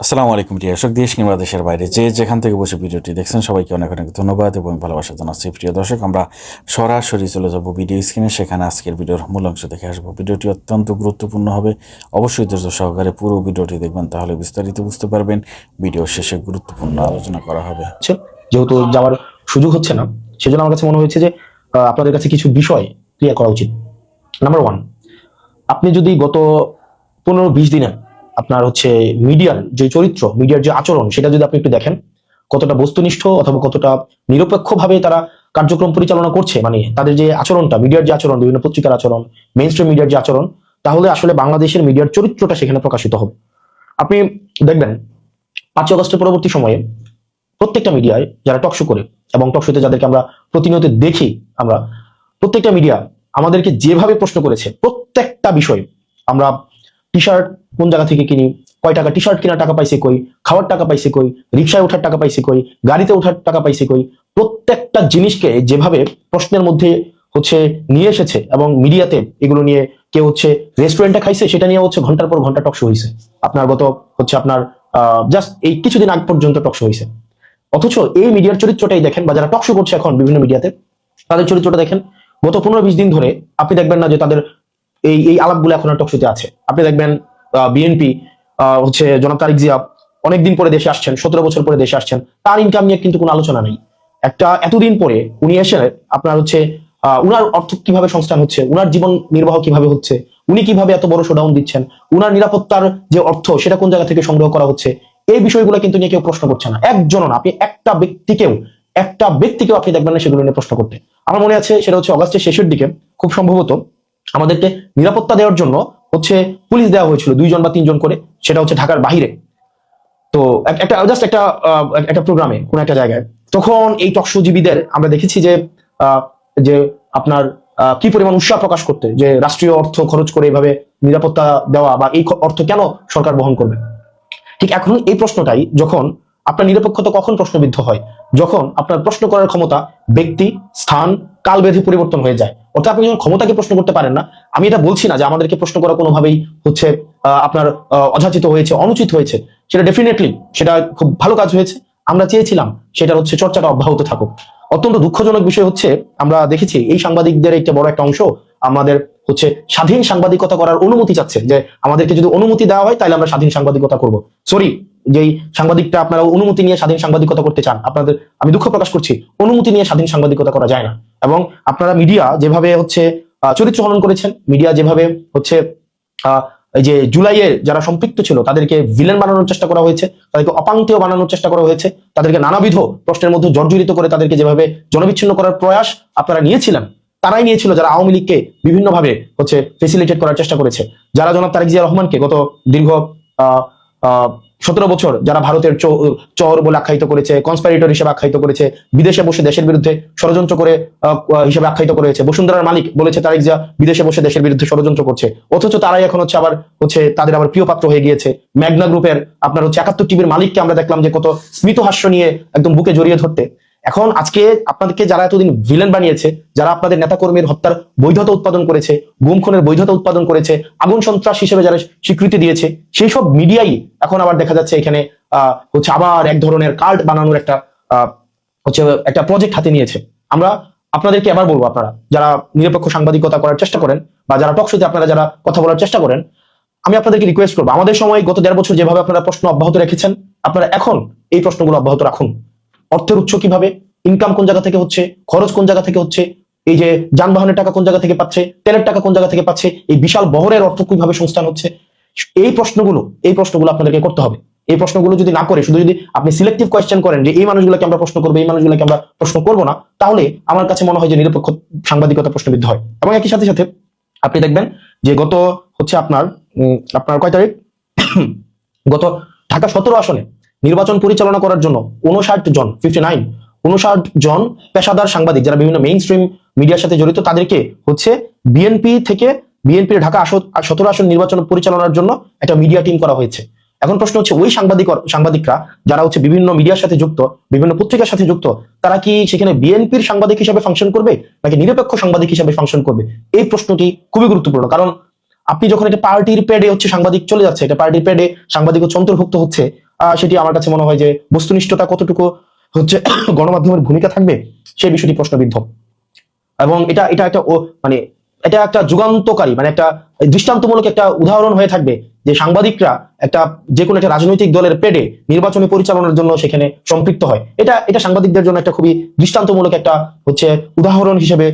আসসালামু আলাইকুম প্রিয় দর্শক, দেশ কিংবা দেশের বাইরে যে যেখান থেকে বসে ভিডিওটি দেখছেন সবাইকে অনেক অনেক ধন্যবাদ এবং ভালোবাসা জানাচ্ছি। প্রিয় দর্শক, আমরা সরাসরি চলে যাব ভিডিও স্ক্রিনে, সেখানে আজকের ভিডিওর মূল অংশ দেখে আসবো। ভিডিওটি অত্যন্ত গুরুত্বপূর্ণ হবে, অবশ্যই ধৈর্য সহকারে পুরো ভিডিওটি দেখবেন, তাহলে বিস্তারিত বুঝতে পারবেন। ভিডিও শেষে গুরুত্বপূর্ণ আলোচনা করা হবে। যেহেতু যাওয়ার সুযোগ হচ্ছে না, সেজন্য আমার কাছে মনে হয়েছে যে আপনাদের কাছে কিছু বিষয় ক্লিয়ার করা উচিত। নাম্বার ওয়ান, আপনি যদি গত 15-20 দিনে আপনার মিডিয়ার যে চরিত্র, মিডিয়ার যে আচরণ, সেটা যদি আপনি একটু দেখেন, কতটা বস্তুনিষ্ঠ অথবা কতটা নিরপেক্ষভাবে তারা কার্যক্রম পরিচালনা করছে, মানে তাদের যে আচরণটা, মিডিয়ার যে আচরণ, বিভিন্ন পত্রিকার আচরণ, মেইন স্ট্রিম মিডিয়ার যে আচরণ, তাহলে আসলে বাংলাদেশের মিডিয়ার চরিত্রটা সেখানে প্রকাশিত হবে। আপনি দেখবেন 5ই আগস্টের পরবর্তী সময়ে প্রত্যেকটা মিডিয়ায় যারা টকশো করে এবং টকশোতে যাদেরকে আমরা প্রতিনিয়ত দেখি, আমরা প্রত্যেকটা মিডিয়া আমাদেরকে যেভাবে প্রশ্ন করেছে, প্রত্যেকটা বিষয়, আমরা টি শার্ট কোন জায়গা থেকে কিনি, কয় টাকা টি শার্ট কেনার টাকা পাইছে কই, খাওয়ার টাকা পাইছে কই, রিক্সায় ওঠার টাকা পাইছে কই, গাড়িতে ওঠার টাকা পাইছে কই, প্রত্যেকটা জিনিসকে যেভাবে প্রশ্নের মধ্যে নিয়ে এসেছে, এবং মিডিয়াতে এগুলো নিয়ে কেউ রেস্টুরেন্টে খাইছে, সেটা নিয়ে ঘন্টার পর ঘন্টা টকশো হয়েছে। আপনার গত আপনার জাস্ট এই কিছুদিন আগ পর্যন্ত টকশো হয়েছে। অথচ এই মিডিয়ার চরিত্রটাই দেখেন, বা যারা টকশো করছে এখন বিভিন্ন মিডিয়াতে, তাদের চরিত্রটা দেখেন। গত 15-20 দিন ধরে আপনি দেখবেন না যে তাদের এই এই আলাপগুলো এখন আর টকশোতে আছে। আপনি দেখবেন বিএনপি জনাব তারেক জিয়া অনেকদিন পরে দেশে আসছেন, 17 বছর পরে দেশে আসছেন, তার ইনকাম নিয়ে কিন্তু কোনো আলোচনা নেই। এতদিন পরে উনি এসে আপনার উনার অর্থ কিভাবে সংস্থান হচ্ছে, উনার জীবন নির্বাহ কিভাবে হচ্ছে, উনি কিভাবে এত বড় শোডাউন দিচ্ছেন, উনার নিরাপত্তার যে অর্থ সেটা কোন জায়গা থেকে সংগ্রহ করা হচ্ছে, এই বিষয়গুলো কিন্তু নিয়ে কেউ প্রশ্ন করছে না। একজনও না, আপনি একটা ব্যক্তিকেও আপনি দেখবেন না সেগুলো নিয়ে প্রশ্ন করতে। আমার মনে আছে সেটা অগাস্টের শেষের দিকে খুব সম্ভবত আমাদেরকে নিরাপত্তা দেওয়ার জন্য পুলিশ দেওয়া হয়েছিল 2 জন বা 3 জন করে, সেটা ঢাকার বাহিরে। তো একটা প্রোগ্রামে কোন একটা জায়গায়, তখন এই টকশোজীবীদের আমরা দেখেছি যে যে আপনার কি পরিমাণ উৎসাহ প্রকাশ করতে, যে রাষ্ট্রীয় অর্থ খরচ করে এভাবে নিরাপত্তা দেওয়া, বা এই অর্থ কেন সরকার বহন করবে। ঠিক এখন এই প্রশ্নটাই, যখন আপনার নিরপেক্ষতা কখন প্রশ্নবিদ্ধ হয়, যখন আপনার প্রশ্ন করার ক্ষমতা ব্যক্তি, স্থান, কাল বেঁধে পরিবর্তন হয়ে যায়। অর্থাৎ আপনি যখন ক্ষমতাকে প্রশ্ন করতে পারেন না। আমি এটা বলছি না যে আমাদেরকে প্রশ্ন করা কোনোভাবেই আপনার অযাচিত হয়েছে, অনুচিত হয়েছে। সেটা ডেফিনেটলি সেটা খুব ভালো কাজ হয়েছে। আমরা চেয়েছিলাম সেটার চর্চাটা অব্যাহত থাকুক। অত্যন্ত দুঃখজনক বিষয় আমরা দেখেছি এই সাংবাদিকদের একটা বড় একটা অংশ আমাদের স্বাধীন সাংবাদিকতা করার অনুমতি চাচ্ছে, যে আমাদেরকে যদি অনুমতি দেওয়া হয় তাহলে আমরা স্বাধীন সাংবাদিকতা করব। সরি, যেই সাংবাদিকটা আপনারা অনুমতি নিয়ে স্বাধীন সাংবাদিকতা করতে চান, আপনাদের আমি দুঃখ প্রকাশ করছি, অনুমতি নিয়ে স্বাধীন সাংবাদিকতা করা যায় না। এবং আপনারা মিডিয়া যেভাবে চরিত্র হনন করেছেন, মিডিয়া যেভাবে এই যে জুলাইয়ে যারা সম্পৃক্ত ছিল তাদেরকে ভিলেন বানানোর চেষ্টা করা হয়েছে, তাদেরকে অপাঙ্ক্তেয় বানানোর চেষ্টা করা হয়েছে, তাদেরকে নানাবিধ প্রশ্নের মধ্যে জর্জরিত করে তাদেরকে যেভাবে জনবিচ্ছিন্ন করার প্রয়াস আপনারা নিয়েছিলেন, তারাই নিয়েছিল যারা আওয়ামী লীগকে বিভিন্নভাবে ফেসিলিটেট করার চেষ্টা করেছে, যারা জনাব তারেক জিয়া রহমানকে গত দীর্ঘ 17 বছর যারা ভারতের চর বলে আখ্যায়িত করেছে, কনস্পাইরেটর হিসেবে আখ্যায়িত করেছে, বিদেশে বসে দেশের বিরুদ্ধে ষড়যন্ত্র করে হিসেবে আখ্যায়িত করেছে, বসুন্ধরার মালিক বলেছে তারেক জিয়া বিদেশে বসে দেশের বিরুদ্ধে ষড়যন্ত্র করছে। অথচ তারাই এখন আবার তাদের আবার প্রিয় পাত্র হয়ে গিয়েছে। মেঘনা গ্রুপের আপনার 71 টিভির মালিককে আমরা দেখলাম যে কত স্মিত হাস্য নিয়ে একদম বুকে জড়িয়ে ধরতে। এখন আজকে আপনাদেরকে যারা এতদিন ভিলেন বানিয়েছে, যারা আপনাদের নেতাকর্মীর হত্যার বৈধতা উৎপাদন করেছে, গুম খুনের বৈধতা উৎপাদন করেছে, আগুন সন্ত্রাস হিসেবে যারা স্বীকৃতি দিয়েছে, সেই সব মিডিয়াই এখন আবার দেখা যাচ্ছে এখানে আবার এক ধরনের কার্ড বানানোর একটা প্রজেক্ট হাতে নিয়েছে। আমরা আপনাদেরকে আবার বলবো, আপনারা যারা নিরপেক্ষ সাংবাদিকতা করার চেষ্টা করেন, বা যারা টকশোতে আপনারা যারা কথা বলার চেষ্টা করেন, আমি আপনাদেরকে রিকোয়েস্ট করবো, আমাদের সময় গত 1.5 বছর যেভাবে আপনারা প্রশ্ন অব্যাহত রেখেছেন, আপনারা এখন এই প্রশ্নগুলো অব্যাহত রাখুন। অর্থের উৎস কিভাবে, ইনকাম কোন জায়গা থেকে হচ্ছে, খরচ কোন জায়গা থেকে হচ্ছে, এই যে যানবাহনের টাকা কোন জায়গা থেকে পাচ্ছে, তেলের টাকা কোন জায়গা থেকে পাচ্ছে, এই বিশাল বহরের অর্থ কিভাবে সংস্থান হচ্ছে, এই প্রশ্নগুলো আপনাদেরকে করতে হবে। এই প্রশ্নগুলো যদি না করে, শুধু যদি আপনি সিলেক্টিভ কোয়েশ্চেন করেন যে এই মানুষগুলোকে আমরা প্রশ্ন করবো, এই মানুষগুলোকে আমরা প্রশ্ন করবো না, তাহলে আমার কাছে মনে হয় যে নিরপেক্ষ সাংবাদিকতা প্রশ্নবিদ্ধ হয়। এবং একই সাথে সাথে আপনি দেখবেন যে গত আপনার কয় তারিখ, গত ঢাকা 17 আসনে নির্বাচন পরিচালনা করার জন্য 59 জন পেশাদার সাংবাদিক যারা বিভিন্ন মেইন স্ট্রিম মিডিয়ার সাথে জড়িত, তাদেরকে বিএনপির ঢাকা 17 আসন নির্বাচন পরিচালনার জন্য একটা মিডিয়া টিম করা হয়েছে। এখন প্রশ্ন ওই সাংবাদিকরা যারা বিভিন্ন মিডিয়ার সাথে যুক্ত, বিভিন্ন পত্রিকার সাথে যুক্ত, তারা কি সেখানে বিএনপির সাংবাদিক হিসেবে ফাংশন করবে নাকি নিরপেক্ষ সাংবাদিক হিসেবে ফাংশন করবে? এই প্রশ্নটি খুবই গুরুত্বপূর্ণ। কারণ আপনি যখন একটা পার্টির প্যাডে সাংবাদিক চলে যাচ্ছে, এটা পার্টির প্যাডে সাংবাদিক অন্তর্ভুক্ত হচ্ছে, সেটি আমার কাছে মনে হয় যে বস্তুনিষ্ঠতা কতটুকু হচ্ছে গণমাধ্যমের ভূমিকা থাকবে সেই বিষয়টি প্রশ্নবিদ্ধ। এবং এটা এটা একটা মানে এটা একটা যুগান্তকারী, মানে একটা দৃষ্টান্তমূলক একটা উদাহরণ হয়ে থাকবে যে সাংবাদিকরা একটা যে কোনো একটা রাজনৈতিক দলের পেডে নির্বাচনী পরিচালনার জন্য সেখানে সম্পৃক্ত হয়। এটা এটা সাংবাদিকদের জন্য একটা খুবই দৃষ্টান্তমূলক একটা হচ্ছে উদাহরণ হিসেবে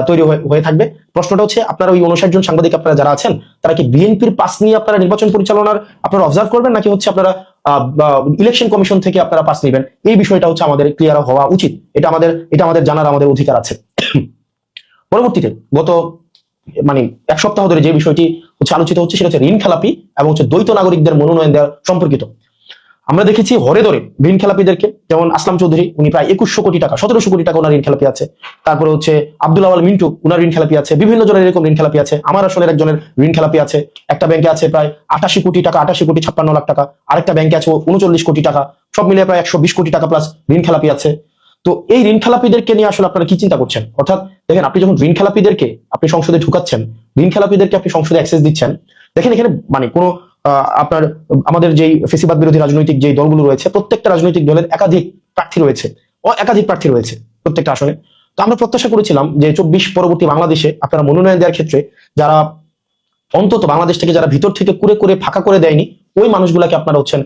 তৈরি হয়ে থাকবে। প্রশ্নটা হচ্ছে আপনারা ওই 59 জন সাংবাদিক আপনারা যারা আছেন তারা কি বিএনপির পাস নিয়ে আপনারা নির্বাচন পরিচালনার আপনারা অবজার্ভ করবেন, নাকি হচ্ছে আপনারা ইলেকশন কমিশন থেকে আপনারা পাস নেবেন? এই বিষয়টা হচ্ছে আমাদের ক্লিয়ার হওয়া উচিত। এটা আমাদের জানার আমাদের অধিকার আছে। পরবর্তীতে গত মানে এক সপ্তাহ ধরে যে বিষয়টি হচ্ছে আলোচিত হচ্ছে সেটা হচ্ছে ঋণ খেলাপি এবং হচ্ছে দ্বৈত নাগরিকদের মনোনয়ন দেওয়া সম্পর্কিত। আমরা দেখেছি হরে ধরে ঋণ খেলাপিদেরকে, যেমন আসলাম চৌধুরী উনি প্রায় 2100 কোটি টাকা 1700 কোটি টাকা ওনার ঋণ খেলাপি আছে। তারপরে হচ্ছে আব্দুল আওয়াল মিন্টু উনার ঋণ খেলাপি আছে, বিভিন্ন জনের এরকম ঋণ খেলাপি আছে। আমার আসলে একজনের ঋণ খেলাপি আছে, একটা ব্যাংকে আছে প্রায় 88 কোটি টাকা 88 কোটি 56 লাখ টাকা, আরেকটা ব্যাংকে আছে 39 কোটি টাকা, সব মিলিয়ে প্রায় 120 কোটি টাকা প্লাস ঋণ খেলাপি আছে। তো এই ঋণ খেলাপিদেরকে নিয়ে আসলে আপনারা কি চিন্তা করছেন? অর্থাৎ দেখেন, আপনি যখন ঋণ খেলাপিদেরকে আপনি সংসদে ঢুকাচ্ছেন, ঋণ খেলাপিদেরকে আপনি সংসদে অ্যাক্সেস দিচ্ছেন, দেখেন এখানে মানে কোনো আপনার আমাদের যেই ফেসিবাদ বিরোধী রাজনৈতিক যে দলগুলো রয়েছে প্রত্যেকটা রাজনৈতিক দলের একাধিক প্রার্থী রয়েছে প্রত্যেকটা আসনে। তো আমরা প্রত্যাশা করেছিলাম যে 24 পরবর্তী বাংলাদেশে আপনারা মনোনয়ন দেওয়ার ক্ষেত্রে যারা অন্তত বাংলাদেশ থেকে যারা ভিতর থেকে কুরে কুরে ফাঁকা করে দেয়নি ওই মানুষগুলাকে আপনারা হচ্ছেন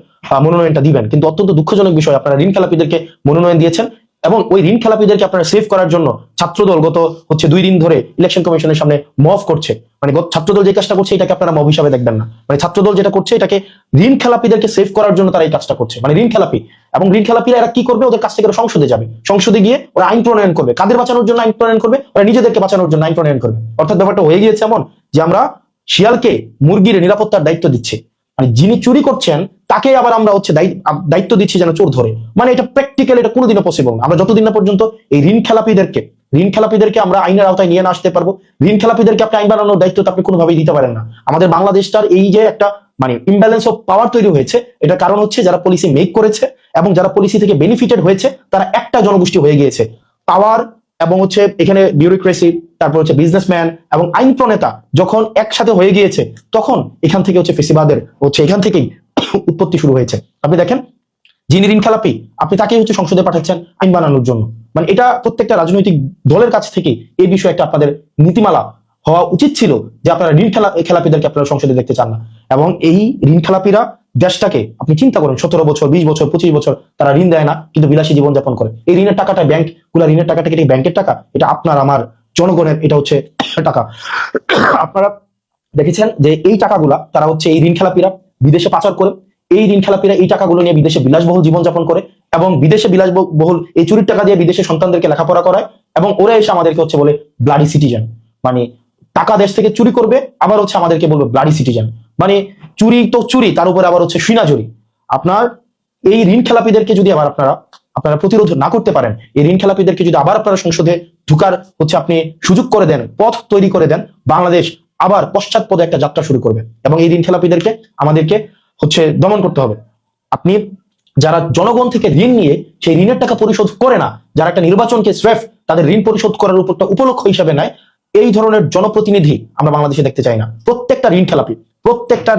মনোনয়নটা দিবেন, কিন্তু অত্যন্ত দুঃখজনক বিষয় আপনারা ঋণ খেলাপিদেরকে মনোনয়ন দিয়েছেন। এবং ওই ঋণ খেলাপিদেরকে আপনারা সেভ করার জন্য ছাত্রদল গত হচ্ছে 2 দিন ধরে ইলেকশন কমিশনের সামনে মফ করছে। মানে ছাত্রদল যে কাজটা করছে এটাকে আপনারা মব হিসাবে দেখবেন না, মানে ছাত্রদল যেটা করছে এটাকে ঋণ খেলাপিদেরকে সেভ করার জন্য তারা এই কাজটা করছে। মানে ঋণ খেলাপি এবং ঋণ খেলাপিরা এরা কি করবে, ওদের কাছ থেকে সংসদে যাবে, সংসদে গিয়ে ওরা আইন প্রণয়ন করবে। কাদের বাঁচানোর জন্য আইন প্রণয়ন করবে? ওরা নিজেদেরকে বাঁচানোর জন্য আইন প্রণয়ন করবে। অর্থাৎ ব্যাপারটা হয়ে গিয়েছে এমন যে আমরা শিয়ালকে মুরগির নিরাপত্তার দায়িত্ব দিচ্ছি, মানে যিনি চুরি করছেন তাকে আবার আমরা হচ্ছে দায়িত্ব দিচ্ছি যেন চোর ধরে। মানে এটা প্র্যাকটিক্যালি এটা কোনোদিনও পসিবল না। আমরা যতদিন না পর্যন্ত এই ঋণ খেলাপিদেরকে আমরা আইনের আওতায় নিয়ে না আসতে পারবো, ঋণ খেলাপিদেরকে আপনি আইন বানানোর দায়িত্ব আপনি কোনোভাবেই দিতে পারেন না। আমাদের বাংলাদেশটার এই যে একটা মানে ইমব্যালেন্স অফ পাওয়ার তৈরি হয়েছে, এটার কারণ হচ্ছে যারা পলিসি মেক করেছে এবং যারা পলিসি থেকে বেনিফিটেড হয়েছে তারা একটা জনগোষ্ঠী হয়ে গিয়েছে। পাওয়ার এবং হচ্ছে এখানে বিউরোক্রেসি, তারপর হচ্ছে বিজনেসম্যান এবং আইন প্রণেতা যখন একসাথে হয়ে গিয়েছে তখন এখান থেকে হচ্ছে ফেসিবাদের হচ্ছে এখান থেকেই উৎপত্তি শুরু হয়েছে। আপনি দেখেন, যিনি ঋণ খেলাপি আপনি তাকে হচ্ছে সংসদে পাঠাচ্ছেন আইন বানানোর জন্য। মানে এটা প্রত্যেকটা রাজনৈতিক দলের কাছ থেকে এই বিষয়ে একটা আপনাদের নীতিমালা হওয়া উচিত ছিল যে আপনারা ঋণ খেলাপিদেরকে আপনারা সংসদে দেখতে চান না। এবং এই ঋণ খেলাপিরা দেশটাকে আপনি চিন্তা করেন 17 বছর 20 বছর 25 বছর তারা ঋণ দেয় না, কিন্তু বিলাসী জীবনযাপন করে। এই ঋণের টাকাটা ঋণের টাকাটা কি ব্যাংকের টাকা? এটা আপনার আমার জনগণের, এটা হচ্ছে টাকা। আপনারা দেখেছেন যে এই টাকাগুলা তারা হচ্ছে এই ঋণ খেলাপিরা বিদেশে পাচার করে, এই ঋণ খেলাপিরা এই টাকাগুলো নিয়ে বিদেশে বিলাসবহুল জীবনযাপন করে এবং বিদেশে বিলাসবহুল এই চুরির টাকা দিয়ে বিদেশে সন্তানদেরকে লেখাপড়া করায় এবং ওরা এসে আমাদেরকে হচ্ছে বলে ব্লাডি সিটিজেন। মানে টাকা দেশ থেকে চুরি করবে আবার হচ্ছে আমাদেরকে বলবে ব্লাডি সিটিজেন। মানে চুরি তো চুরি, তার উপরে আবার হচ্ছে সিনাজুরি। আপনার এই ঋণ খেলাপিদেরকে যদি আবার আপনারা প্রতিরোধ না করতে পারেন, এই ঋণ খেলাপিদেরকে যদি আবার আপনারা সংসদে ঢুকার হচ্ছে আপনি সুযোগ করে দেন, পথ তৈরি করে দেন, বাংলাদেশ আবার পশ্চাৎপদে একটা যাত্রা শুরু করবে এবং এই ঋণ খেলাপিদেরকে আমাদেরকে হচ্ছে দমন করতে হবে। আপনি যারা জনগণ থেকে ঋণ নিয়ে সেই ঋণের টাকা পরিশোধ করে না, যারা একটা নির্বাচনকে স্রেফ তাদের ঋণ পরিশোধ করার উপরটা উপলক্ষ হিসাবে নেয়, এই ধরনের জনপ্রতিনিধি আমরা বাংলাদেশে দেখতে চাই না। প্রত্যেকটা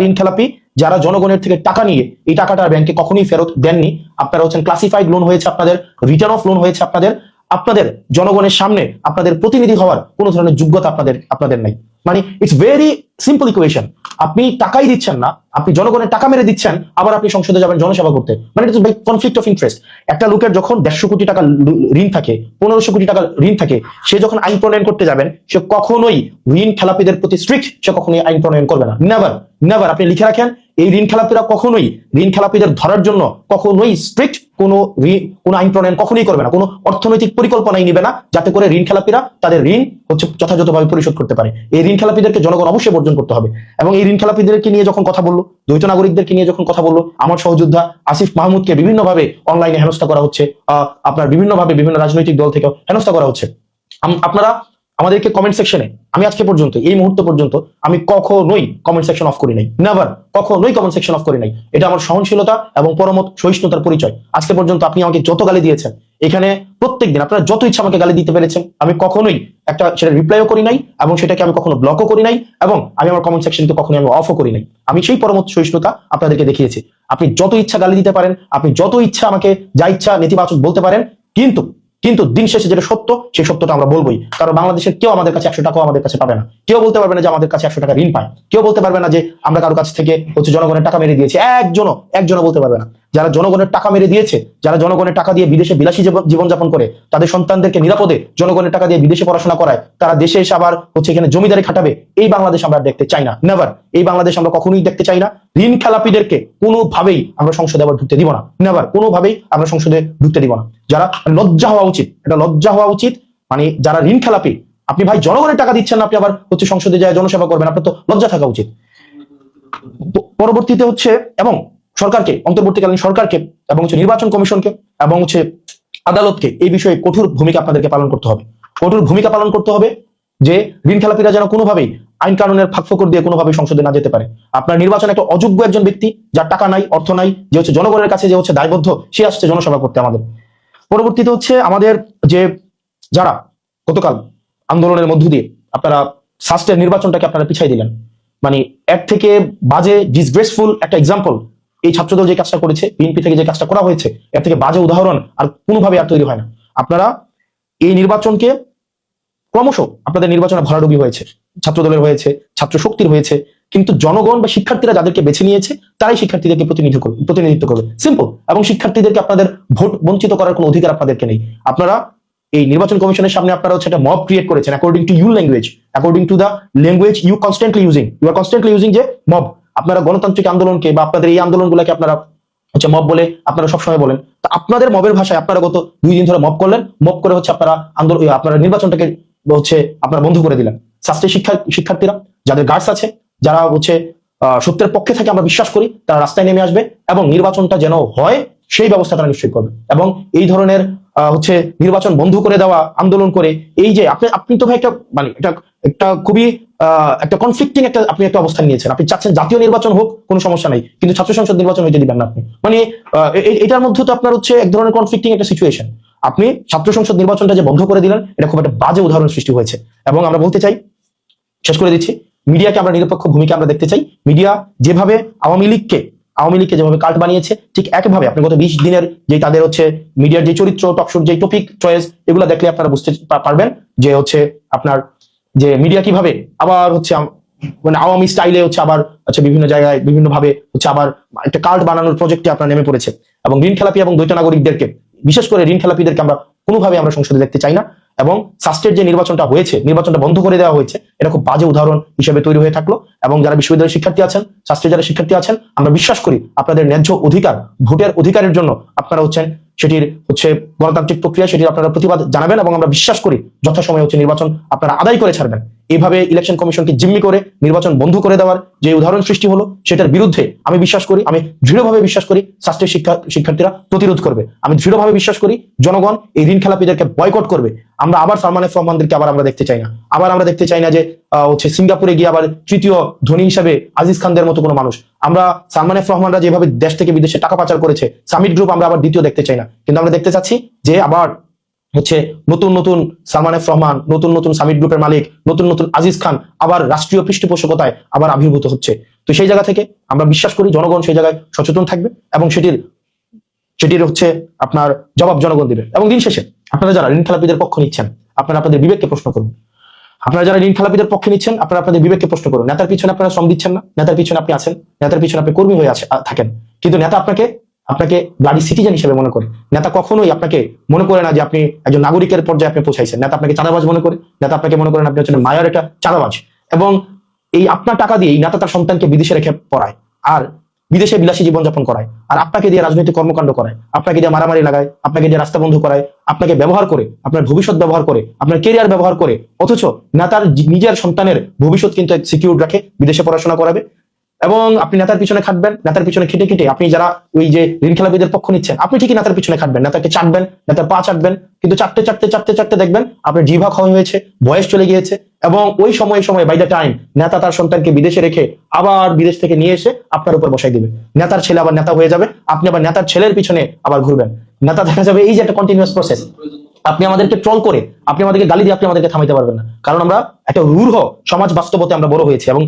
ঋণ খেলাপি যারা জনগণের থেকে টাকা নিয়ে এই টাকাটা ব্যাংকে কখনোই ফেরত দেননি। আপনারা হচ্ছেন ক্লাসিফাইড লোন হয়েছে আপনাদের, রিটার্ন অফ লোন হয়েছে আপনাদের জনগণের সামনে আপনাদের প্রতিনিধি হওয়ার কোনো ধরনের যোগ্যতা আপনাদের নাই। মানে ইটস ভেরি সিম্পল ইকুয়েশন। আপনি টাকাই দিচ্ছেন না, আপনি জনগণের টাকা মেরে দিচ্ছেন, আবার আপনি সংসদে যাবেন জনসেবা করতে। মানে it's by conflict of interest. একটা লোকের যখন 150 কোটি টাকা ঋণ থাকে, 1500 কোটি টাকা ঋণ থাকে, সে যখন আইন প্রণয়ন করতে যাবেন সে কখনোই ঋণ খেলাপিদের প্রতি স্ট্রিক্ট সে কখনোই আইন প্রণয়ন করবে না। নেভার। আপনি লিখে রাখেন, এই ঋণ খেলাপিরা কখনোই ঋণ খেলাপিদের ধরার জন্য কখনোই স্ট্রিক্ট কোনো আইন প্রণয়ন কখনোই করবে না, কোনো অর্থনৈতিক পরিকল্পনাই নিবে না যাতে করে ঋণ খেলাপিরা তাদের ঋণ হচ্ছে যথাযথভাবে পরিশোধ করতে পারে। এই ঋণ খেলাপিদেরকে জনগণ অবশ্যই বর্জন করতে হবে। এবং এই ঋণ খেলাপিদেরকে নিয়ে যখন কথা বললো, দ্বৈত নাগরিকদেরকে নিয়ে যখন কথা বললো, আমার সহযোদ্ধা আসিফ মাহমুদকে বিভিন্নভাবে অনলাইনে হেনস্থা করা হচ্ছে, আপনার বিভিন্নভাবে বিভিন্ন রাজনৈতিক দল থেকে হেনস্থা করা হচ্ছে। আপনারা আমাদেরকে কমেন্ট সেকশনে, আমি আজকে পর্যন্ত এই মুহূর্ত পর্যন্ত আমি কখনোই কমেন্ট সেকশন অফ করি নাই, নেভার, কখনোই কমেন্ট সেকশন অফ করি নাই। এটা আমার সহনশীলতা এবং পরম সহিষ্ণুতার পরিচয়। আজকে পর্যন্ত আপনি আমাকে যত গালি দিয়েছেন এখানে, প্রত্যেকদিন আপনারা যত ইচ্ছা আমাকে গালি দিতে পেরেছেন, আমি কখনোই সেটা রিপ্লাইও করি নাই এবং সেটাকে আমি কখনো ব্লকও করি নাই এবং আমি আমার কমেন্ট সেকশনকে কখনোই আমি অফও করি নাই। আমি সেই পরম সহিষ্ণুতা আপনাদেরকে দেখিয়েছি। আপনি যত ইচ্ছা গালি দিতে পারেন, আপনি যত ইচ্ছা আমাকে যা ইচ্ছা নেতিবাচক বলতে পারেন, কিন্তু কিন্তু দিন শেষে যেটা সত্য সেই সত্যটা আমরা বলবোই। কারণ বাংলাদেশের কেউ আমাদের কাছে 100 টাকাও আমাদের কাছে পাবে না। কেউ বলতে পারবে না যে আমাদের কাছে 100 টাকা ঋণ পায়। কেউ বলতে পারবে না যে আমরা কারো কাছ থেকে জনগণের টাকা মেরে দিয়েছি। একজনও বলতে পারবে না। যারা জনগণের টাকা মেরে দিয়েছে, যারা জনগণের টাকা দিয়ে বিদেশে বিলাসী জীবনযাপন করে, তাদের সন্তানদেরকে নিরাপদে জনগণের টাকা দিয়ে বিদেশে পড়াশোনা করায়, তারা দেশে এসে আবার এখানে জমিদারি খাটাবে, এই বাংলাদেশ আমরা দেখতে চাই না। নেভার। এই বাংলাদেশ আমরা কখনোই দেখতে চাই না। ঋণ খেলাপিদেরকে কোনোভাবেই আমরা সংসদে আবার ঢুকতে দিব না। নেভার। কোনোভাবেই আমরা সংসদে ঢুকতে দিব না। যারা লজ্জা হওয়া উচিত, এটা লজ্জা হওয়া উচিত। মানে যারা ঋণ খেলাপি, আপনি ভাই জনগণের টাকা দিচ্ছেন না, আপনি আবার সংসদে যায় জনসেবা করবেন, আপনার তো লজ্জা থাকা উচিত। পরবর্তীতে এবং সরকারকে, অন্তর্বর্তীকালীন সরকারকে এবং নির্বাচন কমিশনকে এবং আদালতকে এই বিষয়ে কঠোর ভূমিকা আপনাদেরকে পালন করতে হবে। কঠোর ভূমিকা পালন করতে হবে যে ঋণ খেলাপিরা যেন কোনোভাবেই আইন কানুনের ফাঁকফোকর দিয়ে কোনোভাবেই সংসদে না যেতে পারে। আপনার নির্বাচন একটা অযোগ্য একজন ব্যক্তি, যার টাকা নাই, অর্থ নাই, যে জনগণের কাছে যে দায়বদ্ধ, সে আসছে জনসভা করতে আমাদের। পরবর্তীতে আমাদের যে যারা গতকাল আন্দোলনের মধ্য দিয়ে আপনারা সাস্টের নির্বাচনটাকে আপনারা পিছাই দিলেন, মানে এর থেকে বাজে ডিসগ্রেসফুল একটা এক্সাম্পল এই ছাত্রদল যে কাজটা করেছে, বিএনপি থেকে যে কাজটা করা হয়েছে, এর থেকে বাজে উদাহরণ আর কোনোভাবে আর তৈরি হয় না। আপনারা এই নির্বাচনকে ক্রমশ আপনাদের নির্বাচনে ভরাডুবি হয়েছে, ছাত্রদলের হয়েছে, ছাত্র শক্তির হয়েছে, কিন্তু জনগণ বা শিক্ষার্থীরা যাদেরকে বেছে নিয়েছে তারাই শিক্ষার্থীদেরকে প্রতিনিধিত্ব করবে। সিম্পল। এবং শিক্ষার্থীদেরকে আপনাদের ভোট বঞ্চিত করার কোনো অধিকার আপনাদেরকে নেই। আপনারা এই নির্বাচন কমিশনের সামনে আপনারা একটা মব ক্রিয়েট করেছেন according to your language, according to the language you are constantly using যে মব। আপনারা গণতান্ত্রিক আন্দোলনকে বা আপনাদের এই আন্দোলনগুলোকে আপনারা মব বলে আপনারা সবসময় বলেন। তো আপনাদের মবের ভাষায় আপনারা গত 2 দিন ধরে মব করলেন, মব করে আপনারা আপনারা নির্বাচনটাকে আপনারা বন্ধ করে দিলেন। শাস্ত্রীয় শিক্ষার্থীরা যাদের গার্ডস আছে, যারা সত্যের পক্ষে থেকে আমরা বিশ্বাস করি, তারা রাস্তায় নেমে আসবে এবং নির্বাচনটা যেন হয় সেই ব্যবস্থা তারা নিশ্চয়ই করবে। এবং এই ধরনের নির্বাচন বন্ধ করে দেওয়া আন্দোলন করে এই যে আপনি তো ভাই একটা খুবই একটা কনফ্লিক্টিং আপনি একটা অবস্থান নিয়েছেন। আপনি চাচ্ছেন জাতীয় নির্বাচন হোক, কোনো সমস্যা নাই, কিন্তু ছাত্র সংসদ নির্বাচন হইতে দিবেন না আপনি। মানে এটার মধ্যে তো আপনার এক ধরনের কনফ্লিক্টিং একটা সিচুয়েশন। আপনি ছাত্র সংসদ নির্বাচনটা যে বন্ধ করে দিলেন, এটা খুব একটা বাজে উদাহরণ সৃষ্টি হয়েছে। এবং আমরা বলতে চাই, শেষ করে দিচ্ছি, মিডিয়াকে আমরা নিরপেক্ষ ভূমিকা আমরা দেখতে চাই। মিডিয়া যেভাবে আওয়ামী লীগকে যেভাবে কাল্ট বানিয়েছে, ঠিক একভাবে আপনি গত 20 দিনের যে তাদের মিডিয়ার যে চরিত্র, টকশোর যে টপিক চয়েস, এগুলো দেখলে আপনারা বুঝতে পারবেন যে আপনার যে মিডিয়া কিভাবে আবার মানে আওয়ামী স্টাইলে আবার বিভিন্ন জায়গায় বিভিন্ন ভাবে আবার একটা কাল্ট বানানোর প্রজেক্টে আপনারা নেমে পড়েছে। এবং ঋণ খেলাপি এবং দ্বৈত নাগরিকদেরকে, বিশেষ করে ঋণ খেলাপিদেরকে আমরা কোনোভাবে আমরা সংসদে দেখতে চাই না। এবং সাস্টের যে নির্বাচনটা হয়েছে, নির্বাচনটা বন্ধ করে দেওয়া হয়েছে, এটা খুব বাজে উদাহরণ হিসেবে তৈরি হয়ে থাকলো। এবং যারা বিশ্ববিদ্যালয়ের শিক্ষার্থী আছেন, সাস্টের যারা শিক্ষার্থী আছেন, আমরা বিশ্বাস করি আপনাদের ন্যায্য অধিকার, ভোটের অধিকারের জন্য আপনারা সেটির গণতান্ত্রিক প্রক্রিয়া, সেটির আপনারা প্রতিবাদ জানাবেন। এবং আমরা বিশ্বাস করি যথাসময়ে নির্বাচন আপনারা আদায় করে ছাড়বেন। এইভাবে ইলেকশন কমিশনকে জিম্মি করে নির্বাচন বন্ধ করে দেওয়ার যে উদাহরণ সৃষ্টি হলো, সেটার বিরুদ্ধে আমি দৃঢ়ভাবে বিশ্বাস করি সাস্টের শিক্ষার্থীরা প্রতিরোধ করবে। আমি দৃঢ়ভাবে বিশ্বাস করি জনগণ এই ঋণ খেলাপিদেরকে বয়কট করবে। আমরা আবার সালমান এফ রহমানদেরকে আমরা দেখতে চাই না। আমরা দেখতে চাই না যে সিঙ্গাপুরে গিয়ে আবার তৃতীয় ধনী হিসেবে আজিজ খানদের মতো কোনো মানুষ। আমরা সালমান এফ রহমানরা যেভাবে দেশ থেকে বিদেশে টাকা পাচার করেছে, সামিট গ্রুপ আমরা আবার দ্বিতীয় দেখতে চাই না। কিন্তু আমরা দেখতে চাচ্ছি যে আবার নতুন সালমান এফ রহমান, নতুন সামিট গ্রুপের মালিক, নতুন আজিজ খান আবার রাষ্ট্রীয় পৃষ্ঠপোষকতায় আবার আবির্ভূত হচ্ছে। তো সেই জায়গা থেকে আমরা বিশ্বাস করি জনগণ সেই জায়গায় সচেতন থাকবে এবং সেটির আপনার জবাব জনগণ দিবে। এবং দিন শেষে আপনারা যারা ঋণ খেলাপিদের পক্ষ নিচ্ছেন, আপনারা আপনাদের বিবেককে প্রশ্ন করুন। আপনারা যারা ঋণ খেলাপিদের পক্ষে নিচ্ছেন, আপনারা আপনাদের বিবেককে প্রশ্ন করুন। নেতার পিছনে আপনারা শ্রম দিচ্ছেন না, নেতার পিছনে আপনি আছেন, নেতার পিছনে আপনি কর্মী হয়ে থাকেন, কিন্তু নেতা আপনাকে ব্লাডি সিটিজেন হিসেবে মনে করে। নেতা কখনোই আপনাকে মনে করে না যে আপনি একজন নাগরিকের পর্যায়ে আপনি পৌঁছাইছেন। নেতা আপনাকে চাঁদাবাজ মনে করে, নেতা আপনাকে মনে করেন আপনি মায়ের একটা চাঁদাবাজ। এবং এই আপনার টাকা দিয়ে নেতা তার সন্তানকে বিদেশে রেখে পড়ায় আর বিদেশে বিলাসী জীবনযাপন করায়, আর আপনাকে দিয়ে রাজনৈতিক কর্মকাণ্ড করায়, আপনাকে দিয়ে মারামারি লাগায়, আপনাকে দিয়ে রাস্তা বন্ধ করায়, আপনাকে ব্যবহার করে, আপনার ভবিষ্যৎ ব্যবহার করে, আপনার কেরিয়ার ব্যবহার করে। অথচ নেতার নিজের সন্তানের ভবিষ্যৎ কিন্তু সিকিউর রাখে, বিদেশে পড়াশোনা করাবে। এবং আপনি নেতার পিছনে খাটবেন, নেতার পিছনে খেটে আপনি যারা ওই যে ঋণ খেলাপিদের পক্ষ নিচ্ছেন, আপনি ঠিকই নেতার পিছনে খাটবেন, নেতাকে চাটবেন, নেতার পা চাটবেন, কিন্তু চাটতে দেখবেন আপনার জিভা ক্ষয় হয়েছে, বয়স চলে গিয়েছে। এবং ওই সময় বাই দ্য টাইম নেতা তার সন্তানকে বিদেশে রেখে আবার বিদেশ থেকে নিয়ে এসে আপনার উপর বসাই দিবে। নেতার ছেলে আবার নেতা হয়ে যাবে, আপনি আবার নেতার ছেলের পিছনে আবার ঘুরবেন। নেতা দেখা যাবে এই যে একটা কন্টিনিউয়াস প্রসেস। আপনি আমাদেরকে ট্রল করে, আপনি আমাদেরকে গালি দিয়ে আপনি আমাদেরকে থামাইতে পারবেন না, কারণ আমরা একটা রূঢ় সমাজ বাস্তবতে আমরা বড় হয়েছি। এবং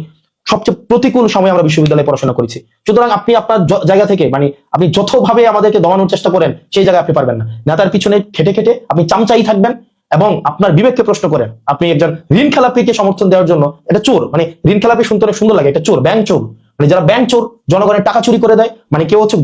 সবচেয়ে প্রতিকূল সময় আমরা বিশ্ববিদ্যালয়ে পড়াশোনা করেছি। সুতরাং আপনি আপনার জায়গা থেকে মানে আপনি যতভাবে আমাদেরকে দমানোর চেষ্টা করেন সেই জায়গায় আপনি পারবেন না। নেতার পিছনে খেটে খেটে আপনি চামচাই থাকবেন এবং আপনার বিবেককে প্রশ্ন করেন। আপনি একজন ঋণ খেলাপিকে সমর্থন দেওয়ার জন্য, এটা চোর, মানে ঋণ খেলাপি শুনতে অনেক সুন্দর লাগে, এটা চোর, ব্যাংক চোর। মানে যারা ব্যাংক চোর, জনগণের টাকা চুরি করে দেয়, মানে কেউ হচ্ছে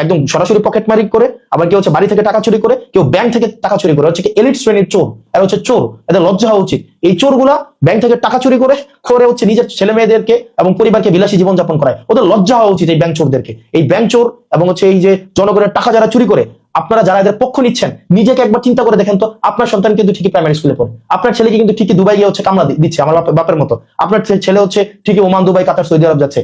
একদম সরাসরি পকেট মারি করে, আবার কেউ হচ্ছে বাড়ি থেকে টাকা চুরি করে, কেউ ব্যাংক থেকে টাকা চুরি করে, হচ্ছে কি এলিট শ্রেণীর চোর। এরা হচ্ছে চোর, এদের লজ্জা হওয়া উচিত। এই চোরগুলা ব্যাংক থেকে টাকা চুরি করে করে হচ্ছে নিজের ছেলে মেয়েদেরকে এবং পরিবারকে বিলাসী জীবন যাপন করায়। ওদের লজ্জা হওয়া উচিত এই ব্যাংক চোরদেরকে। এই ব্যাংক চোর এবং হচ্ছে এই যে জনগণের টাকা যারা চুরি করে, আপনারা যারা এদের পক্ষ নিচ্ছেন, নিজেকে একবার চিন্তা করে দেখেন তো, আপনার সন্তান কিন্তু ঠিকই প্রাইমারি স্কুলে পড়ে, আপনার ছেলেকে কিন্তু ঠিকই দুবাই গিয়ে হচ্ছে কামলা দিচ্ছে আমার বাপের মতো, আপনার ছেলে হচ্ছে ঠিকই ওমান, দুবাই, কাতার, সৌদি আরব যাচ্ছে।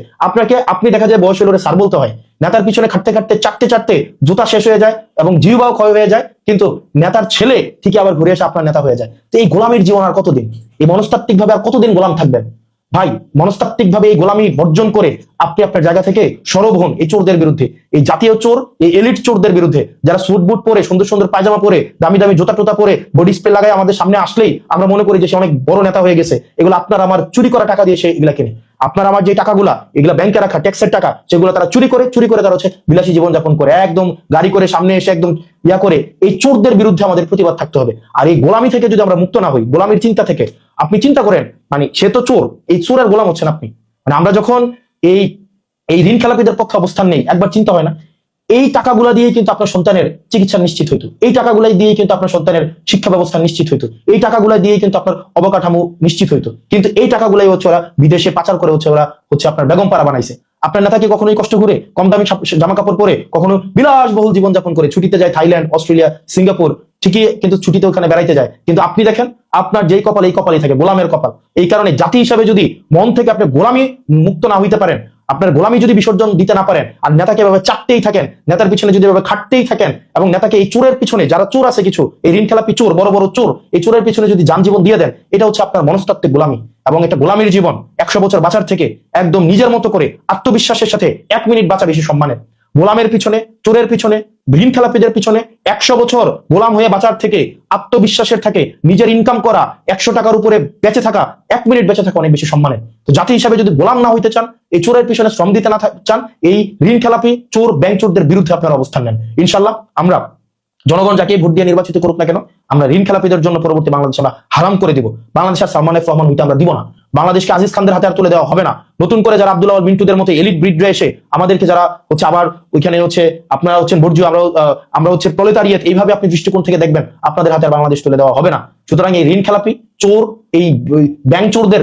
আপনি দেখা যায় বয়স হলে স্যার বলতে হয়, নেতার পিছনে খাটতে খাটতে চাটতে জুতা শেষ হয়ে যায় এবং জিহ্বাও ক্ষয় হয়ে যায়, কিন্তু নেতার ছেলে ঠিকই আবার ঘুরে এসে আপনার নেতা হয়ে যায়। তো এই গোলামির জীবন আর কতদিন? এই মনস্তাত্ত্বিক ভাবে আর কতদিন গোলাম থাকবেন? ভাই, মনস্তাত্ত্বিক ভাবে এই গোলামি বর্জন করে আপনি আপনার জায়গা থেকে সরব হন এই চোরদের বিরুদ্ধে, এই জাতীয় চোর, এই এলিট চোরদের বিরুদ্ধে, যারা স্যুট বুট পরে, সুন্দর সুন্দর পায়জামা পরে, দামি দামি জুতা টুতা পরে, বডি স্প্রে লাগায় আমাদের সামনে আসলেই আমরা মনে করি যে সে অনেক বড় নেতা হয়ে গেছে। এগুলো আপনার আমার চুরি করা টাকা দিয়ে সে এগুলা কিনে। আপনার আমার যে টাকাগুলা, এগুলা ব্যাংকে রাখা ট্যাক্সের টাকা, সেগুলো তারা চুরি করে তারা হচ্ছে বিলাসী জীবন যাপন করে, একদম গাড়ি করে সামনে এসে একদম ইয়া করে। এই চোরদের বিরুদ্ধে আমাদের প্রতিবাদ থাকতে হবে। আর এই গোলামি থেকে যদি আমরা মুক্ত না হই, গোলামির চিন্তা থেকে, আপনি চিন্তা করেন, মানে সে তো চোর, এই চোরের গোলাম হচ্ছেন আপনি। মানে আমরা যখন এই এই ঋণ খেলাপিদের পক্ষে অবস্থান নেই, একবার চিন্তা হয় না, এই টাকাগুলা দিয়ে কিন্তু আপনার সন্তানের চিকিৎসা নিশ্চিত হইতো, এই টাকাগুলাই দিয়ে কিন্তু আপনার সন্তানের শিক্ষা ব্যবস্থা নিশ্চিত হইতো, এই টাকাগুলা দিয়ে কিন্তু আপনার অবকাঠামো নিশ্চিত হইতো। কিন্তু এই টাকাগুলাই হচ্ছে ওরা বিদেশে পাচার করে ওরা হচ্ছে আপনার বেগম পাড়া বানাইছে। আপনার নেতাকে কখনোই কষ্ট করে কম দামি জামা কাপড় পরে, কখনো বিলাসবহুল জীবনযাপন করে ছুটিতে যায় থাইল্যান্ড, অস্ট্রেলিয়া, সিঙ্গাপুর, ঠিকই কিন্তু ছুটিতে ওখানে বেড়াইতে যায়। কিন্তু আপনি দেখেন আপনার যেই কপাল, এই কপালই থাকে গোলামের কপাল। এই কারণে জাতি হিসাবে যদি মন থেকে আপনি গোলামি মুক্ত না হইতে পারেন, আপনার গোলামি যদি বিসর্জন দিতে না পারেন, আর নেতাকে এভাবে চাটতেই থাকেন, নেতার পিছনে যদি এভাবে খাটতেই থাকেন, এবং নেতাকে এই চোরের পিছনে, যারা চোর আছে কিছু, এই ঋণ খেলাপি চোর, বড় বড় চোর, এই চোরের পিছনে যদি যান জীবন দিয়ে দেন, এটা হচ্ছে আপনার মনস্তাত্ত্বিক গোলামি। এবং এটা গোলামির জীবন 100 বছর বাঁচার থেকে একদম নিজের মতো করে আত্মবিশ্বাসের সাথে 1 মিনিট বাঁচা বেশি সম্মানের। গোলামের পিছনে, চোরের পিছনে, ঋণ খেলাপিদের পিছনে 100 বছর গোলাম হয়ে বাঁচার থেকে আত্মবিশ্বাসের থাকে নিজের ইনকাম করা 100 টাকার উপরে বেঁচে থাকা, 1 মিনিট বেঁচে থাকা অনেক বেশি সম্মানের। তো জাতি হিসাবে যদি গোলাম না হইতে চান, এই চোরের পিছনে শ্রম দিতে না চান, এই ঋণ খেলাপি চোর, ব্যাংক চোরদের বিরুদ্ধে আপনারা অবস্থান নেন। ইনশাল্লাহ আমরা, জনগণ যাকে ভোট দিয়ে নির্বাচিত করুক না কেন, আমরা ঋণ খেলাপিদের জন্য পরবর্তী বাংলাদেশ আমরা হারাম করে দিব। বাংলাদেশ আর সালমান এফ রহমান হইতে আমরা দিব না। বাংলাদেশকে আজিজ খানদের হাতে আর তুলে দেওয়া হবে না। নতুন করে যারা আব্দুল্লাহ আল মিন্টুদের মতো এলিট ব্রিডরা এসে আমাদেরকে যারা হচ্ছে আবার ওইখানে হচ্ছে আপনারা হচ্ছেন বর্জ্য, আমরা হচ্ছে প্রলেতারিয়েত, এইভাবে আপনি দৃষ্টিকোণ থেকে দেখবেন, আপনাদের হাতে আর বাংলাদেশ তুলে দেওয়া হবে না। সুতরাং এই ঋণ খেলাপি চোর, এই ব্যাংক চোরদের,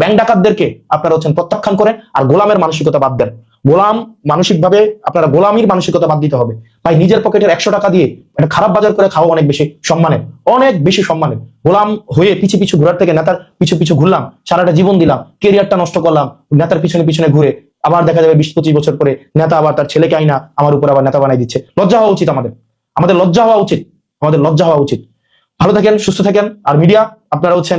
ব্যাংক ডাকাতদেরকে আপনারা হচ্ছেন প্রত্যাখ্যান করেন, আর গোলামের মানসিকতা বাদ দেন। গোলাম মানসিকভাবে আপনারা গোলামির মানসিকতা বাদ দিতে হবে। ভাই, নিজের পকেটের 100 টাকা দিয়ে একটা খারাপ বাজার করে খাওয়া অনেক বেশি সম্মানের, অনেক বেশি সম্মানের। গোলাম হয়ে পিছু ঘোরার থেকে নেতার পিছু ঘুরলাম, সারাটা জীবন দিলাম, কেরিয়ারটা নষ্ট করলাম নেতার পিছনে ঘুরে, আবার দেখা যাবে 20-25 বছর পরে নেতা আবার তার ছেলেকে আইনা আমার উপর আবার নেতা বানাই দিচ্ছে। লজ্জা হওয়া উচিত আমাদের লজ্জা হওয়া উচিত, আমাদের লজ্জা হওয়া উচিত। ভালো থাকেন, সুস্থ থাকেন। আর মিডিয়া আপনারা হচ্ছেন,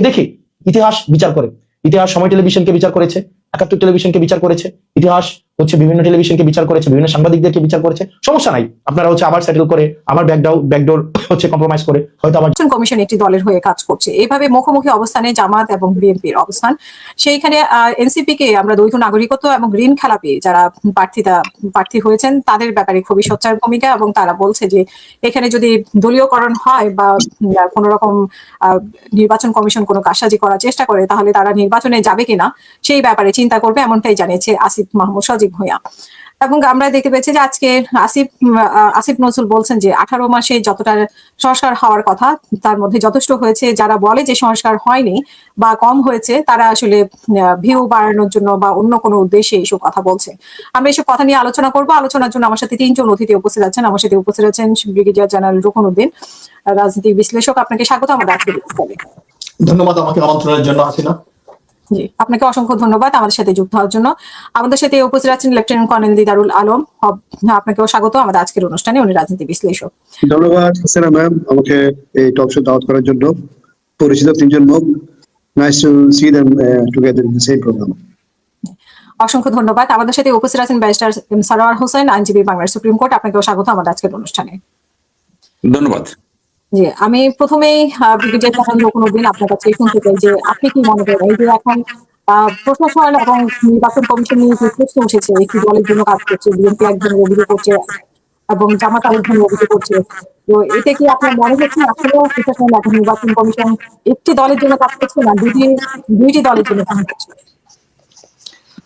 দেখি ইতিহাস বিচার করে, ইতিহাস সময় টেলিভিশনকে বিচার করেছে, 71 টেলিভিশনকে বিচার করেছে, ইতিহাস হচ্ছে বিভিন্ন টেলিভিশনকে বিচার করেছে, বিভিন্ন সাংবাদিকদেরকে বিচার করেছে। সমস্যা নাই, আপনারা হচ্ছে আবার সেটেল করে, আবার ব্যাকডোর হচ্ছে কম্প্রোমাইজ করে হয়তো আবার কমিশন একটি দলের হয়ে কাজ করছে। এইভাবে মুখোমুখি অবস্থানে জামাত এবং বিএনপির অবস্থান, সেইখানে এনসিপি কে আমরা দ্বৈত নাগরিকত্ব এবং ঋণ খেলাপি যারা প্রার্থী হয়েছেন তাদের ব্যাপারে খুবই সোচ্চার ভূমিকা, এবং তারা বলছে যে এখানে যদি দলীয়করণ হয় বা কোন রকম নির্বাচন কমিশন কোনো কারসাজি করার চেষ্টা করে, তাহলে তারা নির্বাচনে যাবে কিনা সেই ব্যাপারে চিন্তা করবে, এমনটাই জানিয়েছে আসিফ মাহমুদ সজীব ভূঁইয়া। এবং আমরা দেখতে পেয়েছি যে আজকে আসিফ নজরুল বলছেন যে 18 মাসে যতটা সংস্কার হওয়ার কথা তার মধ্যে যথেষ্ট হয়েছে। যারা বলে যে সংস্কার হয়নি বা কম হয়েছে, তারা আসলে ভিউ বাড়ানোর জন্য বা অন্য কোনো উদ্দেশ্যে এইসব কথা বলছে। আমরা এইসব কথা নিয়ে আলোচনা করবো। আলোচনার জন্য আমার সাথে 3 জন অতিথি উপস্থিত আছেন। আমার সাথে উপস্থিত আছেন ব্রিগেডিয়ার জেনারেল রুকনউদ্দিন, রাজনীতি বিশ্লেষক। আপনাকে স্বাগত আমাদের আজকে। ধন্যবাদ আমাকে আমন্ত্রণের জন্য। আসিনা জি, আপনাকে অসংখ্য ধন্যবাদ আমাদের সাথে যুক্ত হওয়ার জন্য। আমাদের সাথে উপস্থিত আছেন লেফটেন্যান্ট কর্নেল দিদারুল আলম, আপনাকেও স্বাগত আমাদের আজকের অনুষ্ঠানে। উনি রাজনীতি বিশ্লেষক। ধন্যবাদ হাসিনা ম্যাম আমাকে এই টক শো দাওয়াত করার জন্য। পরিচিত 3 জন মুখ, nice to see them together in the same program. অসংখ্য ধন্যবাদ। আমাদের সাথে উপস্থিত আছেন ব্যারিস্টার সারোয়ার হোসেন, আইনজীবী, বাংলাদেশ সুপ্রিম কোর্ট। আপনাকেও স্বাগত আমাদের আজকের অনুষ্ঠানে। ধন্যবাদ। জি, আমি প্রথমেই ব্রিগেডিয়ার জেনারেল রুকনউদ্দিন আপনার কাছে শুনতে চাই যে আপনি কি মনে করেন এই যে এখন প্রশাসন এবং নির্বাচন কমিশন নিয়ে যে প্রশ্ন উঠেছে, একটি দলের জন্য কাজ করছে, বিএনপি একজনের অভিযোগ করছে এবং জামাত আরেকজনের অভিযোগ করছে। তো এতে কি আপনার মনে হচ্ছে আসলে প্রশাসন এবং নির্বাচন কমিশন একটি দলের জন্য কাজ করছে না দুইটি দলের জন্য কাজ করছে?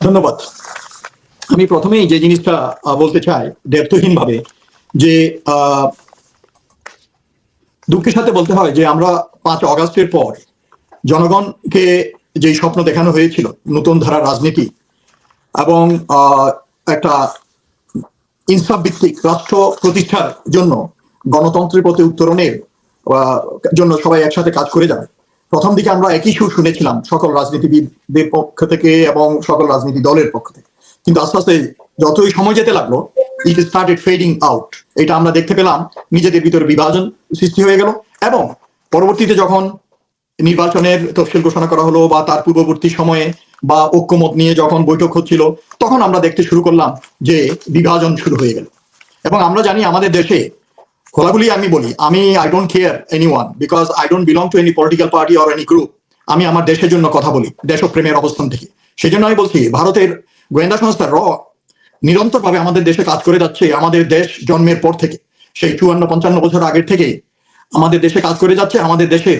ধন্যবাদ। আমি প্রথমেই যে জিনিসটা বলতে চাই দায়িত্বহীন ভাবে যে দুঃখের সাথে বলতে হয় যে আমরা 5 অগাস্টের পর জনগণকে যে স্বপ্ন দেখানো হয়েছিল নতুন ধারার রাজনীতি এবং একটা ইনসাফ ভিত্তিক রাষ্ট্র প্রতিষ্ঠার জন্য গণতন্ত্রের প্রতি উত্তরণের জন্য সবাই একসাথে কাজ করে যাবে। প্রথম দিকে আমরা একই সুর শুনেছিলাম সকল রাজনীতিবিদদের পক্ষ থেকে এবং সকল রাজনীতি দলের পক্ষ থেকে, কিন্তু আস্তে আস্তে যতই সময় যেতে লাগলো ইট স্টার্টেড ফেডিং আউট। এটা আমরা দেখতে পেলাম, নিজেদের ভিতরে বিভাজন সৃষ্টি হয়ে গেল এবং পরবর্তীতে যখন নির্বাচনের তফসিল ঘোষণা করা হলো বা তার পূর্ববর্তী সময়ে বা ঐক্যমত নিয়ে যখন বৈঠক হচ্ছিল তখন আমরা দেখতে শুরু করলাম যে বিভাজন শুরু হয়ে গেল। এবং আমরা জানি আমাদের দেশে খোলাগুলি আমি বলি, আমি I don't care anyone because I don't belong to any political party or any group. আমি আমার দেশের জন্য কথা বলি দেশপ্রেমের অবস্থান থেকে। সেই জন্য আমি বলছি ভারতের গোয়েন্দা সংস্থা র নিরন্তরভাবে আমাদের দেশে কাজ করে যাচ্ছে। আমাদের দেশ জন্মের পর থেকে সেই 54-55 বছর আগের থেকে আমাদের দেশে কাজ করে যাচ্ছে। আমাদের দেশের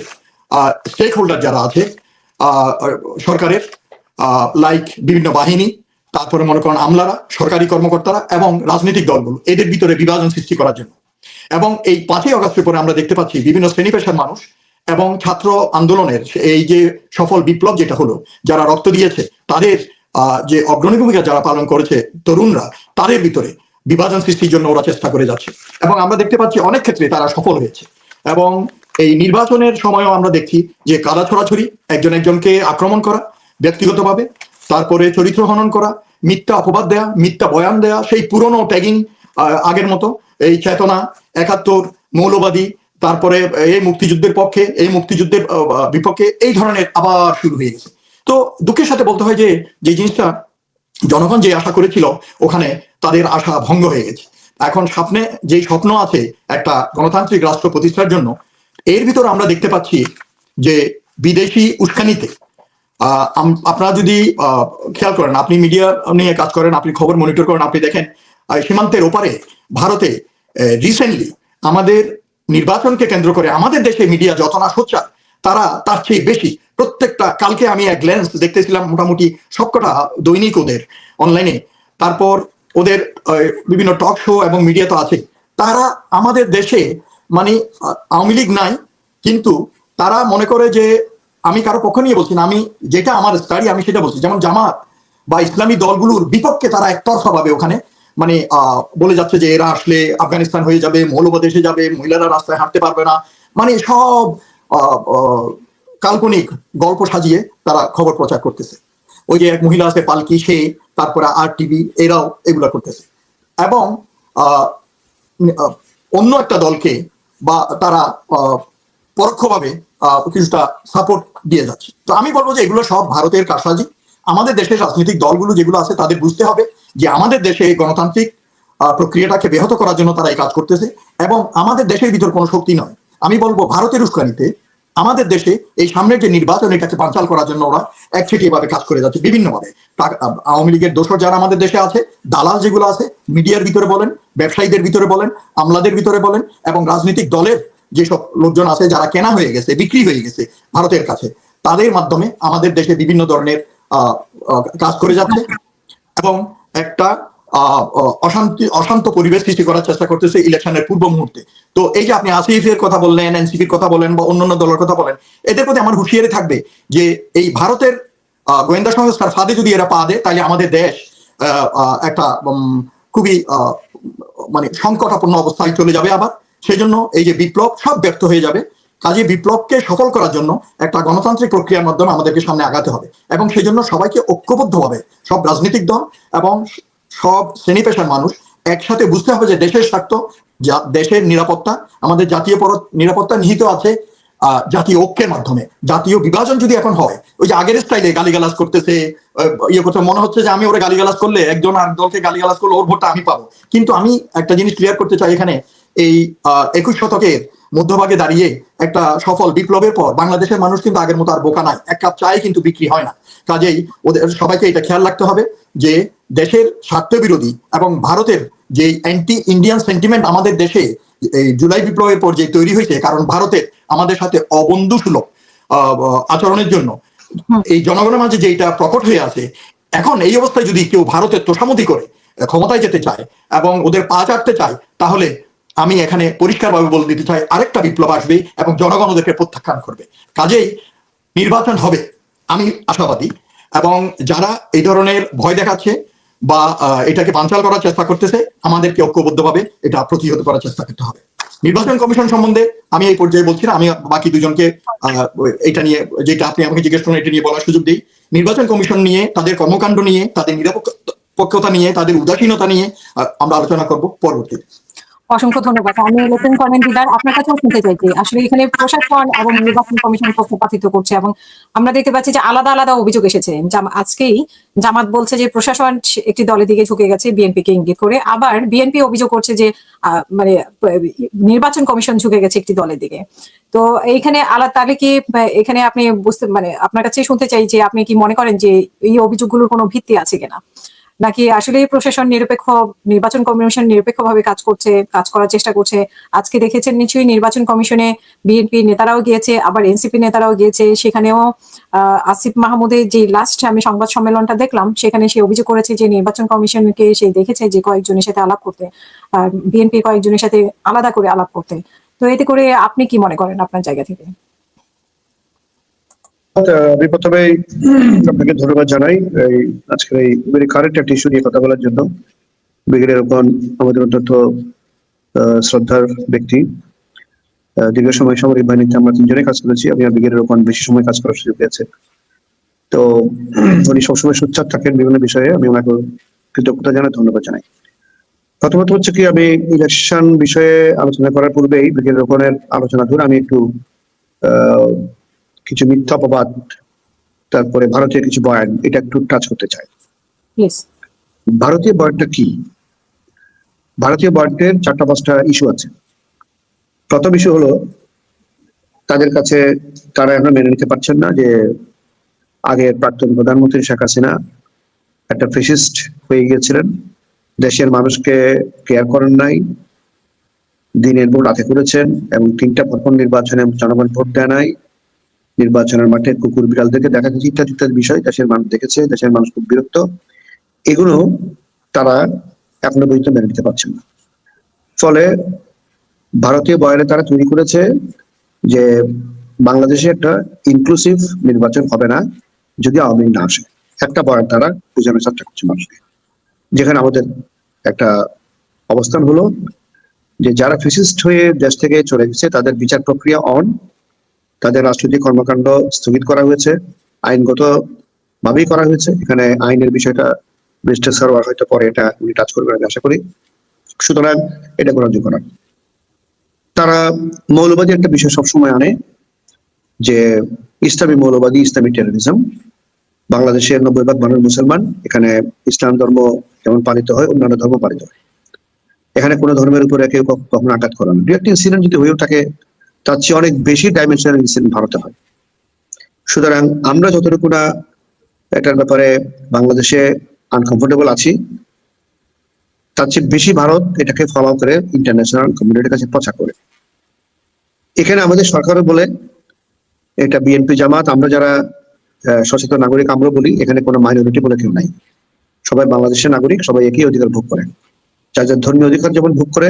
স্টেক হোল্ডার যারা আছে সরকারের লাইক বিভিন্ন বাহিনী, তারপরে মনে করেন আমলারা, সরকারি কর্মকর্তারা এবং রাজনৈতিক দলগুলো, এদের ভিতরে বিভাজন সৃষ্টি করার জন্য। এবং এই 5ই অগাস্টের পরে আমরা দেখতে পাচ্ছি বিভিন্ন শ্রেণী পেশার মানুষ এবং ছাত্র আন্দোলনের এই যে সফল বিপ্লব যেটা হলো, যারা রক্ত দিয়েছে তাদের যে অগ্রণী ভূমিকা যারা পালন করেছে তরুণরা, তাদের ভিতরে বিভাজন সৃষ্টির জন্য ওরা চেষ্টা করে যাচ্ছে এবং আমরা দেখতে পাচ্ছি অনেক ক্ষেত্রে তারা সফল হয়েছে। এবং এই নির্বাচনের সময়ও আমরা দেখছি যে কাদা ছড়াছড়ি, একজন একজনকে আক্রমণ করা ব্যক্তিগতভাবে, তারপরে চরিত্র হনন করা, মিথ্যা অপবাদ দেয়া, মিথ্যা বয়ান দেয়া, সেই পুরনো ট্যাগিং আগের মতো, এই চেতনা, 71, মৌলবাদী, তারপরে এই মুক্তিযুদ্ধের পক্ষে, এই মুক্তিযুদ্ধের বিপক্ষে, এই ধরনের আবার শুরু হয়ে গেছে। তো দুঃখের সাথে বলতে হয় যে জিনিসটা জনগণ যে আশা করেছিল ওখানে তাদের আশা ভঙ্গ হয়ে গেছে। এখন সামনে যেই স্বপ্ন আছে একটা গণতান্ত্রিক রাষ্ট্র প্রতিষ্ঠার জন্য, এর ভিতর আমরা দেখতে পাচ্ছি যে বিদেশি উস্কানিতে আপনারা যদি খেয়াল করেন, আপনি মিডিয়া নিয়ে কাজ করেন, আপনি খবর মনিটর করেন, আপনি দেখেন সীমান্তের ওপারে ভারতে রিসেন্টলি আমাদের নির্বাচনকে কেন্দ্র করে আমাদের দেশে মিডিয়া যত না সোচ্চার, তারা তার চেয়ে বেশি প্রত্যেকটা, কালকে আমি এক গ্ল্যান্স দেখতেছিলাম মোটামুটি সবকটা দৈনিক ওদের অনলাইনে, তারপর ওদের বিভিন্ন টক শো এবং মিডিয়া তো আছে, তারা আমাদের দেশে মানে আওয়ামী লীগ নাই কিন্তু তারা মনে করে যে, আমি কারো পক্ষ নিয়ে বলছি না, আমি যেটা আমার স্টাডি আমি সেটা বলছি, যেমন জামাত বা ইসলামী দলগুলোর বিপক্ষে তারা একতরফা ভাবে ওখানে মানে বলে যাচ্ছে যে এরা আসলে আফগানিস্তান হয়ে যাবে, মৌলবাদ এসে যাবে, মহিলারা রাস্তায় হাঁটতে পারবে না, মানে সব কাল্পনিক গল্প সাজিয়ে তারা খবর প্রচার করতেছে। ওই যে এক মহিলা আছে পালকি, সে, তারপরে RTV, এরাও এগুলা করতেছে এবং অন্য একটা দলকে বা তারা পরোক্ষভাবে কিছুটা সাপোর্ট দিয়ে যাচ্ছে। তো আমি বলবো যে এগুলো সব ভারতের কারসাজি। আমাদের দেশের রাজনৈতিক দলগুলো যেগুলো আছে তাদের বুঝতে হবে যে আমাদের দেশে গণতান্ত্রিক প্রক্রিয়াটাকে ব্যাহত করার জন্য তারা এই কাজ করতেছে এবং আমাদের দেশের ভিতর কোনো শক্তি নয়। আমি বলবো ভারতের উস্কানিতে আমাদের দেশে এই সামনের যে নির্বাচন, এটাকে বানচাল করার জন্য ওরা একচেটিয়াভাবে কাজ করে যাচ্ছে বিভিন্নভাবে। আওয়ামী লীগের দোসর যারা আমাদের দেশে আছে, দালাল যেগুলো আছে, মিডিয়ার ভিতরে বলেন, ব্যবসায়ীদের ভিতরে বলেন, আমলাদের ভিতরে বলেন, এবং রাজনৈতিক দলের যেসব লোকজন আছে যারা কেনা হয়ে গেছে, বিক্রি হয়ে গেছে ভারতের কাছে, তাদের মাধ্যমে আমাদের দেশে বিভিন্ন ধরনের কাজ করে যাচ্ছে এবং একটা অশান্ত পরিবেশ সৃষ্টি করার চেষ্টা করতেছে ইলেকশনের পূর্ব মুহূর্তে। তো এই যে আপনি আসিফের কথা বললেন, এনসিপির কথা বলেন বা অন্যান্য দলের কথা বলেন, এদের প্রতি আমার হুঁশিয়ারি থাকবে যে এই ভারতের গোয়েন্দা সংস্থার ফাঁদে যদি এরা পা দেয় তাহলে আমাদের দেশ একটা খুবই মানে সংকটাপন্ন অবস্থায় চলে যাবে আবার। সেই জন্য এই যে বিপ্লব সব ব্যর্থ হয়ে যাবে। কাজে বিপ্লবকে সফল করার জন্য একটা গণতান্ত্রিক প্রক্রিয়ার মাধ্যমে আমাদেরকে সামনে আগাতে হবে এবং সেই জন্য সবাইকে ঐক্যবদ্ধভাবে সব রাজনৈতিক দল এবং সব শ্রেণী পেশার মানুষ একসাথে বুঝতে হবে যে দেশের স্বার্থ, দেশের নিরাপত্তা, আমাদের জাতীয় নিরাপত্তা নিহিত আছে জাতীয় ঐক্যের মাধ্যমে। জাতীয় বিভাজন যদি এখন হয় ওই যে আগের স্টাইলে গালিগালাজ করতেছে, ইয়ে করতে, মনে হচ্ছে যে আমি ওরা গালিগালাজ করলে, একজন আর দলকে গালিগালাজ করলে ওর ভোটটা আমি পাবো। কিন্তু আমি একটা জিনিস ক্লিয়ার করতে চাই, এখানে এই 21 শতকের মধ্যভাগে দাঁড়িয়ে একটা সফল বিপ্লবের পর বাংলাদেশের মানুষ কিন্তু আগের মতো আর বোকা নাই, এক কাপ চায় কিন্তু বিক্রি হয় না। কাজেই ওদের সবাইকে এটা খেয়াল রাখতে হবে যে দেশের স্বার্থ বিরোধী এবং ভারতের যে অ্যান্টি ইন্ডিয়ান সেন্টিমেন্ট আমাদের দেশে এই জুলাই বিপ্লবের পর যে তৈরি হয়েছে, কারণ ভারতের আমাদের সাথে অবন্ধুসুলভ আচরণের জন্য এই জনগণের মাঝে যেটা প্রকট হয়ে আছে, এখন এই অবস্থায় যদি কেউ ভারতের তোষামতি করে ক্ষমতায় যেতে চায় এবং ওদের পা চাটতে চায়, তাহলে আমি এখানে পরিষ্কারভাবে বলে দিতে চাই আরেকটা বিপ্লব আসবে এবং জনগণ ওদেরকে প্রত্যাখ্যান করবে। কাজেই নির্বাচন হবে, আমি আশাবাদী। এবং যারা এই ধরনের ভয় দেখাচ্ছে বা এটাকে বানচাল করার চেষ্টা করতেছে, আমাদেরকে ঐক্যবদ্ধভাবে এটা প্রতিহত করার চেষ্টা করতে হবে। নির্বাচন কমিশন সম্বন্ধে আমি এই পর্যায়ে বলছি না, আমি বাকি দুজনকে এটা নিয়ে, যেটা আপনি আমাকে জিজ্ঞেস করেন, এটা নিয়ে বলার সুযোগ দিই। নির্বাচন কমিশন নিয়ে, তাদের কর্মকাণ্ড নিয়ে, তাদের নিরপেক্ষতা নিয়ে, তাদের উদাসীনতা নিয়ে আমরা আলোচনা করব পরবর্তীতে। অসংখ্য ধন্যবাদ। আমি লেসেন কমেন্ট দিদার আপনার কাছেও শুনতে চাইছি, আসলে এখানে প্রশাসন এবং নির্বাচন কমিশন পক্ষপাতিত্ব করছে এবং আমরা দেখতে পাচ্ছি যে আলাদা আলাদা অভিযোগ এসেছে। আজকেই জামাত বলছে যে প্রশাসন একটি দলের দিকে ঝুঁকে গেছে বিএনপিকে ইঙ্গিত করে, আবার বিএনপি অভিযোগ করছে যে মানে নির্বাচন কমিশন ঝুঁকে গেছে একটি দলের দিকে। তো এইখানে আলাদা, তাহলে কি এখানে আপনি বুঝতে, মানে আপনার কাছে শুনতে চাই যে আপনি কি মনে করেন যে এই অভিযোগগুলোর কোনো ভিত্তি আছে কিনা, নাকি আসলে প্রশাসন নিরপেক্ষ, নির্বাচন কমিশন নিরপেক্ষভাবে কাজ করার চেষ্টা করছে? আজকে দেখেছেন নিশ্চয়ই নির্বাচন কমিশনে বিএনপি নেতারাও গিয়েছে, আবার এনসিপি নেতারাও গিয়েছে, সেখানেও আসিফ মাহমুদের যে লাস্ট আমি সংবাদ সম্মেলনটা দেখলাম, সেখানে সে অভিযোগ করেছে যে নির্বাচন কমিশনকে সে দেখেছে যে কয়েকজনের সাথে আলাপ করতে, আর বিএনপি কয়েকজনের সাথে আলাদা করে আলাপ করতে। তো এতে করে আপনি কি মনে করেন আপনার জায়গা থেকে? আমি প্রথমেই আপনাকে ধন্যবাদ জানাই এই আজকের এই ভেরি কারেন্ট একটা ইস্যু নিয়ে কথা বলার জন্য। ব্রিগেডিয়ার রোকন আমাদের অত্যন্ত শ্রদ্ধার ব্যক্তি, দীর্ঘ সময় সামরিক বাহিনীতে আমরা তিনজনে কাজ করেছি। আমি আর ব্রিগেডিয়ার রোকন বেশি সময় কাজ করার সুযোগ পেয়েছে। তো উনি সবসময় সোচ্চার থাকেন বিভিন্ন বিষয়ে, আমি ওনাকে কৃতজ্ঞতা জানাই, ধন্যবাদ জানাই। প্রথমত হচ্ছে কি, আমি ইলেকশন বিষয়ে আলোচনা করার পূর্বেই ব্রিগেডিয়ার রোকনের আলোচনা ধরে আমি একটু কিছু মিথ্যা অপবাদ, তারপরে ভারতীয় কিছু বয়ান, এটা একটু টাচ করতে চাই। প্লিজ। ভারতীয় বয়ানটা কি? ভারতীয় বয়ানের 4-5টা ইস্যু আছে। প্রথম ইস্যু হলো তাদের কাছে, তারা এখন মেনে নিতে পারছেন না যে আগের প্রাক্তন প্রধানমন্ত্রী শেখ হাসিনা একটা ফ্যাসিস্ট হয়ে গিয়েছিলেন, দেশের মানুষকে কেয়ার করেন নাই, দিনের ভোট রাতে করেছেন এবং 3টা প্রথম নির্বাচনে জনগণ ভোট দেয় নাই, নির্বাচনের মাঠে কুকুর বিড়ালদেরকে দেখা গেছে, ইত্যাদি ইত্যাদি বিষয় দেশের মানুষ দেখেছে, দেশের মানুষ খুব বিরক্ত। এগুলো তারা এখনো পর্যন্ত মেনে নিতে পারছেন না। ফলে ভারতীয় বয়ানে তারা তৈরি করেছে যে বাংলাদেশে একটা ইনক্লুসিভ নির্বাচন হবে না যদি আওয়ামী লীগ না আসে। একটা বয়ান তারা বোঝানোর চেষ্টা করছে মানুষকে, যেখানে আমাদের একটা অবস্থান হলো যে যারা ফ্যাসিস্ট হয়ে দেশ থেকে চলে গেছে তাদের বিচার প্রক্রিয়া অন, তাদের রাজনৈতিক কর্মকাণ্ড স্থগিত করা হয়েছে, আইনগত ভাবেই করা হয়েছে। এখানে আইনের বিষয়টা ব্যারিস্টার সারওয়ার হয়তো পরে এটা উনি টাচ করবেন আমি আশা করি। সুতরাং এটা গ্রহণযোগ্য না। তারা মৌলবাদী একটা বিষয় সবসময় আনে যে ইসলামী মৌলবাদী, ইসলামী টেররিজম। বাংলাদেশের 90% মানুষ মুসলমান, এখানে ইসলাম ধর্ম যেমন পালিত হয় অন্যান্য ধর্ম পালিত হয়, এখানে কোনো ধর্মের উপরে কেউ কখনো আঘাত করে না। দু একটা ইনসিডেন্ট যদি হয়েও থাকে তার চেয়ে অনেক বেশি ডাইমেনশনাল ইনসিডেন্ট ভারতে হয়। সুতরাং আমরা যতটুকু না এটার ব্যাপারে বাংলাদেশে আনকমফোর্টেবল আছি, তার চেয়ে বেশি ভারত এটাকে ফলো করে ইন্টারন্যাশনাল কমিউনিটির কাছে প্রচার করে। এখানে আমাদের সরকারও বলে, এটা বিএনপি জামাত, আমরা যারা সচেতন নাগরিক আমরা বলি, এখানে কোনো মাইনরিটি বলে কেউ নাই, সবাই বাংলাদেশের নাগরিক, সবাই একই অধিকার ভোগ করে। যার যার ধর্মীয় অধিকার যেমন ভোগ করে,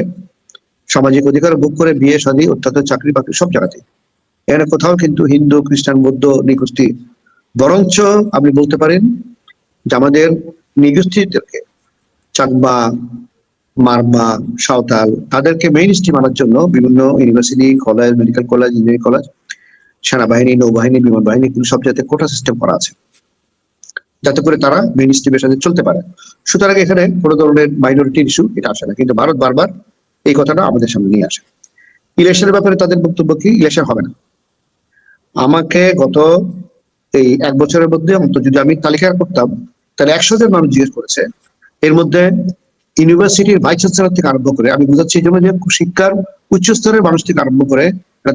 সামাজিক অধিকার ভোগ করে, বিয়ে শাদী অত্যাচার চাকরি বাকরি সব জায়গাতে। এখানে কোথাও কিন্তু হিন্দু, খ্রিস্টান, বৌদ্ধ নিগোষ্ঠী, বরঞ্চ আপনি বলতে পারেন যে আমাদের নিগোষ্ঠীদেরকে, চাকমা, মারমা, সাঁওতাল, তাদেরকে মেইন স্ট্রিম আনার জন্য বিভিন্ন university, college, medical college, engineering college, সেনাবাহিনী, নৌবাহিনী, বিমান বাহিনী, সব জায়গাতে কোটা সিস্টেম করা আছে যাতে করে তারা মেইন স্ট্রিমের সাথে চলতে পারে। সুতরাং এখানে কোনো ধরনের মাইনরিটি ইস্যু এটা আসে না, কিন্তু ভারত বারবার এই কথাটা আমাদের সামনে নিয়ে আসে। ইলেকশনের ব্যাপারে তাদের বক্তব্য কি? ইলেকশন হবে না। আমাকে গত এই 1 বছরের মধ্যে অন্তত যদি আমি তালিকা করতাম তাহলে 100 জন মানুষ জিজ্ঞেস করেছে, এর মধ্যে ইউনিভার্সিটির ভাইস চ্যান্সেলর থেকে আরম্ভ করে, আমি বুঝাচ্ছি এই জন্য যে শিক্ষার উচ্চ স্তরের মানুষ থেকে আরম্ভ করে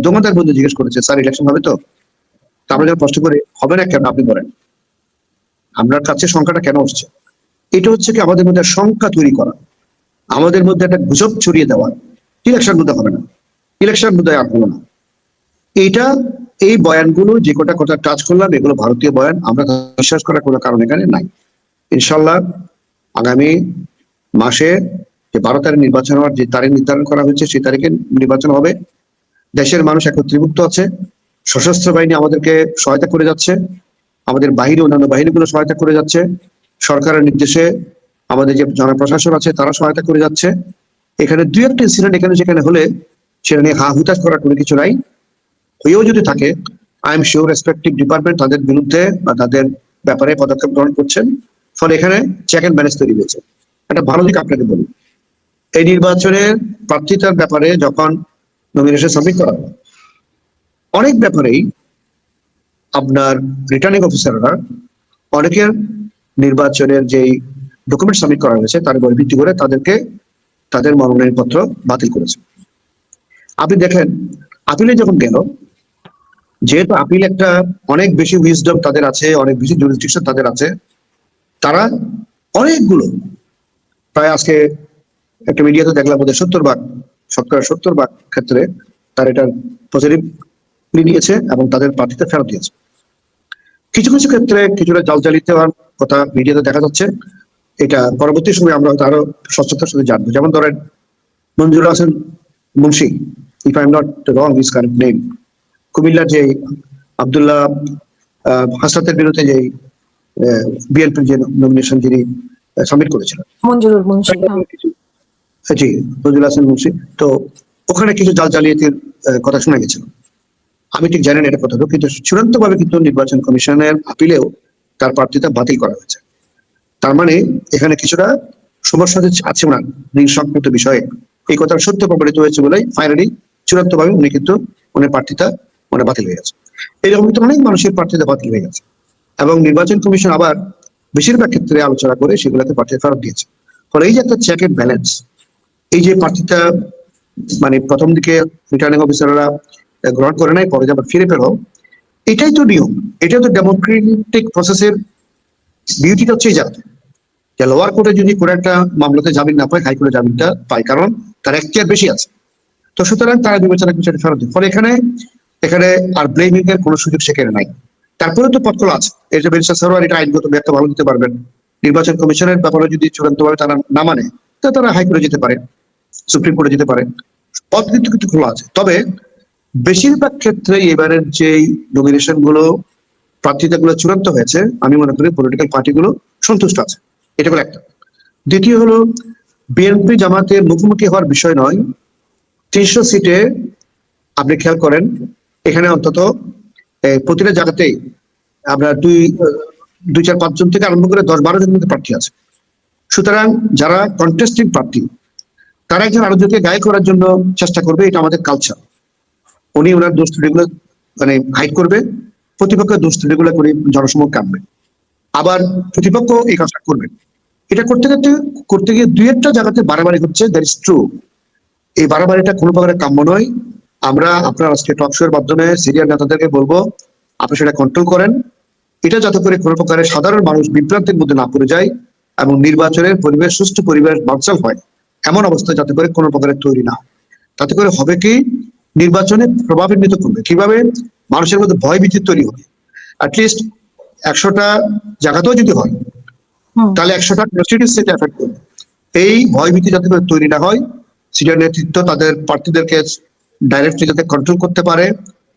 দোকানদার বন্ধু জিজ্ঞেস করেছে, স্যার ইলেকশন হবে তো? তা আমরা যখন প্রশ্ন করি হবে না কেন, আপনি বলেন আপনার কাছে সংখ্যাটা কেন আসছে? এটা হচ্ছে কি আমাদের মধ্যে সংখ্যা তৈরি করা, আমাদের মধ্যে একটা গুজব ছড়িয়ে দেওয়া, ইলেকশন বোধ হবে না, ইলেকশন বোধ আর হলো না। এইটা, এই বয়ানগুলো যে কটা কথা টাচ করলাম এগুলো ভারতীয় বয়ান, আমরা বিশ্বাস করার কোনো কারণ এখানে নাই। ইনশাল্লাহ আগামী মাসে যে 12 তারিখ নির্বাচন হওয়ার যে তারিখ নির্ধারণ করা হয়েছে সেই তারিখে নির্বাচন হবে। দেশের মানুষ একত্রীভূত আছে, সশস্ত্র বাহিনী আমাদেরকে সহায়তা করে যাচ্ছে, আমাদের বাহিনী অন্যান্য বাহিনীগুলো সহায়তা করে যাচ্ছে, সরকারের নির্দেশে আমাদের যে জনপ্রশাসন আছে তারা সহায়তা করে যাচ্ছে। এখানে দুই একটা ইনসিডেন্ট এখানে যেখানে হলে সেটা নিয়ে হা হুতাশ করার কোনো কিছু নাই। হয়েও যদি থাকে, I am sure respective department তাদের বিরুদ্ধে বা তাদের ব্যাপারে পদক্ষেপ গ্রহণ করছেন। ফলে এখানে চেক অ্যান্ড ব্যালেন্স তৈরি হয়েছে। একটা ভালো দিক আপনাকে বলি, এই নির্বাচনের প্রার্থিতার ব্যাপারে যখন নমিনেশন সাবমিট করা হয়, অনেক ব্যাপারেই আপনার রিটার্নিং অফিসাররা অনেকের নির্বাচনের যেই ডকুমেন্ট সাবমিট করা হয়েছে তার উপর ভিত্তি করে তাদেরকে তাদের মনোনয়ন পত্র বাতিল করেছে। আপনি দেখেন আপিলে যখন গেল, যেহেতু আপিল একটা অনেক বেশি উইজডম তাদের আছে, অনেক বেশি জুরিসডিকশন তাদের আছে, তারা অনেকগুলো প্রায় আজকে একটা মিডিয়াতে দেখলাম ওদের 70% ক্ষেত্রে তারা এটা পজিটিভ নিয়েছে এবং তাদের প্রার্থীতে ফেরত দিয়েছে। কিছু কিছু ক্ষেত্রে কিছুটা জালজালি দেওয়ার কথা মিডিয়াতে দেখা যাচ্ছে। এটা পরবর্তী সময় আমরা হয়তো আরো স্বচ্ছতার সাথে জানবো। যেমন ধরেন Manjur Hasan Munshi, if I am not wrong his correct name, কুমিল্লার যে আব্দুল্লাহ হাসনাতের বিরুদ্ধে যে বিএনপির যে নমিনেশন যিনি সাবমিট করেছিলেন, মঞ্জুরুল মুন্সি, জি মঞ্জুর হাসান মুন্সি, তো ওখানে কিছু জাল জালিয়াতির কথা শোনা গেছিল। আমি ঠিক জানি না এটা কতটুকু, কিন্তু চূড়ান্তভাবে কিন্তু নির্বাচন কমিশনের আপিলেও তার প্রার্থিতা বাতিল করা হয়েছে। তার মানে এখানে কিছুটা সমস্যা আছে ওনার ঋণ সংক্রান্ত বিষয়ে, এই কথা সত্য প্রমাণিত হয়েছে বলেই ফাইনালি চূড়ান্তভাবে উনি কিন্তু উনি প্রার্থিতা বাতিল হয়ে গেছে। এরকম কিন্তু অনেক মানুষের প্রার্থিতা বাতিল হয়ে গেছে এবং নির্বাচন কমিশন আবার বেশিরভাগ ক্ষেত্রে আলোচনা করে সেগুলোকে প্রার্থিতা ফেরত দিয়েছে। ফলে এই যে একটা চেক এন্ড ব্যালেন্স, এই যে প্রার্থিতা প্রথম দিকে রিটার্নিং অফিসাররা গ্রহণ করে নাই, পরে আবার ফিরে পেল, এটাই তো নিয়ম, এটাই তো ডেমোক্রেটিক প্রসেসের বিউটিটা হচ্ছে যে লোয়ার কোর্টে যদি কোনো একটা মামলাতে জামিন না পায়, হাইকোর্টে জামিনটা পায়, কারণ তার এখতিয়ার বেশি আছে। তো সুতরাং তারা বিবেচনা করছে ফেরত দিন। ফলে এখানে আর ব্লেমিং এর কোনো সুযোগ সেখানে নাই। তারপরে তো পথগুলো আছে, এই যে ব্যারিস্টার সারোয়ার এটা আইনগত ব্যাখ্যা ভালো দিতে পারবেন। নির্বাচন কমিশনের ব্যাপারে যদি চূড়ান্তভাবে তারা না মানে, তো তারা হাইকোর্টে যেতে পারে, সুপ্রিম কোর্টে যেতে পারে, পথ কিন্তু খোলা আছে। তবে বেশিরভাগ ক্ষেত্রে এবারের যে নমিনেশন গুলো প্রার্থিতাগুলো চূড়ান্ত হয়েছে, আমি মনে করি পলিটিক্যাল পার্টিগুলো সন্তুষ্ট আছে, এটা হলো একটা। দ্বিতীয় হলো বিএনপি জামাতের মুখোমুখি হওয়ার বিষয় নয়, 300 সিটে আপনি খেয়াল করেন এখানে অন্তত প্রতিটা জায়গাতেই আপনার 2-4-5 জন থেকে আরম্ভ করে 10-12 জন মধ্যে প্রার্থী আছে। সুতরাং যারা কন্টেস্টিং প্রার্থী তারা একজন আরেকজনকে গায়ে করার জন্য চেষ্টা করবে, এটা আমাদের কালচার। উনি ওনার দোষ ত্রুটিগুলো হাইড করবে, প্রতিপক্ষের দোষ ত্রুটিগুলো করে জনসমক্ষ আনবে, আবার প্রতিপক্ষ এই কাজটা করবে। এটা করতে গিয়ে 2-1টা জায়গাতে বাড়াবাড়ি হচ্ছে, দ্যাট ইজ ট্রু। এই বাড়াবাড়িটা কোনো প্রকারের কাম্য নয়। আমরা আপনার আজকে টক শো এর মাধ্যমে সিনিয়র নেতাদেরকে বলবো আপনি সেটা কন্ট্রোল করেন, এটা যাতে করে কোনো প্রকারের সাধারণ মানুষ বিভ্রান্তির মধ্যে না পড়ে যায় এবং নির্বাচনের পরিবেশ সুষ্ঠু পরিবেশ বাঞ্চাল হয় এমন অবস্থা যাতে করে কোনো প্রকারের তৈরি না। তাতে করে হবে কি, নির্বাচনে প্রভাবান্বিত করবে কিভাবে, মানুষের মধ্যে ভয় ভীতি তৈরি হবে। অ্যাটলিস্ট 100টা জায়গাতেও যদি হয় তাহলে 100টা কনস্টিটিউয়েন্সি সেটা এফেক্ট করবে। এই ভয় ভীতি যাতে করে তৈরি না হয়, সিনিয়র নেতৃত্ব তাদের প্রার্থীদেরকে ডাইরেক্টলি যাতে কন্ট্রোল করতে পারে,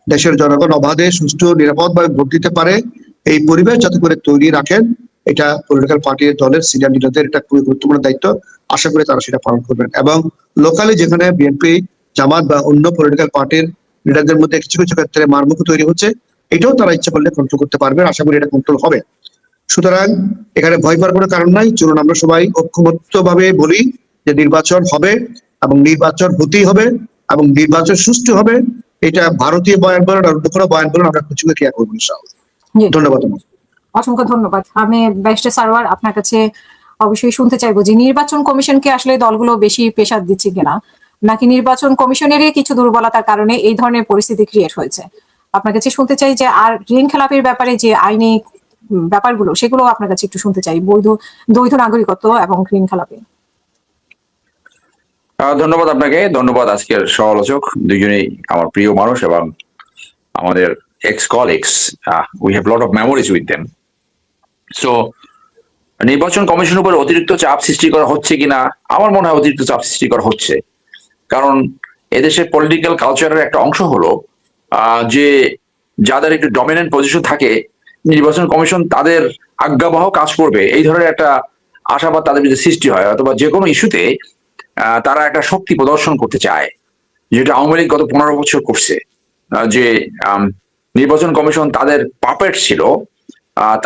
দেশের জনগণ অবাধে সুষ্ঠু নিরাপদভাবে ভোট দিতে পারে, এই পরিবেশ যাতে করে তৈরি রাখেন, এটা পলিটিক্যাল পার্টির দলের সিনিয়র লিডারদের এটা খুবই গুরুত্বপূর্ণ দায়িত্ব। আশা করি তারা সেটা পালন করবেন এবং লোকালি যেখানে বিএনপি জামাত বা অন্য পলিটিক্যাল পার্টির লিডারদের মধ্যে কিছু কিছু ক্ষেত্রে মারমুখ তৈরি হচ্ছে, এটাও তারা ইচ্ছা করলে কন্ট্রোল করতে পারবেন। আশা করি এটা কন্ট্রোল হবে। সুতরাং এখানে ভয় পাওয়ার কোনো কারণ নাই। চলুন আমরা সবাই ঐক্যমত্য ভাবে বলি যে নির্বাচন হবে এবং নির্বাচন হতেই হবে এবং নির্বাচন সুষ্ঠু হবে। এটা ভারতীয় বয়ান বলুন আর অন্য কোনো বয়ান বলুন, আমরা কিছু ক্রিয়া করবো ইনশাআল্লাহ। ধন্যবাদ। অসংখ্য ধন্যবাদ। আমি ব্যারিস্টার সারোয়ার আপনার কাছে অবশ্যই শুনতে চাইবো যে নির্বাচন কমিশনকে আসলে দলগুলো বেশি প্রেসার দিচ্ছে কিনা, নাকি নির্বাচন কমিশনেরই কিছু দুর্বলতার কারণে এই ধরনের পরিস্থিতি ক্রিয়েট হয়েছে। আপনার কাছে শুনতে চাই যে আর ঋণ খেলাপির ব্যাপারে যে আইনি ব্যাপারগুলো সেগুলো আপনার কাছে একটু শুনতে চাই, দ্বৈধ নাগরিকত্ব এবং ঋণ খেলাপি। ধন্যবাদ আপনাকে, ধন্যবাদ আজকের সহ-আলোচক দুজনেই আমার প্রিয় মানুষ এবং আমাদের x colleagues. We have lot of memories with them. So নির্বাচন কমিশন উপর অতিরিক্ত চাপ সৃষ্টি করা হচ্ছে কিনা, আমার মনে হয় অতিরিক্ত চাপ সৃষ্টি করা হচ্ছে। কারণ এদেশের পলিটিক্যাল কালচারের একটা অংশ হলো যে যাদের একটু ডমিনেন্ট পজিশন থাকে, নির্বাচন কমিশন তাদের আজ্ঞাবহ কাজ করবে এই ধরনের একটা আশাবাদ তাদের মধ্যে সৃষ্টি হয়, অথবা যে কোনো ইস্যুতে তারা একটা শক্তি প্রদর্শন করতে চায়, যেটা আওয়ামী লীগ গত 15 বছর করছে। যে নির্বাচন কমিশন তাদের পাপেট ছিল,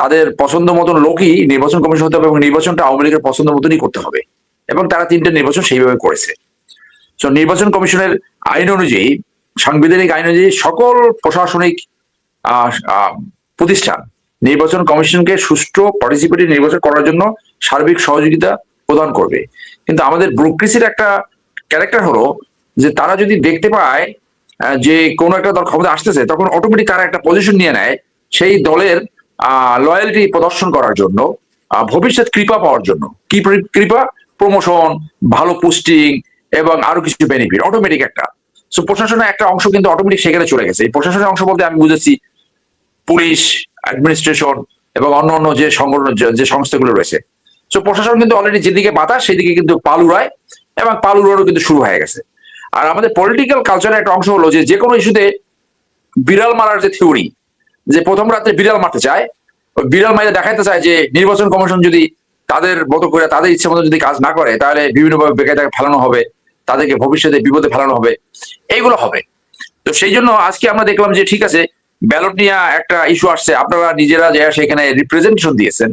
তাদের পছন্দ মতন লোকই নির্বাচন কমিশন হতে হবে এবং নির্বাচনটা আওয়ামী লীগের পছন্দ মতনই করতে হবে, এবং তারা 3টে নির্বাচন সেইভাবে করেছে। তো নির্বাচন কমিশনের আইন অনুযায়ী, সাংবিধানিক আইন অনুযায়ী সকল প্রশাসনিক প্রতিষ্ঠান নির্বাচন কমিশনকে সুষ্ঠু পার্টিসিপেটিভ নির্বাচন করার জন্য সার্বিক সহযোগিতা প্রদান করবে। কিন্তু আমাদের ব্যুরোক্রেসির একটা ক্যারেক্টার হলো যে তারা যদি দেখতে পায় যে কোনো একটা দল ক্ষমতা আসতেছে, তখন অটোমেটিক তারা একটা পজিশন নিয়ে নেয় সেই দলের লয়ালিটি প্রদর্শন করার জন্য, ভবিষ্যৎ কৃপা পাওয়ার জন্য। কি কৃপা? প্রমোশন, ভালো পোস্টিং এবং আরো কিছু বেনিফিট অটোমেটিক একটা। সো প্রশাসনের একটা অংশ কিন্তু অটোমেটিক সেখানে চলে গেছে। এই প্রশাসনের অংশ বলতে আমি বুঝেছি পুলিশ, অ্যাডমিনিস্ট্রেশন এবং অন্য অন্য যে সংগঠন, যে সংস্থাগুলো রয়েছে। সো প্রশাসন কিন্তু অলরেডি যেদিকে বাতাস সেদিকে কিন্তু পাল উড়ায়, এবং পাল উড়ানো কিন্তু শুরু হয়ে গেছে। আর আমাদের পলিটিক্যাল কালচারের একটা অংশ হলো যে কোনো ইস্যুতে বিড়াল মারার যে থিওরি, যে প্রথম রাত্রে বিড়াল মারতে চায়, ওই বিড়াল মাইরে দেখাইতে চায় যে নির্বাচন কমিশন যদি তাদের মতো করে তাদের ইচ্ছে মতো যদি কাজ না করে, তাহলে বিভিন্নভাবে বেকায়দায় ফেলানো হবে, তাদেরকে ভবিষ্যতে বিপদে ফেলানো হবে, এইগুলো হবে। তো সেই জন্য আজকে আমরা দেখলাম যে ঠিক আছে, ব্যালট নিয়ে একটা ইস্যু আসছে, আপনারা নিজেরা যে সেখানে রিপ্রেজেন্টেশন দিয়েছেন,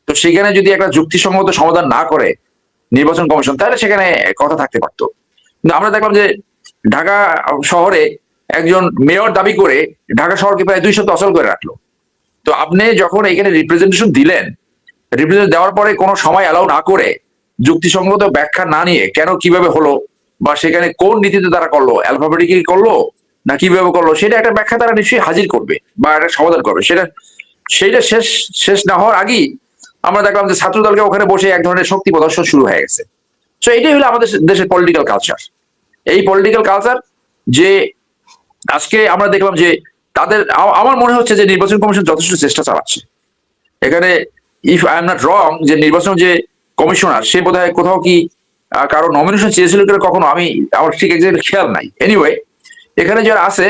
তো সেখানে যদি একটা যুক্তিসঙ্গত সমাধান না করে নির্বাচন কমিশন, তাহলে সেখানে কথা থাকতে পারতো। কিন্তু আমরা দেখলাম যে ঢাকা শহরে একজন মেয়র দাবি করে ঢাকা শহরকে প্রায় 200 অচল করে রাখলো। তো আপনি যখন এখানে রিপ্রেজেন্টেশন দিলেন, রিপ্রেজেন্ট দেওয়ার পরে কোনো সময় অ্যালাউ না করে, যুক্তিসঙ্গত ব্যাখ্যা না নিয়ে কেন কিভাবে হলো, বা সেখানে কোন নীতিতে তারা করলো, অ্যালফাবেটিক্যালি করলো না কিভাবে করলো, সেটা একটা ব্যাখ্যা তারা নিশ্চয়ই হাজির করবে বা একটা সমাধান করবে। সেইটা শেষ না হওয়ার আগেই আমরা দেখলাম যে ছাত্র দলকে ওখানে বসে এক ধরনের শক্তি প্রদর্শন শুরু হয়ে গেছে। তো এটাই হলো আমাদের দেশের পলিটিক্যাল কালচার। এই পলিটিক্যাল কালচার যে আজকে আমরা দেখলাম যে তাদের, আমার মনে হচ্ছে যে নির্বাচন কমিশন যথেষ্ট চেষ্টা চালাচ্ছে এখানে। ইফ আই এম নট রং, যে নির্বাচন যে কমিশনার সে বোধহয় কোথাও কি কারো নমিনেশন চেয়েছিল কিনা কখনো, আমার ঠিক এক্সাক্টলি খেয়াল নাই। এনিওয়ে, এখানে যারা আছে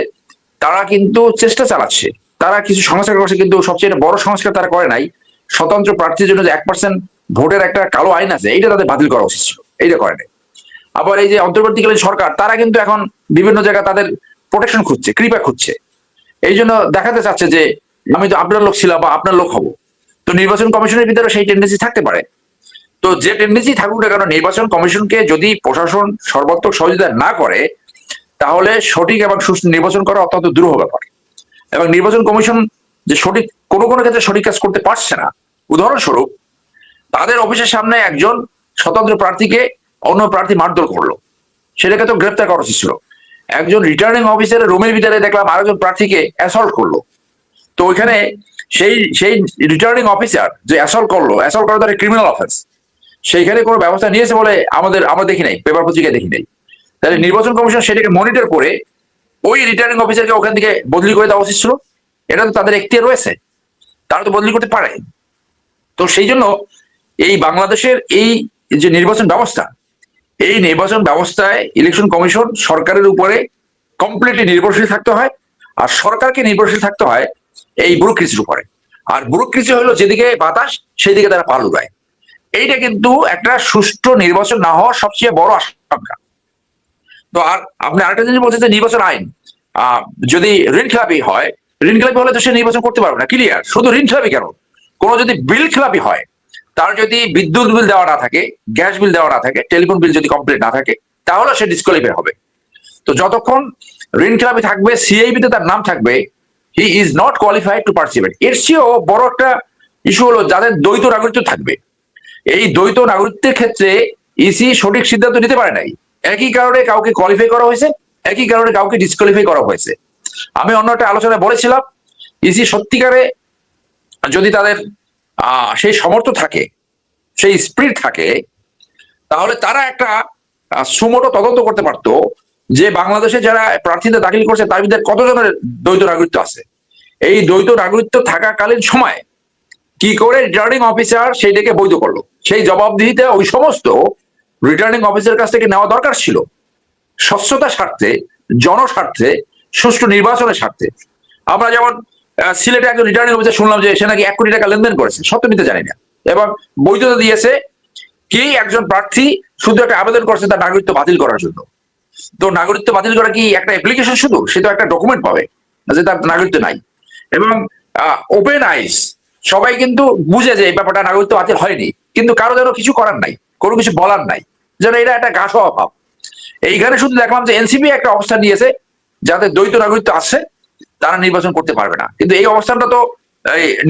তারা কিন্তু চেষ্টা চালাচ্ছে, তারা কিছু সংস্কার করছে, কিন্তু সবচেয়ে বড় সংস্কার তারা করে নাই। স্বতন্ত্র প্রার্থীর জন্য যে 1% ভোটের একটা কালো আইন আছে, এইটা তাদের বাতিল করা উচিত ছিল, এইটা করে নাই। আবার এই যে অন্তর্বর্তীকালীন সরকার, তারা কিন্তু এখন বিভিন্ন জায়গায় তাদের প্রোটেকশন খুঁজছে, কৃপা খুঁজছে, এই জন্য দেখাতে চাচ্ছে যে আমি তো আপনার লোক ছিলাম বা আপনার লোক হব। তো নির্বাচন কমিশনের ভিতরে সেই টেন্ডেন্সি থাকতে পারে। তো যে টেন্ডেন্সি থাকুক না কেন, নির্বাচন কমিশনকে যদি প্রশাসন সর্বাত্মক সহযোগিতা না করে, তাহলে সঠিক এবং সুষ্ঠু নির্বাচন করা অত্যন্ত দুরূহ ব্যাপার। এবং নির্বাচন কমিশন যে সঠিক কোনো ক্ষেত্রে সঠিক কাজ করতে পারছে না, উদাহরণস্বরূপ তাদের অফিসের সামনে একজন স্বতন্ত্র প্রার্থীকে অন্য প্রার্থী মারধর করলো, সেটাকে তো গ্রেপ্তার করা উচিত ছিল। একজন রিটার্নিং অফিসারের রুমের ভিতরে দেখলাম আরেকজন প্রার্থীকে অ্যাসল্ট করলো। তো ওইখানে সেই রিটার্নিং অফিসার যে অ্যাসল্ট করা তার ক্রিমিনাল অফেন্স, সেইখানে কোনো ব্যবস্থা নিয়েছে বলে আমরা দেখি নাই, পেপার পত্রিকায় দেখি নাই। তাহলে নির্বাচন কমিশন সেটাকে মনিটর করে ওই রিটার্নিং অফিসারকে ওখান থেকে বদলি করে দেওয়া উচিত ছিল। এটা তো তাদের এখতিয়ার রয়েছে, তারা তো বদলি করতে পারে। তো সেই জন্য এই বাংলাদেশের এই যে নির্বাচন ব্যবস্থা, এই নির্বাচন ব্যবস্থায় ইলেকশন কমিশন সরকারের উপরে কমপ্লিটলি নির্ভরশীল থাকতে হয়, আর সরকারকে নির্ভরশীল থাকতে হয় এই ব্যুরোক্রেসির উপরে। আর ব্যুরোক্রেসি হলো যেদিকে বাতাস সেদিকে তারা পাল উড়ায়। এইটা কিন্তু একটা সুষ্ঠু নির্বাচন না হওয়ার সবচেয়ে বড় আশঙ্কা। তো আর আপনি আরেকটা জিনিস বলছেন যে নির্বাচন আইন যদি ঋণ খেলাপি হয়, ঋণ খেলাপি হলে তো সে নির্বাচন করতে পারবে না, ক্লিয়ার। শুধু ঋণ খেলাপি কেন, কোনো যদি বিল খেলাপি হয়, তার যদি বিদ্যুৎ বিল দেওয়া না থাকে, গ্যাস বিল দেওয়া না থাকে, টেলিফোন বিল যদি কমপ্লিট না থাকে, তাহলে সে ডিসকোয়ালিফাই হবে। তো যতক্ষণ ঋণ খেলাপি থাকবে, সিআইবিতে তার নাম থাকবে, he is not qualified to participate. এর চেয়েও বড় একটা ইস্যু হলো যাদের দ্বৈত নাগরিকত্ব থাকবে। এই দ্বৈত নাগরিকত্বের ক্ষেত্রে ইসি সঠিক সিদ্ধান্ত নিতে পারে নাই। একই কারণে কাউকে কোয়ালিফাই করা হয়েছে, একই কারণে কাউকে ডিসকোয়ালিফাই করা হয়েছে। আমি অন্য একটা আলোচনায় বলেছিলাম, ইসি সত্যিকারে যদি তাদের সেই সামর্থ্য থাকে, সেই স্পিরিট থাকে, তাহলে তারা একটা সুমোটো তদন্ত করতে পারতো যে বাংলাদেশে যারা প্রার্থীদের দাখিল করছে তার ভিতরে কতজনের দ্বৈত নাগরিকত্ব আছে। এই দ্বৈত নাগরিকত্ব থাকাকালীন সময় কি করে রিটার্নিং অফিসার সেইটাকে বৈধ করলো, সেই জবাবদিহিতে ওই সমস্ত রিটার্নিং অফিসারের কাছ থেকে নেওয়া দরকার ছিল, স্বচ্ছতার স্বার্থে, জনস্বার্থে, সুষ্ঠু নির্বাচনের স্বার্থে। আমরা যেমন সিলেটে একজন রিটার্নিং অফিসার শুনলাম যে সে নাকি 1 কোটি টাকা লেনদেন করেছে, সত্য মিথ্যা জানি না, এবং বৈধতা দিয়েছে কি একজন প্রার্থী শুধু একটা আবেদন করছে তার নাগরিকত্ব বাতিল করার জন্য। তো নাগরিকত্ব বাতিল করা কি একটা অ্যাপ্লিকেশন শুধু? সে তো একটা ডকুমেন্ট পাবে যে তার নাগরিকত্ব নাই। এবং ওপেন আইস সবাই কিন্তু বুঝে যে এই ব্যাপারটা নাগরিকত্ব বাতিল হয়নি, কিন্তু কারো যেন কিছু করার নাই, কোনো কিছু বলার নাই, যেন এটা একটা গা সওয়া ভাব। এইখানে শুধু দেখলাম যে এনসিপি একটা অবস্থান নিয়েছে যাদের দ্বৈত নাগরিকত্ব আসছে তারা নির্বাচন করতে পারবে না, কিন্তু এই অবস্থানটা তো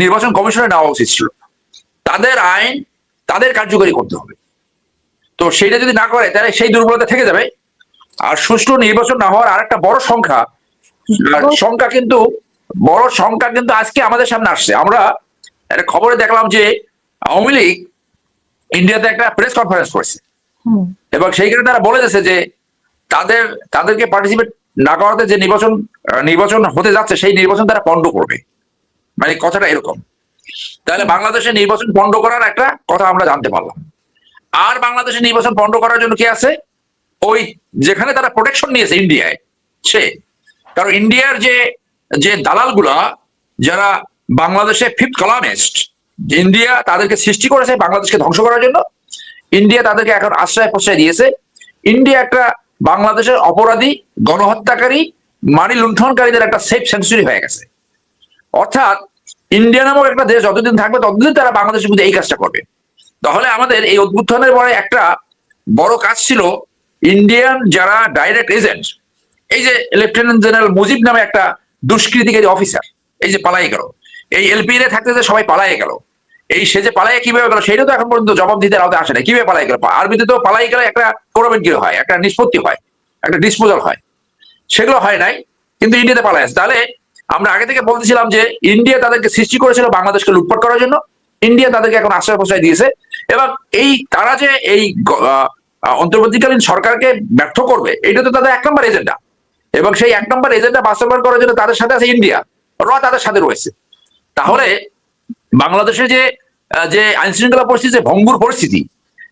নির্বাচন কমিশনের নেওয়া উচিত ছিল। তাদের আইন তাদের কার্যকরী করতে হবে, তো সেটা যদি না করে তাহলে সেই দুর্বলতা থেকে যাবে। আর সুষ্ঠু নির্বাচন না হওয়ার আরেকটা বড় সংখ্যা কিন্তু আজকে আমাদের সামনে আসছে। আমরা একটা খবরে দেখলাম যে আওয়ামী লীগ ইন্ডিয়াতে একটা প্রেস কনফারেন্স করেছে, এবং সেইখানে তারা বলে যাচ্ছে যে তাদেরকে পার্টিসিপেট না করাতে যে নির্বাচন হতে যাচ্ছে সেই নির্বাচন তারা পণ্ড করবে, মানে কথাটা এরকম। তাহলে বাংলাদেশে নির্বাচন পণ্ড করার একটা কথা আমরা জানতে পারলাম। আর বাংলাদেশে নির্বাচন পণ্ড করার জন্য কি আছে, ওই যেখানে তারা প্রোটেকশন নিয়েছে ইন্ডিয়ায়, কারণ ইন্ডিয়ার যে দালালগুলা যারা বাংলাদেশে ফিফথ কলামিস্ট, ইন্ডিয়া তাদেরকে সৃষ্টি করেছে বাংলাদেশকে ধ্বংস করার জন্য। ইন্ডিয়া তাদেরকে এখন আশ্রয় প্রশ্রয় দিয়েছে। ইন্ডিয়া একটা বাংলাদেশের অপরাধী, গণহত্যাকারী, মানি লুণ্ঠনকারীদের একটা সেফ সেঞ্চুরি হয়ে গেছে। অর্থাৎ ইন্ডিয়া নামক একটা দেশ যতদিন থাকবে ততদিন তারা বাংলাদেশের মধ্যে এই কাজটা করবে। তাহলে আমাদের এই অভ্যুত্থানের পরে একটা বড় কাজ ছিল ইন্ডিয়ান যারা ডাইরেক্ট এজেন্ট, এই যে লেফটেন্যান্ট জেনারেল মুজিব নামে একটা দুষ্কৃতিকারী অফিসার এই যে পালাই গেল, এই এলপি তে থাকতে যে সবাই পালাই গেল, এই সে যে পালাই কিভাবে গেল সেটা তো এখন পর্যন্ত জবাব দিতে আওতায় আসে না। কিভাবে পালাই গেল? আরবিতে তো পালাই গেলে একটা কোরবানগিরি হয়, একটা নিষ্পত্তি হয়, একটা ডিসপোজাল হয়, সেগুলো হয় নাই, কিন্তু ইন্ডিয়াতে পালাই আছে। তাহলে আমরা আগে থেকে বলতেছিলাম যে ইন্ডিয়া তাদেরকে সৃষ্টি করেছিল বাংলাদেশকে লুটপাট করার জন্য, ইন্ডিয়া তাদেরকে এখন আশ্রয় প্রশ্রয় দিয়েছে, এবং তারা যে এই অন্তর্বর্তীকালীন সরকারকে ব্যর্থ করবে এটা তো তাদের 1 নম্বর এজেন্ডা, এবং সেই 1 নম্বর এজেন্ডা বাস্তবায়ন করার জন্য তাদের সাথে আছে ইন্ডিয়া, তাদের সাথে রয়েছে। তাহলে বাংলাদেশে যে আইন শৃঙ্খলা পরিস্থিতি, ভঙ্গুর পরিস্থিতি,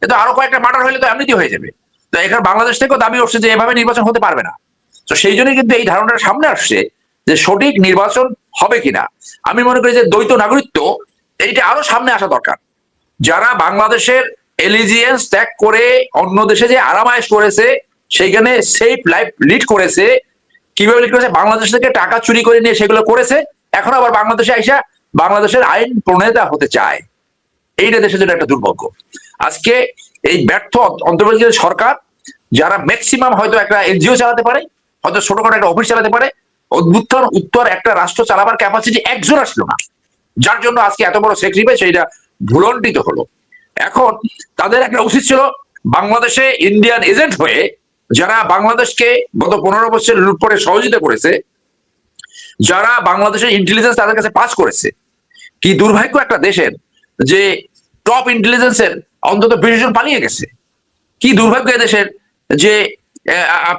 এটা আরো কয়েকটা মার্ডার হলে তো এমনিতে হয়ে যাবে। তো এখানে বাংলাদেশ থেকেও দাবি উঠছে যে এভাবে নির্বাচন হতে পারবে না। তো সেই জন্যই কিন্তু এই ধারণাটা সামনে আসছে যে সঠিক নির্বাচন হবে কিনা। আমি মনে করি যে দ্বৈত নাগরিকত্ব এইটা আরো সামনে আসা দরকার। যারা বাংলাদেশের এলিজিয়েন্স ত্যাগ করে অন্য দেশে যে আরামায়েশ করেছে, সেখানে সেফ লাইফ লিড করেছে, কিভাবে লিড করেছে, বাংলাদেশ থেকে টাকা চুরি করে নিয়ে সেগুলো করেছে, এখন আবার বাংলাদেশে আইসা বাংলাদেশের আইন প্রণেতা হতে চায়, এইটা দেশের জন্য একটা দুর্ভাগ্য। আজকে এই ব্যর্থ অন্তর্বর্তীকালীন সরকার, যারা ম্যাক্সিমাম হয়তো একটা এনজিও চালাতে পারে, হয়তো ছোটখাটো একটা অফিস চালাতে পারে, অভ্যুত্থান উত্তর একটা রাষ্ট্র চালাবার ক্যাপাসিটি একজন আসলো না, যার জন্য আজকে এত বড় স্যাক্রিফাইস সেইটা ভুলণ্ঠিত হলো। এখন তাদের একটা উচিত ছিল বাংলাদেশে ইন্ডিয়ান এজেন্ট হয়ে যারা বাংলাদেশকে গত 15 বছর লুটপাটে সহযোগিতা করেছে, যারা বাংলাদেশের ইন্টেলিজেন্স তাদের কাছে পাস করেছে। কি দুর্ভাগ্য একটা দেশের যে টপ ইন্টেলিজেন্সের অন্তত 20 জন পালিয়ে গেছে। কি দুর্ভাগ্য দেশের যে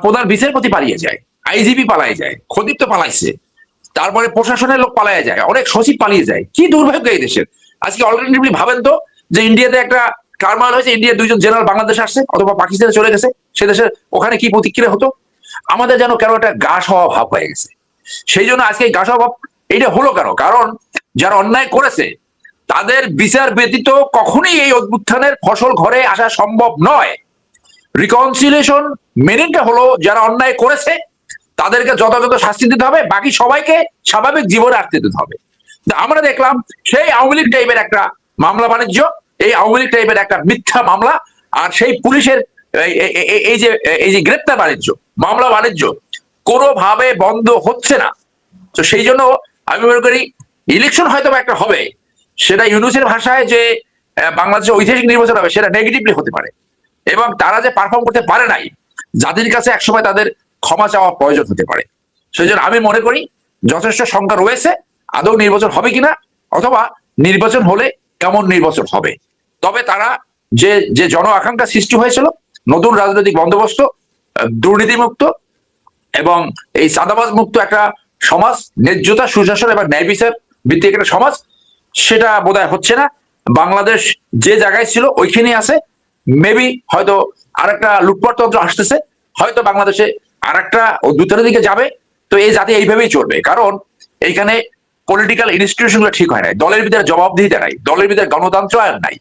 প্রধান বিচারপতি পালিয়ে যায়, আইজিপি পালিয়ে যায়, খতিব তো পালাইছে, তারপরে প্রশাসনের লোক পালিয়ে যায়, অনেক সচিব পালিয়ে যায়। কি দুর্ভাগ্য এই দেশের। আজকে অল্টারনেটিভলি ভাবেন তো যে ইন্ডিয়াতে একটা টার্মাল হয়েছে, ইন্ডিয়ার 2 জন জেনারেল বাংলাদেশে আসছে অথবা পাকিস্তানে চলে গেছে, সে দেশের ওখানে কি প্রতিক্রিয়া হতো? আমাদের যেন কেন একটা গা সওয়া ভাব হয়ে গেছে। সেই জন্য আজকে এই গা সওয়া ভাব এইটা হলো কেন? কারণ যারা অন্যায় করেছে তাদের বিচার ব্যতীত কখনোই এই অভ্যুত্থানের ফসল ঘরে আসা সম্ভব নয়। রিকনসিলিয়েশন মেনেটা হলো যারা অন্যায় করেছে তাদেরকে যথাযথ শাস্তি দিতে হবে, বাকি সবাইকে স্বাভাবিক জীবনে আসতে দিতে হবে। আমরা দেখলাম সেই আওয়ামী লীগ টাইপের একটা মামলা বাণিজ্য, এই আওয়ামী লীগ টাইপের একটা মিথ্যা মামলা, আর সেই পুলিশের এই যে গ্রেপ্তার বাণিজ্য, মামলা বাণিজ্য কোনোভাবে বন্ধ হচ্ছে না। তো সেই জন্য আমি মনে করি ইলেকশন হয়তো একটা হবে, সেটা ইউনূসের ভাষায় যে বাংলাদেশে ঐতিহাসিক নির্বাচন হবে সেটা নেগেটিভলি হতে পারে, এবং তারা যে পারফর্ম করতে পারে নাই, যাদের কাছে একসময় তাদের ক্ষমা চাওয়া প্রয়োজন হতে পারে। সেই জন্য আমি মনে করি যথেষ্ট সংখ্যা রয়েছে, আদৌ নির্বাচন হবে কিনা, অথবা নির্বাচন হলে কেমন নির্বাচন হবে। তবে তারা যে যে জন আকাঙ্ক্ষা সৃষ্টি হয়েছিল, নতুন রাজনৈতিক বন্দোবস্ত, দুর্নীতিমুক্ত এবং এই চাঁদাবাজ মুক্ত একটা সমাজ, ন্যায্যতা, সুশাসন এবং ন্যায় বিচার ভিত্তিক একটা সমাজ, সেটা বোধহয় হচ্ছে না। বাংলাদেশ যে জায়গায় ছিল ওইখানেই আছে। মেবি হয়তো আরেকটা লুটপাট তন্ত্র আসতেছে, হয়তো বাংলাদেশে আরেকটা অদ্ভুতের দিকে যাবে। তো এই জাতি এইভাবেই চলবে, কারণ এইখানে পলিটিক্যাল ইনস্টিটিউশন গুলো ঠিক হয় নাই, দলের ভিতরে জবাবদিহিতা নাই, দলের ভিতরে গণতন্ত্র আর নাই।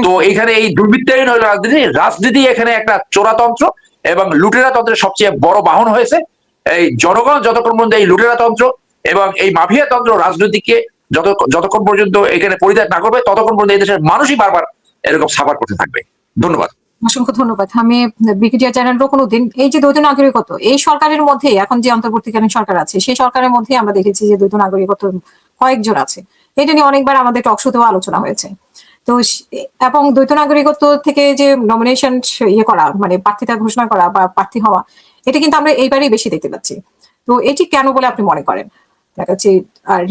তো এইখানে এই দুর্বৃত্তায়ন হলো রাজনীতি, রাজনীতি এখানে একটা চোরাতন্ত্র এবং লুটেরা তন্ত্রের সবচেয়ে বড় বাহন হয়েছে। এই জনগণ যতক্ষণ পর্যন্ত এই লুটেরা তন্ত্র এবং এই মাফিয়া তন্ত্র রাজনীতিকে যতক্ষণ পর্যন্ত এখানে পরিত্যাগ না করবে, ততক্ষণ পর্যন্ত এই দেশের মানুষই বারবার এরকম সাফার করতে থাকবে। ধন্যবাদ। অসংখ্য ধন্যবাদ। আমি ব্রিগেডিয়ার জেনারেল রকুনুদ্দিন, এই যে দ্বৈত নাগরিকত্ব, এই সরকারের মধ্যে এখন যে অন্তর্বর্তীকালীন সরকার আছে, সেই সরকারের মধ্যে আমরা দেখেছি যে দ্বৈত নাগরিকত্ব কয়েকজন আছে। এটা নিয়ে অনেকবার আমাদের টক শোতেও আলোচনা হয়েছে। তো এবং দ্বৈত নাগরিকত্ব থেকে যে নমিনেশন ইয়ে করা, মানে প্রার্থিতা ঘোষণা করা বা প্রার্থী হওয়া, এটা কিন্তু আমরা এইবারই বেশি দেখতে পাচ্ছি। তো এটি কেন বলে আপনি মনে করেন? দেখা যাচ্ছে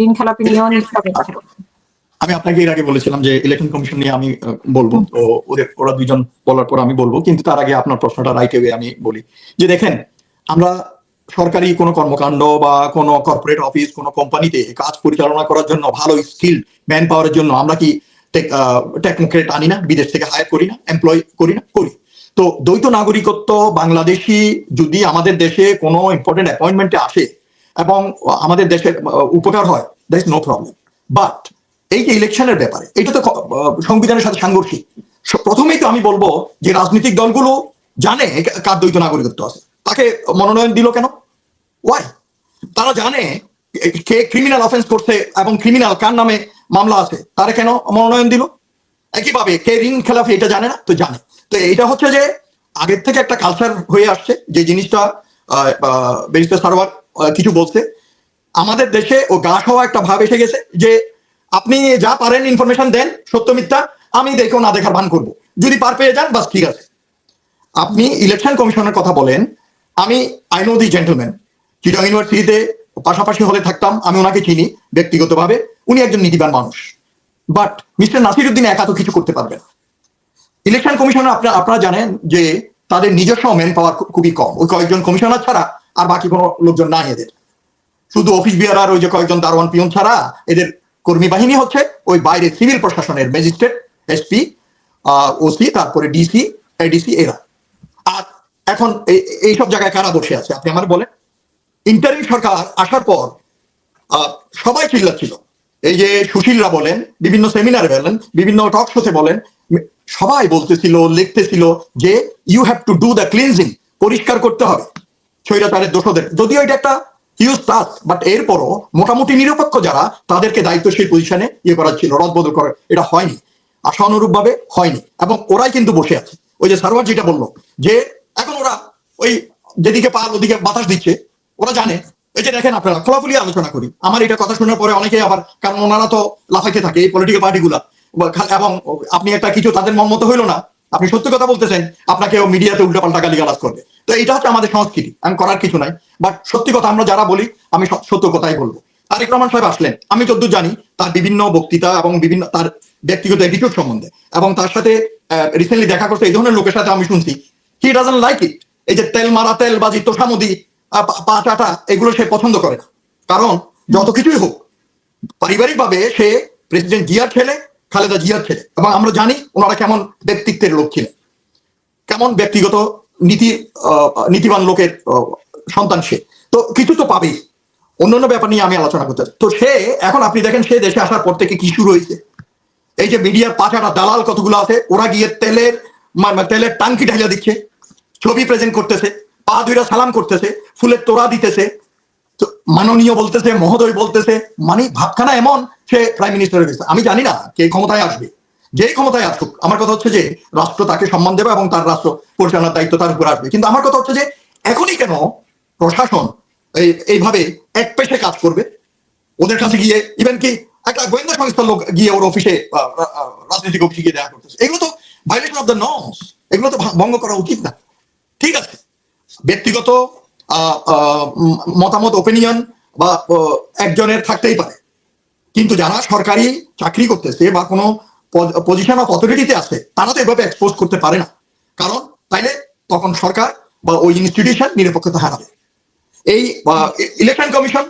ঋণ খেলাপি নিয়েও নিষ্পত্তি কথা বলছেন। আমি আপনাকে এর আগে বলেছিলাম যে ইলেকশন কমিশন নিয়ে আমি বলবো, তো ওরা দুইজন বলার পর আমি বলবো, কিন্তু তার আগে আপনার প্রশ্নটা রাইট ওয়ে আমি বলি যে দেখেন, আমরা সরকারি কোনো কর্মকাণ্ড বা কোনো কর্পোরেট অফিস, কোনো কোম্পানিতে কাজ পরিচালনা করার জন্য ভালো স্কিল ম্যান পাওয়ারের জন্য আমরা কি টেকনোক্রেট আনি না, বিদেশ থেকে হায়ার করি না, এমপ্লয় করি না? করি। তো দ্বৈত নাগরিকত্ব বাংলাদেশি যদি আমাদের দেশে কোনো ইম্পর্টেন্ট অ্যাপয়েন্টমেন্টে আসে এবং আমাদের দেশের উপকার হয়, that is no problem. But এই যে ইলেকশনের ব্যাপারে, এটা তো সংবিধানের সাথে সাংঘর্ষিক। প্রথমেই তো আমি বলবো যে রাজনৈতিক দলগুলো জানে কার দ্বৈত নাগরিকত্ব আছে, তাকে মনোনয়ন দিল কেন? ওয়াই? তারা জানে কে ক্রিমিনাল অফেন্স করছে এবং ক্রিমিনাল কার নামে মামলা আছে, তারা কেন মনোনয়ন দিল? একইভাবে কে ঋণ খেলাফি এটা জানে না? তো জানে। তো এটা হচ্ছে যে আগের থেকে একটা কালচার হয়ে আসছে, যে জিনিসটা ব্যারিস্টার সারোয়ার কিছু বলছে, আমাদের দেশে ও গা হওয়া একটা ভাব এসে গেছে যে আপনি যা পারেন ইনফরমেশন দেন, সত্য মিথ্যা আমি দেখেও না দেখার ভান করবো, যদি পার পেয়ে যান বাস ঠিক আছে। আপনি ইলেকশন কমিশনের কথা বলেন, আমি I know the gentleman, Chittagong ইউনিভার্সিটিতে পাশাপাশি হলে থাকতাম, আমি ওনাকে চিনি ব্যক্তিগতভাবে, উনি একজন নীতিবান মানুষ। বাট মিস্টার নাসির উদ্দিন একা তো কিছু করতে পারবে না। ইলেকশন কমিশনার আপনারা জানেন যে তাদের নিজস্ব ম্যান পাওয়ার খুবই কম, ওই কয়েকজন কমিশনার ছাড়া আর বাকি কোনো লোকজন নাই এদের, শুধু অফিস বিয়ারার ওই যে কয়েকজন দারোয়ান পিয়ন ছাড়া এদের কর্মী বাহিনী হচ্ছে ওই বাইরে সিভিল প্রশাসনের ম্যাজিস্ট্রেট, এসপি, ওসি, তারপরে ডিসি, এডিসি, এরা। আর এখন এইসব জায়গায় কারা বসে আছে আপনি আমার বলেন? ইন্টারিম সরকার আসার পর সবাই চিল্লাচ্ছিল, এই যে সুশীলরা বলেন, বিভিন্ন সেমিনারে বলেন, বিভিন্ন টক শোতে বলেন, সবাই বলতেছিল, লিখতেছিল যে you have to do the cleansing, পরিষ্কার করতে হবে স্বৈরাচারের দোষদের। যদিও এটা একটা হিউজ টাস্ক, বাট এরপরও মোটামুটি নিরপেক্ষ যারা, তাদেরকে দায়িত্বশীল পজিশনে ইয়ে করা ছিল, রদবদল করে, এটা হয়নি, আশানুরূপ ভাবে হয়নি, এবং ওরাই কিন্তু বসে আছে। ওই যে সারোয়ার যেটা বললো যে এখন ওরা ওই যেদিকে পার ওদিকে বাতাস দিচ্ছে, ওরা জানে। এই যে দেখেন, আপনারা খোলাখুলি আলোচনা করি, আমার এটা কথা শোনার পরে অনেকে আবার, কারণ ওনারা তো লাফাইতে থাকে এই পলিটিক্যাল পার্টিগুলা, এবং আপনি একটা কিছু তাদের মন মতো হইলো না, আপনি সত্যি কথা বলতেছেন, আপনাকে মিডিয়াতে উল্টাপাল্টা গালিগালাজ করবে। তো এটা হচ্ছে আমাদের সংস্কৃতি, আমি করার কিছু নাই। বাট সত্যি কথা আমরা যারা বলি, আমি সত্য কথাই বলবো। তারেক রহমান সাহেব আসলেন, আমি যতদূর জানি তার বিভিন্ন বক্তৃতা এবং বিভিন্ন তার ব্যক্তিগত অ্যাটিটিউড সম্বন্ধে, এবং তার সাথে রিসেন্টলি দেখা করতে এই ধরনের লোকের সাথে আমি শুনছি, হি ডাজন্ট লাইক ইট। এই যে তেল মারা, তেলবাজি, তোষামদি, পা চাটা, এগুলো সে পছন্দ করে না। কারণ যত কিছুই হোক, পারিবারিক ভাবে সে প্রেসিডেন্ট জিয়ার ছেলে, খালেদা জিয়ার ছেলে, এবং আমরা জানি ওনারা কেমন ব্যক্তিত্বের লোক ছিলেন, কেমন ব্যক্তিগত নীতিবান লোকের সন্তান সে। তো কিছু তো পাবেই। অন্যান্য ব্যাপার নিয়ে আমি আলোচনা করতে, তো সে এখন আপনি দেখেন সে দেশে আসার পর থেকে কি শুরু হয়েছে। এই যে মিডিয়ার পাঁচাটা দালাল কতগুলো আছে, ওরা গিয়ে তেলের টাঙ্কি ঢাইলা দিচ্ছে, ছবি প্রেজেন্ট করতেছে, পা দুইরা সালাম করতেছে, ফুলের তোড়া দিতেছে, মাননীয় বলতেছে, মহোদয় বলতেছে, মানে ভাবখানা এমন সে প্রাইম মিনিস্টার হয়ে গেছে। আমি জানি না কে ক্ষমতায় আসবে, যে ক্ষমতায় আসুক, আমার কথা হচ্ছে যে রাষ্ট্র তাকে সম্মান দেবে এবং তার রাষ্ট্র পরিচালনার দায়িত্ব তার উপর আসবে। কিন্তু আমার কথা হচ্ছে যে এখনই কেন প্রশাসন এইভাবে এক পেশে কাজ করবে? ওদের কাছে গিয়ে ইভেন কি একটা গোয়েন্দা সংস্থার লোক গিয়ে ওর অফিসে রাজনৈতিক অফিসে গিয়ে দেখা করতেছে। এগুলো তো ভাইলেশন অফ দ্য নর্মস, এগুলো তো ভঙ্গ করা উচিত না। ঠিক আছে, ব্যক্তিগত মতামত, ওপিনিয়ন বা একজনের থাকতেই পারে, কিন্তু যারা সরকারি চাকরি করতেছে বা কোনো পজিশন অফ অথরিটিতে আছে তারা তো এভাবে এক্সপোজ করতে পারে না, কারণ তাইলে তখন সরকার বা ওই ইনস্টিটিউশন নিরপেক্ষতা হারাবে। এই ইলেকশন কমিশন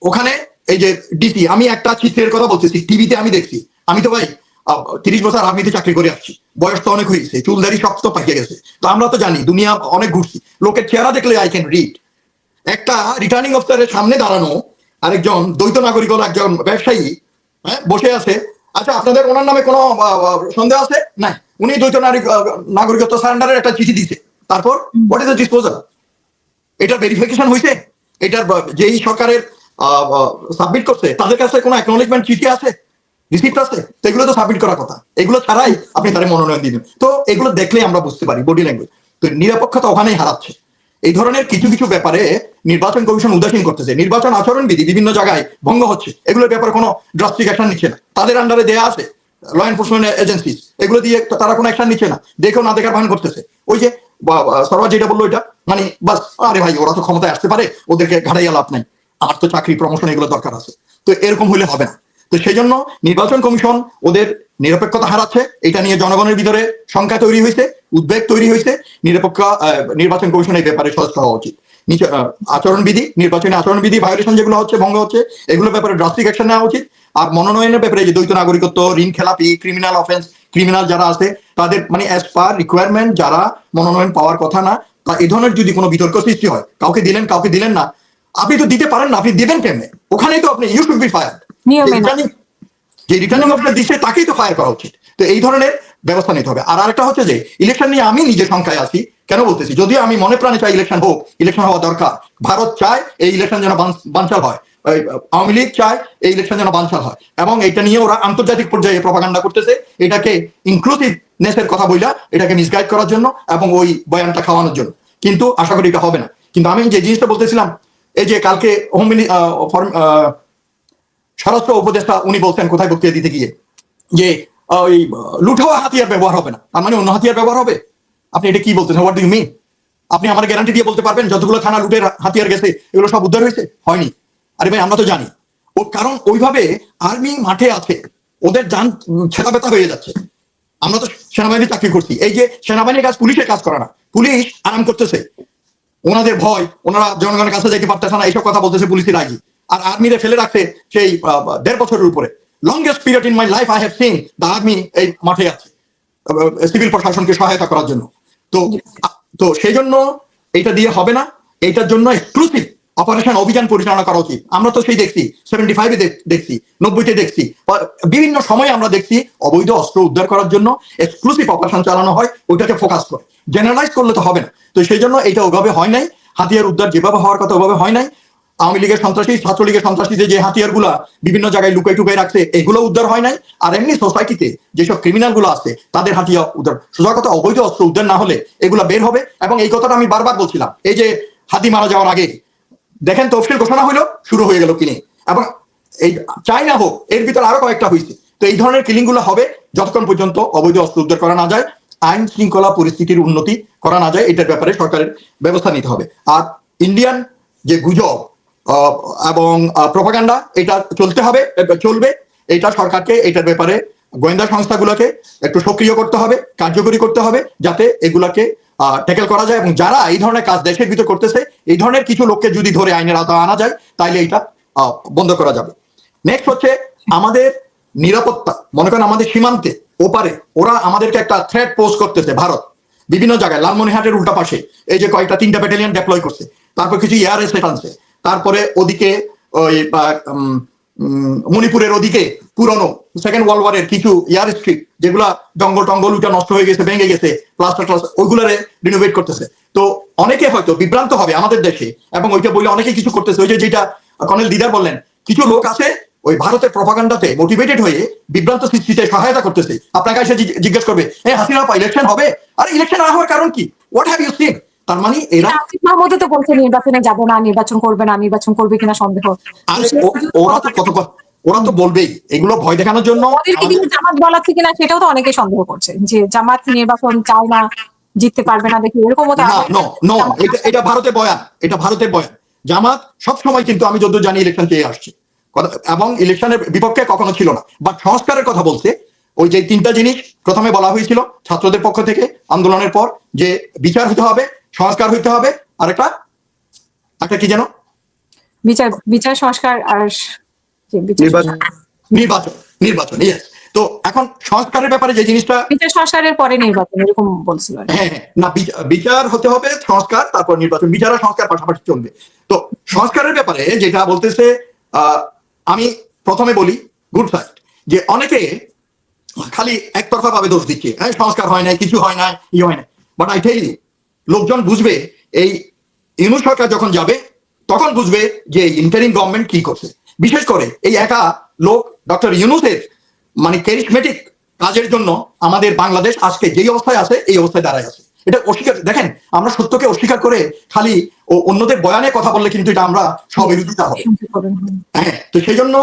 ওখানে এই যে ডিসি, আমি একটা চিত্রের কথা বলতেছি, টিভিতে আমি দেখছি, আমি তো ভাই 30 বছর আর্মিতে চাকরি করে আসছি, বয়স তো অনেক হয়েছে, চুলদারি সব তো পাকিয়ে গেছে, তো আমরা তো জানি দুনিয়া অনেক ঘুরছি, লোকের চেহারা দেখলে আই ক্যান রিড। একটা রিটার্নিং অফিসারের সামনে দাঁড়ানো আরেকজন দ্বৈত নাগরিক হলো একজন ব্যবসায়ী, হ্যাঁ, বসে আছে, আচ্ছা আপনাদের ওনার নামে কোনো সন্দেহ আছে? নাই, উনি দ্বৈত নাগরিকত্ব সারেন্ডারের একটা চিঠি দিছে, তারপর হোয়াট ইজ দ্য ডিসপোজাল? এটার ভেরিফিকেশন হয়েছে? এটার যেই সরকারের সাবমিট করছে তাদের কাছে কোনো অ্যাকনোলেজমেন্ট চিঠি আছে, রিসিপ্ট আছে? তো এগুলো তো সাবমিট করার কথা, এগুলো ছাড়াই আপনি তাদের মনোনয়ন দিবেন। তো এগুলো দেখলে আমরা বুঝতে পারি বডি ল্যাঙ্গুয়েজ। তো নিরপেক্ষতা ওখানেই হারাচ্ছে। এই ধরনের কিছু কিছু ব্যাপারে নির্বাচন কমিশন উদাসীন করতেছে, নির্বাচন আচরণবিধি বিভিন্ন জায়গায় ভঙ্গ হচ্ছে, এগুলোর ব্যাপারে কোনো ড্রাস্টিক অ্যাকশন নিচ্ছে না। তাদের আন্ডারে দেয়া আছে ল এনফোর্সমেন্ট এজেন্সি, এগুলো দিয়ে তারা কোনো অ্যাকশন নিচ্ছে না, দেখেও না দেখার ভান করতেছে। ওই যে সরওয়ার যেটা বললো, এটা মানে বাস, আরে ভাই ওরা তো ক্ষমতায় আসতে পারে, ওদেরকে ঘাড়াইয়া লাভ নাই, আমার তো চাকরি প্রমোশন এগুলো দরকার আছে। তো এরকম হলে হবে না। তো সেই জন্য নির্বাচন কমিশন ওদের নিরপেক্ষতা হারাচ্ছে, এটা নিয়ে জনগণের ভিতরে শঙ্কা তৈরি হয়েছে, উদ্বেগ তৈরি হয়েছে। নিরপেক্ষ নির্বাচন কমিশন এই ব্যাপারে সচেষ্ট হওয়া উচিত। আচরণবিধি, নির্বাচনী আচরণবিধি ভায়োলেশন যেগুলো হচ্ছে, ভঙ্গ হচ্ছে, এগুলোর ব্যাপারে ড্রাস্টিক অ্যাকশন নেওয়া উচিত। আর মনোনয়নের ব্যাপারে যে দ্বৈত নাগরিকত্ব, ঋণ খেলাপি, ক্রিমিনাল অফেন্স, ক্রিমিনাল যারা আছে তাদের মানে অ্যাজ পার রিকোয়ারমেন্ট যারা মনোনয়ন পাওয়ার কথা না, তা এই ধরনের যদি কোনো বিতর্ক সৃষ্টি হয়, কাউকে দিলেন কাউকে দিলেন না, আপনি তো দিতে পারেন না, আপনি দিবেন কেমনে? ওখানেই তো আপনি ইউ শুড বি ফায়ার্ড। যে রিটার্নিং অফিসার দিচ্ছে তাকেই তো ফায়ার করা উচিত। তো এই ধরনের ব্যবস্থা নিতে হবে। আর আরেকটা হচ্ছে যে ইলেকশন নিয়ে আমি নিজে সংখ্যায় আছি, কেন বলতেছি, যদিও আমি মনে প্রাণে চাই ইলেকশন হোক, ইলেকশন হওয়া দরকার, ভারত চায় এই ইলেকশন যেন বানচাল হয়, আওয়ামী লীগ চায় এই ইলেকশন যেন বানচাল হয়, এবং এটা নিয়ে ওরা আন্তর্জাতিক পর্যায়ে প্রপাগান্ডা করতেছে, এটাকে ইনক্লুসিভনেসের কথা বইলা এটাকে মিসগাইড করার জন্য এবং ওই বয়ানটা খাওয়ানোর জন্য। কিন্তু আশা করি এটা হবে না। কিন্তু আমি যে জিনিসটা বলতেছিলাম, এই যে কালকে স্বরাষ্ট্র উপদেষ্টা উনি বলছেন কোথায় বক্তৃতা দিতে গিয়ে যে ওই লুঠাওয়া হাতিয়ার ব্যবহার হবে না, তার মানে অন্য হাতিয়ার ব্যবহার হবে। আপনি এটা কি বলতেছেন? What do you mean? আপনি আমার গ্যারান্টি দিয়ে বলতে পারবেন যতগুলো থানা লুটের হাতিয়ার গেছে এগুলো সব উদ্ধার হয়েছে? হয়নি। আরে ভাই আমরা তো জানি, ও কারণ ওইভাবে আর্মি মাঠে আছে, ওদের যান ছেঁড়া ব্যথা হয়ে যাচ্ছে। আমরা তো সেনাবাহিনী চাকরি করছি, এই যে সেনাবাহিনীর কাজ পুলিশের কাজ করে না, পুলিশ আরাম করতেছে, ওনাদের ভয়, ওনারা জনগণের কাছে যেতে পারতেছে না, এইসব কথা বলতেছে পুলিশের রাজি। আর আর্মিরে ফেলে রাখছে সেই 1.5 বছরের উপরে। Longest period in my life I have seen the army এই মাঠে আছে সিভিল প্রশাসনকে সহায়তা করার জন্য। তো সেই জন্য এটা দিয়ে হবে না, এইটার জন্য এক্সক্লুসিভ অপারেশন অভিযান পরিচালনা করা উচিত। আমরা তো সেই দেখছি 75-এ দেখছি, 90-তে দেখছি, বিভিন্ন সময় আমরা দেখছি অবৈধ অস্ত্র উদ্ধার করার জন্য এক্সক্লুসিভ অপারেশন চালানো হয়, ওইটাকে ফোকাস করে। জেনারেলাইজ করলে তো হবে না। তো সেই জন্য এটা ওভাবে হয় নাই, হাতিয়ার উদ্ধার যেভাবে হওয়ার কথা ওভাবে হয় নাই। আওয়ামী লীগের সন্ত্রাসী, ছাত্রলীগের সন্ত্রাসীদের যে হাতিয়ারগুলা বিভিন্ন জায়গায় লুকাই টুকাই রাখছে, এগুলো উদ্ধার হয় নাই। আর এমনি সোসাইটিতে যেসব ক্রিমিনাল গুলো আছে তাদের হাতিয়ার উদ্ধার, সোজা কথা অবৈধ অস্ত্র উদ্ধার না হলে এগুলা বের হবে। এবং এই কথাটা আমি বারবার বলছিলাম, এই যে হাতি মারা যাওয়ার আগে দেখেন তফসিল ঘোষণা হইলো, শুরু হয়ে গেল কিলিং, এবং এই চাই না হোক এর ভিতরে আরো কয়েকটা হয়েছে। তো এই ধরনের কিলিং গুলো হবে যতক্ষণ পর্যন্ত অবৈধ অস্ত্র উদ্ধার করা না যায়, আইন শৃঙ্খলা পরিস্থিতির উন্নতি করা না যায়, এটার ব্যাপারে সরকারের ব্যবস্থা নিতে হবে। আর ইন্ডিয়ান যে গুজব এবং প্রপাগান্ডা, এটা চলবে। এটা সরকারকে এটার ব্যাপারে গোয়েন্দা সংস্থাগুলোকে একটু সক্রিয় করতে হবে, কার্যকরী করতে হবে, যাতে এগুলাকে ট্যাকেল করা যায়। এবং যারা এই ধরনের কাজ দেশের ভিতর করতেছে, এই ধরনের কিছু লোককে যদি ধরে আইনের আওতায় আনা যায়, তাইলে এটা বন্ধ করা যাবে। নেক্সট হচ্ছে আমাদের নিরাপত্তা। মনে করেন আমাদের সীমান্তে ওপারে ওরা আমাদেরকে একটা থ্রেট পোস্ট করতেছে, ভারত বিভিন্ন জায়গায়, লালমনিরহাটের উল্টা পাশে এই যে 3টা ব্যাটালিয়ন ডেপ্লয় করছে, তারপর কিছু এয়ার এসেট আনছে, তারপরে ওদিকে ওই মণিপুরের ওদিকে পুরনো সেকেন্ড ওয়ার্ল্ড ওয়ারের কিছু এয়ার স্ট্রিপ, যেগুলা জঙ্গল টঙ্গল ওইটা নষ্ট হয়ে গেছে, ভেঙে গেছে, প্লাস্টার ওইগুলারে রিনোভেট করতেছে। তো অনেকে হয়তো বিভ্রান্ত হবে আমাদের দেশে, এবং ওইটা বললে অনেকে কিছু করতেছে। ওই যে যেটা কর্নেল দিদার বললেন, কিছু লোক আছে ওই ভারতের প্রপাগান্ডাতে মোটিভেটেড হয়ে বিভ্রান্ত সৃষ্টিতে সহায়তা করতেছে। আপনাকে এসে জিজ্ঞেস করবে, হাসিনা ইলেকশন হবে? আর ইলেকশন না হওয়ার কারণ কি? What have you seen? তার মানে এরা মাহমুদও তো বলছে নির্বাচনে যাবো না, নির্বাচন করবে না, নির্বাচন করবে কিনা সন্দেহ। ওরা তো ওরা তো বলবেই এগুলো ভয় দেখানোর জন্য। ওদেরকে কিন্তু জামাত বলাচ্ছে কিনা সেটাও তো অনেকে সন্দেহ করছে, যে জামাত নির্বাচন চায় না, জিততে পারবে না দেখি, এরকমও তো না নো নো, এটা ভারতের বয়ান, এটা ভারতের বয়ান। জামাত সব সময় কিন্তু আমি যতদূর জানি ইলেকশন চেয়ে আসছে এবং ইলেকশনের বিপক্ষে কখনো ছিল না, বাট সংস্কারের কথা বলছে। ওই যে 3টা জিনিস প্রথমে বলা হয়েছিল ছাত্রদের পক্ষ থেকে আন্দোলনের পর, যে বিচার হতে হবে, সংস্কার হইতে হবে, আর একটা কি যেন, বিচার সংস্কার আর নির্বাচন। নির্বাচন ইয়েস। তো এখন সংস্কারের ব্যাপারে যে জিনিসটা, বিচার সংস্কারের পরে নির্বাচন এরকম বলছিল। হ্যাঁ না, বিচার হতে হবে, সংস্কার, তারপর নির্বাচন, বিচার আর সংস্কার পাশাপাশি চলবে। তো সংস্কারের ব্যাপারে যেটা বলতেছে, আমি প্রথমে বলি গুড সাইড, যে অনেকে খালি একতরফা ভাবে দোষ দিচ্ছে, সংস্কার হয় নাই, কিছু হয় নাই, হয় না। বাট আই টেল ইউ, লোকজন বুঝবে এই ইউনূস সরকার যখন যাবে তখন বুঝবে যে ইন্টারিম গভর্নমেন্ট কি করছে। বিশেষ করে এই একা লোক ডক্টর ইউনূসের মানে ক্যারিসমেটিক কাজের জন্য আমাদের বাংলাদেশ আজকে যেই অবস্থায় আছে এই অবস্থায় দাঁড়ায় আছে। এটা অস্বীকার, দেখেন আমরা সত্যকে অস্বীকার করে খালি অন্যদের বয়ানে কথা বললে কিন্তু এটা আমরা স্ববিরোধিতা হবে। হ্যাঁ, তো সেই জন্য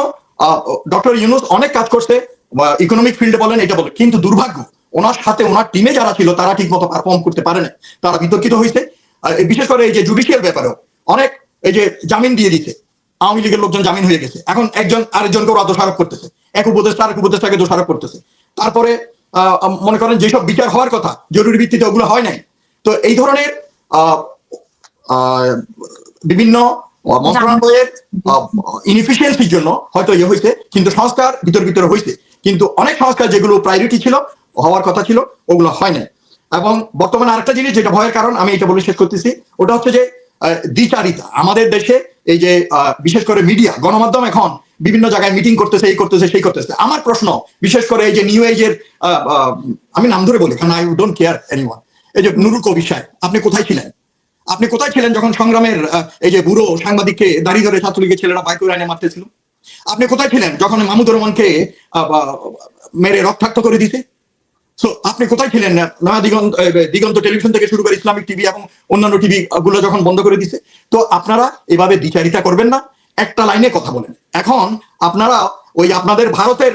ডক্টর ইউনূস অনেক কাজ করছে, ইকোনমিক ফিল্ডে বলেন, এটা বলেন, কিন্তু দুর্ভাগ্য ওনার সাথে ওনার টিমে যারা ছিল তারা ঠিক মতো পারফর্ম করতে পারে না, তারা বিতর্কিত হয়েছে। বিশেষ করে এই যে জুডিশিয়াল ব্যাপারেও অনেক, এই যে জামিন দিয়ে দিচ্ছে, আওয়ামী লীগের লোকজন জামিন হয়ে গেছে, এখন একজন আরেকজনকে ওরা দোষারোপ করতেছে, এক উপদেষ্টাকে দোষারোপ করতেছে। তারপরে মনে করেন যেসব বিচার হওয়ার কথা জরুরি ভিত্তিতে ওগুলো হয় নাই। তো এই ধরনের বিভিন্ন মন্ত্রণালয়ের ইনএফিসিয়েন্সির জন্য হয়তো ইয়ে হয়েছে, কিন্তু সংস্কার ভিতরে হয়েছে, কিন্তু অনেক সংস্কার যেগুলো প্রায়োরিটি ছিল, হওয়ার কথা ছিল, ওগুলো হয় নাই। এবং বর্তমানে আরেকটা জিনিস যেটা ভয়ের কারণ, আমি এটা বলে শেষ করতেছি, ওটা হচ্ছে যে দ্বিচারিতা আমাদের দেশে। এই যে বিশেষ করে মিডিয়া, গণমাধ্যম এখন বিভিন্ন জায়গায় মিটিং করতেছে, এই করতেছে, সেই করতেছে। আমার প্রশ্ন, বিশেষ করে এই যে নিউ এজের, আমি নাম ধরে বলি কারণ আই ডোন্ট কেয়ার এনিওয়ান, এই যে নুরুল কবির সাহেব, আপনি কোথায় ছিলেন? আপনি কোথায় ছিলেন যখন সংগ্রামের এই যে বুড়ো সাংবাদিককে দাঁড়িয়ে ধরে ছাত্রলীগের ছেলেরা বাইক করে আইনে মারতেছিল? আপনি কোথায় ছিলেন যখন মাহমুদুর রহমানকে মেরে রক্তাক্ত করে দিতে? সো আপনি কোথায় ছিলেন দিগন্ত টেলিভিশন থেকে শুরু করে ইসলামিক টিভি এবং অন্যান্য টিভি গুলো যখন বন্ধ করে দিছে? তো আপনারা এভাবে দ্বিচারিতা করবেন না, একটা লাইনে কথা বলেন। এখন আপনারা ওই আপনাদের ভারতের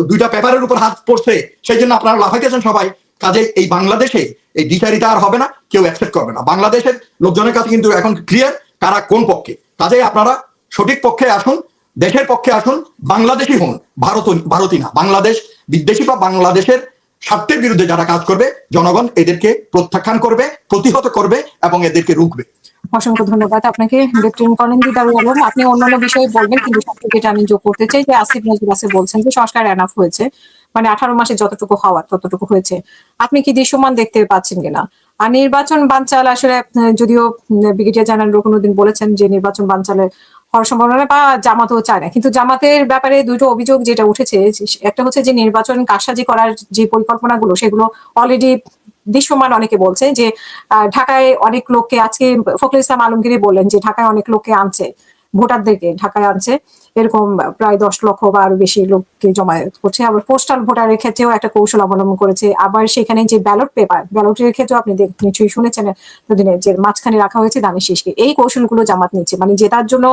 2টা পেপারের উপর হাত পড়ছে, সেই জন্য আপনারা লাফাইতেছেন সবাই। কাজে এই বাংলাদেশে এই দ্বিচারিতা আর হবে না, কেউ অ্যাকসেপ্ট করবে না। বাংলাদেশের লোকজনের কাছে কিন্তু এখন ক্লিয়ার কারা কোন পক্ষে। কাজে আপনারা সঠিক পক্ষে আসুন, দেশের পক্ষে আসুন, বাংলাদেশি হন, ভারতী না। বাংলাদেশ বিদ্বেষী বা বাংলাদেশের স্বার্থের বিরুদ্ধে যারা কাজ করবে, জনগণ এদেরকে প্রত্যাখ্যান করবে, প্রতিহত করবে এবং এদেরকে রুখবে। অসংখ্য ধন্যবাদ আপনাকে লেফটেন্যান্ট কর্নেল দিদারুল আলম। আপনি অন্যান্য বিষয়ে বলবেন, কিন্তু সবথেকে যেটা আমি যোগ করতে চাই যে আসিফ নজরুল আসিফ বলছেন যে সংস্কার এনাফ হয়েছে, মানে 18 মাসে যতটুকু হওয়ার ততটুকু হয়েছে। আপনি কি দৃশ্যমান দেখতে পাচ্ছেন কিনা? আর নির্বাচন বানচাল আসলে, যদিও ব্রিগেডিয়ার জেনারেল রুকনুদ্দিন বলেছেন যে নির্বাচন বানচালে হওয়ার সম্ভাবনা বা জামাতও চায় না, কিন্তু জামাতের ব্যাপারে দুটো অভিযোগ যেটা উঠেছে, একটা হচ্ছে যে নির্বাচন কারসাজি করার যে পরিকল্পনাগুলো সেগুলো অলরেডি দৃশ্যমান। অনেকে বলছে যে ঢাকায় অনেক লোককে, আজকে ফখরুল ইসলাম আলমগীর বললেন যে ঢাকায় অনেক লোককে আনছে, ভোটারদেরকে ঢাকায় আনছে, এরকম প্রায় 10 লক্ষ বা আরো বেশি লোককে জমায়েত করছে। আবার পোস্টাল ভোটারের ক্ষেত্রেও একটা কৌশল অবলম্বন করেছে। আবার সেখানে যে ব্যালট পেপার, ব্যালটের ক্ষেত্রেও আপনি নিশ্চয়ই শুনেছেন দুদিনে যে মাঝখানে রাখা হয়েছে দানের শীষকে। এই কৌশলগুলো জামাত নিচ্ছে, মানে জেতার জন্য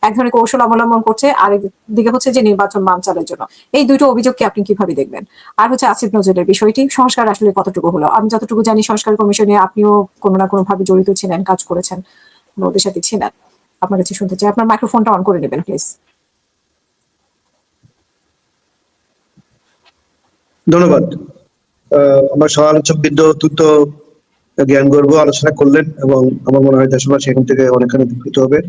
এক ধরনের কৌশল অবলম্বন করছে, আরেক দিকে হচ্ছে যে নির্বাচন বানচালের জন্য। এই দুটো অভিযোগকে আপনি কিভাবে দেখবেন? আর হচ্ছে আসিফ নজরুলের বিষয়টি, সংস্কার আসলে কতটুকু হলো? আমি যতটুকু জানি সংস্কার কমিশনে আপনিও কোনো না কোনো ভাবে জড়িত ছিলেন, কাজ করেছেন, ওদের সাথে ছিলেন। আপনার কাছে শুনতে চাই, আপনার মাইক্রোফোনটা অন করে নেবেন প্লিজ। ধন্যবাদ। আমার সহ আলোচক বৃন্দ অত্যন্ত জ্ঞান গর্ব আলোচনা করলেন এবং আমার মনে হয় দেশবাসী এখান থেকে অনেকখানি উপকৃত হবে।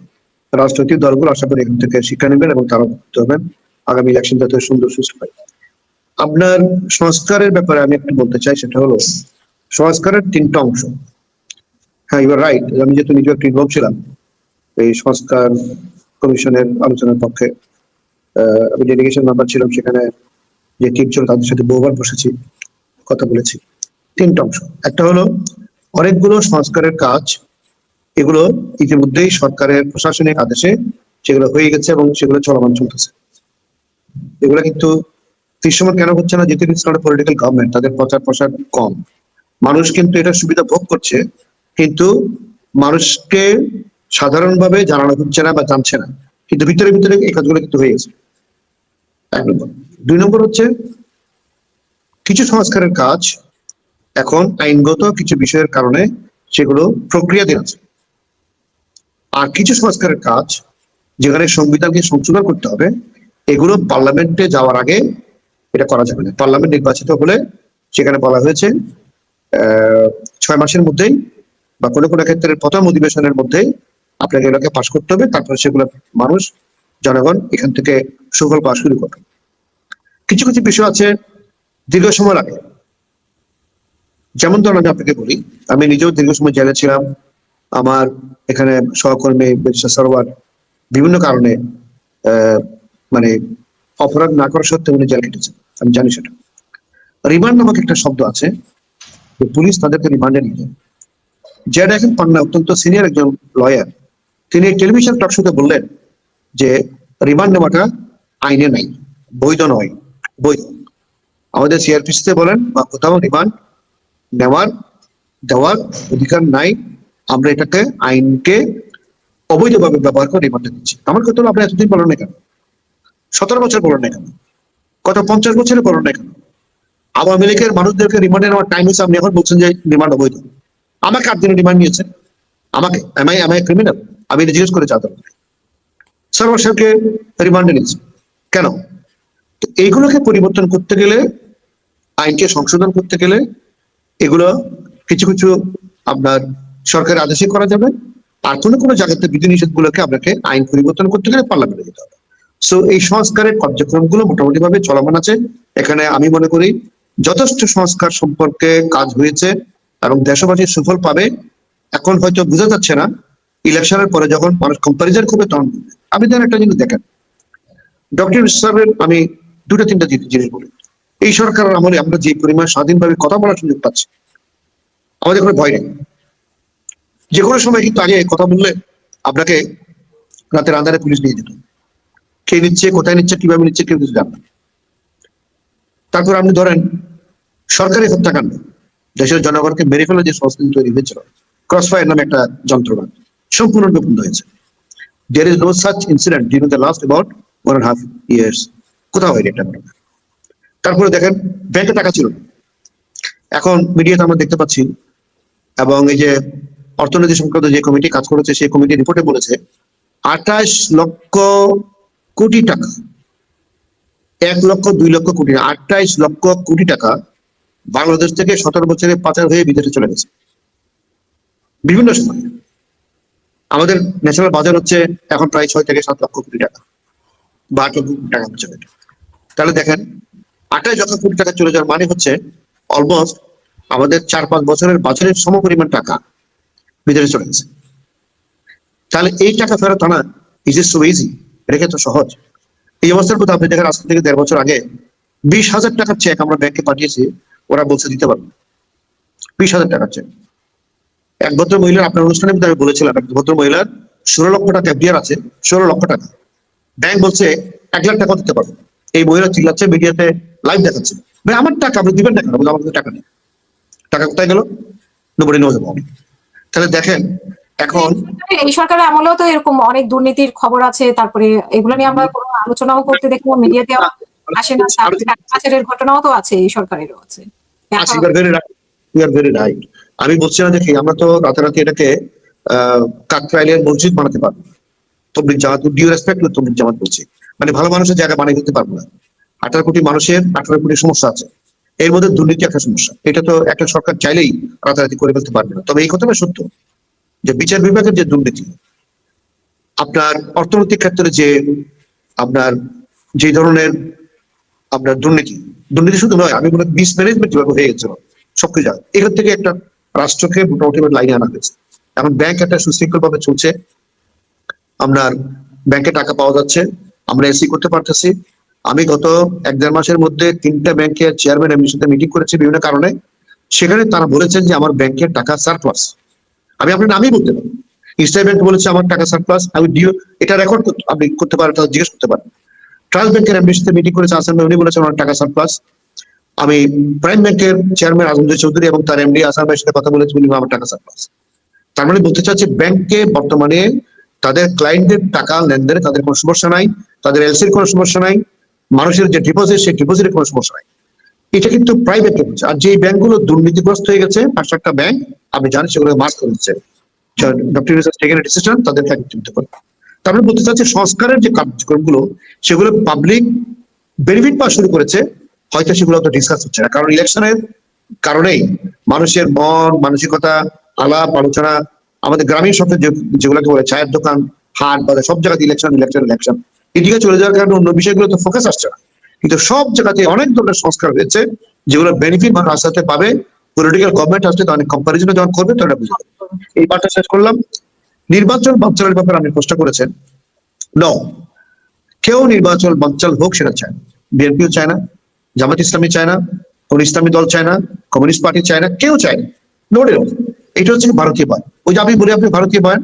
রাজনৈতিক দলগুলো আশা করি এখান থেকে শিক্ষা নেবেন এবং তারা উপকৃত হবেন, আগামী ইলেকশন যাতে সুন্দর সুস্থ হয়। আপনার সংস্কারের ব্যাপারে আমি একটু বলতে চাই, সেটা হলো সংস্কারের 3টা অংশ। হ্যাঁ, ইউ আর রাইট। আমি যেহেতু নিজে একটু ইনভলভ ছিলাম এই সংস্কার কমিশনের আলোচনার পক্ষে, আমি ডেলিগেশন মেম্বার ছিলাম, সেখানে যে টিম ছিল তাদের সাথে বহুবার বসেছি, কথা বলেছি। 3টা অংশ। একটা হলো অনেকগুলো সংস্কারের কাজ, এগুলো ইতিমধ্যেই সরকারের প্রশাসনিক আদেশে সেগুলো হয়ে গেছে এবং সেগুলো চলমান চলতেছে। এগুলো কিন্তু দৃশ্যমান কেন হচ্ছে না? যেহেতু it's not a political government, তাদের প্রচার প্রসার কম, মানুষ কিন্তু এটা সুবিধা ভোগ করছে, কিন্তু মানুষকে সাধারণভাবে জানানো হচ্ছে না বা জানছে না, কিন্তু ভিতরে ভিতরে এই কাজগুলো কিন্তু হয়ে গেছে। এক নম্বর। 2 নম্বর হচ্ছে কিছু সংস্কারের কাজ এখন আইনগত কিছু বিষয়ের কারণে সেগুলো প্রক্রিয়াধীন আছে, আর কিছু সংস্কারের কাজ যেখানে সংবিধানকে সংশোধন করতে হবে এগুলো পার্লামেন্টে যাওয়ার আগে এটা করা যাবে না। পার্লামেন্ট নির্বাচিত হলে সেখানে বলা হয়েছে 6 মাসের মধ্যেই বা কোনো কোনো ক্ষেত্রে প্রথম অধিবেশনের মধ্যেই আপনাকে এগুলোকে পাশ করতে হবে, তারপরে সেগুলো মানুষ জনগণ এখান থেকে সুফল পাওয়া শুরু করবে। কিছু কিছু বিষয় আছে দীর্ঘ সময় লাগে, যেমন ধরুন আমি আপনাকে বলি, আমি নিজেও দীর্ঘ সময় জেলে ছিলাম। আমার এখানে সহকর্মী ব্যারিস্টার সরওয়ার বিভিন্ন কারণে মানে অপরাধ না করা সত্ত্বেও উনি জেল কেটেছেন, আমি জানি সেটা। রিমান্ড নামক একটা শব্দ আছে, যে পুলিশ তাদেরকে রিমান্ডে নিয়ে যায়। জেড এখন পান্না অত্যন্ত সিনিয়র একজন লয়ার, তিনি টেলিভিশন টক শোতে বললেন যে রিমান্ড নেওয়াটা আইনে নাই, বৈধ নয়, বৈধ। আমাদের সিআরপিসিতে বলেন বা কোথাও রিমান্ড নেওয়ার দেওয়ার অধিকার নাই, আমরা এটাকে আইনকে অবৈধভাবে ব্যবহার করে রিমান্ডে দিচ্ছি। আমার কথা হলো, আপনি এতদিন বলেন না কেন? 17 বছর বলেন না কেন? কত 50 বছরে বলেন না কেন? আওয়ামী লীগের মানুষদেরকে রিমান্ডে নেওয়ার টাইম হয়েছে, আপনি এখন বলছেন যে রিমান্ড অবৈধ। আমাকে 8 দিনে রিমান্ড নিয়েছেন, আমাকে আমি ক্রিমিনাল? আমি এটা জিজ্ঞেস করে চাইতাম সরওয়ার সাহেবকে রিমান্ডে নিয়েছে কেন? তো এইগুলোকে পরিবর্তন করতে গেলে, আইনকে সংশোধন করতে গেলে এগুলো কিছু কিছু আপনার সরকারের আদেশে করা যাবে, আর কোনো কোনো জায়গাতে বিধিনিষেধ গুলোকে আপনাকে আইন পরিবর্তন করতে গেলে পার্লামেন্টে যেতে হবে। সো এই সংস্কারের কার্যক্রমগুলো মোটামুটি ভাবে চলমান আছে। এখানে আমি মনে করি যথেষ্ট সংস্কার সম্পর্কে কাজ হয়েছে এবং দেশবাসী সুফল পাবে। এখন হয়তো বোঝা যাচ্ছে না, ইলেকশনের পরে যখন মানুষ কম্পারিজন করবে তখন বুঝবে। আপনি ধরেন একটা জিনিস দেখেন, ডক্টর সাহেবের আমি 2-3টা জিনিস বলি। এই সরকারের আমলে আমরা যে পরিমাণ স্বাধীনভাবে কথা বলার সুযোগ পাচ্ছি, আমাদের কোনো ভয় নেই। যে কোনো সময় কিন্তু আগে কথা বললে আপনাকে রাতের আন্ধারে পুলিশ নিয়ে যেত, কে নিচ্ছে, কোথায় নিচ্ছে, কিভাবে নিচ্ছে, কেউ কিছু জানে না। তারপর আপনি ধরেন সরকারি হত্যাকাণ্ড, দেশের জনগণকে মেরে ফেলে যে সংস্কৃতি তৈরি হয়েছিল, ক্রসফায়ার নামে একটা যন্ত্রণা সম্পূর্ণরূপে বন্ধ হয়েছে। There is no such incident during the last about 1.5 years. কোথাও হয়নি এটা। তারপরে দেখেন ব্যাংকে টাকা ছিল না, এখন মিডিয়াতে আমরা দেখতে পাচ্ছি, এবং এই যে অর্থনীতি সংক্রান্ত যে কমিটি কাজ করেছে সেই কমিটি রিপোর্টে বলেছে 28 লক্ষ কোটি টাকা, 1 লক্ষ 2 লক্ষ কোটি, 28 লক্ষ কোটি টাকা বাংলাদেশ থেকে 17 বছরে পাচার হয়ে বিদেশে চলে গেছে বিভিন্ন সময়। আমাদের ন্যাশনাল বাজার হচ্ছে এখন প্রায় 6 থেকে 7 লক্ষ কোটি টাকা বা 8 লক্ষ কোটি টাকা হচ্ছে। তাহলে দেখেন 28 লক্ষ কোটি টাকা চলে যাওয়ার মানে হচ্ছে অলমোস্ট আমাদের 4-5 বছরের বাজারের সমপরিমাণ টাকা বিদেশে চলে গেছে। তাহলে এই টাকা ফেরত আনা ইজ ইট সো ইজি? এটা তো সহজ। এই অবস্থার মধ্যে আপনি দেখেন আজকে থেকে 1.5 বছর আগে 20,000 টাকার চেক আমরা ব্যাংকে পাঠিয়েছি, ওরা বলছে দিতে পারবে 20,000 টাকার চেক। এক ভদ্র মহিলার, আপনার অনুষ্ঠানের মধ্যে আমি বলেছিলাম, এক ভদ্র মহিলার 16 লক্ষ টাকা এফডিআর আছে, 16 লক্ষ টাকা, ব্যাংক বলছে 1 লাখ টাকা দিতে পারবে। এই মহিলা চিল্লাচ্ছে, মিডিয়াতে লাইভ দেখাচ্ছে, ভাই আমার টাকা আপনি দিবেন না কেন? আমার কাছে টাকা নেই। টাকা কোথায় গেল? Nobody nose about it. তাহলে দেখেন এখন এই সরকারের আমলেও তো এরকম অনেক দুর্নীতির খবর আছে, তারপরে এগুলো নিয়ে আমরা কোনো আলোচনাও করতে দেখলাম, মিডিয়াতে আসে না, টাকা পাচারের ঘটনাও তো আছে, এই সরকারেরও আছে। আমি বলছি না দেখি, আমরা তো রাতারাতি এটাকে কাকরাইলের মসজিদ বানাতে পারবো, তবলিগ জামাত, ডিউ রেসপেক্ট তবলিগ জামাত বলছি, মানে ভালো মানুষের জায়গা বানিয়ে দিতে পারবো না। 18 কোটি মানুষের 18 কোটি সমস্যা আছে, এর মধ্যে দুর্নীতি একটা সমস্যা। এটা তো একটা সরকার চাইলেই রাতারাতি করে ফেলতে পারবে না। তবে এই কথাটা সত্য যে বিচার বিভাগের যে দুর্নীতি, আপনার অর্থনৈতিক ক্ষেত্রে যে আপনার যে ধরনের আপনার দুর্নীতি শুধু নয়, আমি বলি মিসম্যানেজমেন্ট যেভাবে হয়ে গেছিল সবকিছু জায়গায়, এখান থেকে একটা রাষ্ট্রকে মোটামুটি লাইনে আনা হয়েছে। এখন ব্যাংক একটা সুশৃঙ্খল ভাবে চলছে, আপনার ব্যাংকে টাকা পাওয়া যাচ্ছে, আমরা এসি করতে পারতেছি। আমি গত 1-1.5 মাসের মধ্যে 3টা ব্যাংকের চেয়ারম্যান এমনির সাথে মিটিং করেছি বিভিন্ন কারণে, সেখানে তারা বলেছেন যে আমার ব্যাংকের টাকা সারপ্লাস। আমি আপনার নামই বলতে পারি, ইস্টার্ন ব্যাংক বলেছে আমার টাকা সারপ্লাস, আমি ডিও এটা রেকর্ড আপনি করতে পারেন, তারা জিজ্ঞেস করতে পারেন। ট্রাস্ট ব্যাংকের এমডির সাথে মিটিং করেছে আসাম, উনি বলেছেন আমার টাকা সারপ্লাস। আমি প্রাইম ব্যাংকের চেয়ারম্যান আজমজুর চৌধুরী এবং তার এমডি আসামের সাথে কথা বলেছি, উনি আমার টাকা সারপ্লাস। তার মানে বলতে চাচ্ছি ব্যাংকে বর্তমানে তাদের ক্লায়েন্টদের টাকা লেনদেনে তাদের কোনো সমস্যা নাই, তাদের এলসির কোনো সমস্যা নাই, মানুষের যে ডিপোজিট, সেই ডিপোজিটের কোনো সমস্যা নাই। এটা কিন্তু প্রাইভেট হচ্ছে। আর যে ব্যাংকগুলো দুর্নীতিগ্রস্ত হয়ে গেছে, 5-7টা ব্যাংক আপনি জানেন, সেগুলো মার্চ করে দিচ্ছে। Doctor Yunus taken a decision, তাদেরকে একত্রিত করে। তারপরে বলতে চাচ্ছি, সংস্কারের যে কার্যক্রমগুলো, সেগুলো পাবলিক বেনিফিট পাওয়া শুরু করেছে, হয়তো সেগুলো তো ডিসকাস হচ্ছে না। কারণ ইলেকশনের কারণেই মানুষের মন মানসিকতা, আলাপ আলোচনা, আমাদের গ্রামীণ সঙ্গে যেগুলোকে বলে চায়ের দোকান, হাট বাজার, সব জায়গাতে ইলেকশন ইলেকশন ইলেকশন, এদিকে চলে যাওয়ার কারণে অন্য বিষয়গুলো তো ফোকাস আসছে না। কিন্তু সব জায়গাতে অনেক ধরনের সংস্কার হয়েছে, যেগুলো বেনিফিট মানুষ আস্তে পাবে। পলিটিক্যাল গভর্নমেন্ট আসলে অনেক কম্পারিজনে যখন করবে তখন বুঝবে। এই পার্টটা শেষ করলাম। নির্বাচন বানচালের ব্যাপারে আপনি প্রশ্ন করেছেন। নো, কেউ নির্বাচন বানচাল হোক সেটা চায় না। বিএনপিও চায় না, জামাত ইসলামী চায় না, কোন ইসলামী দল চায় না, কমিউনিস্ট পার্টি চায় না, কেউ চায় না। নোডে এটা হচ্ছে ভারতীয় বয়ান। ওই যে আমি বলি, আপনি ভারতীয় বয়ান,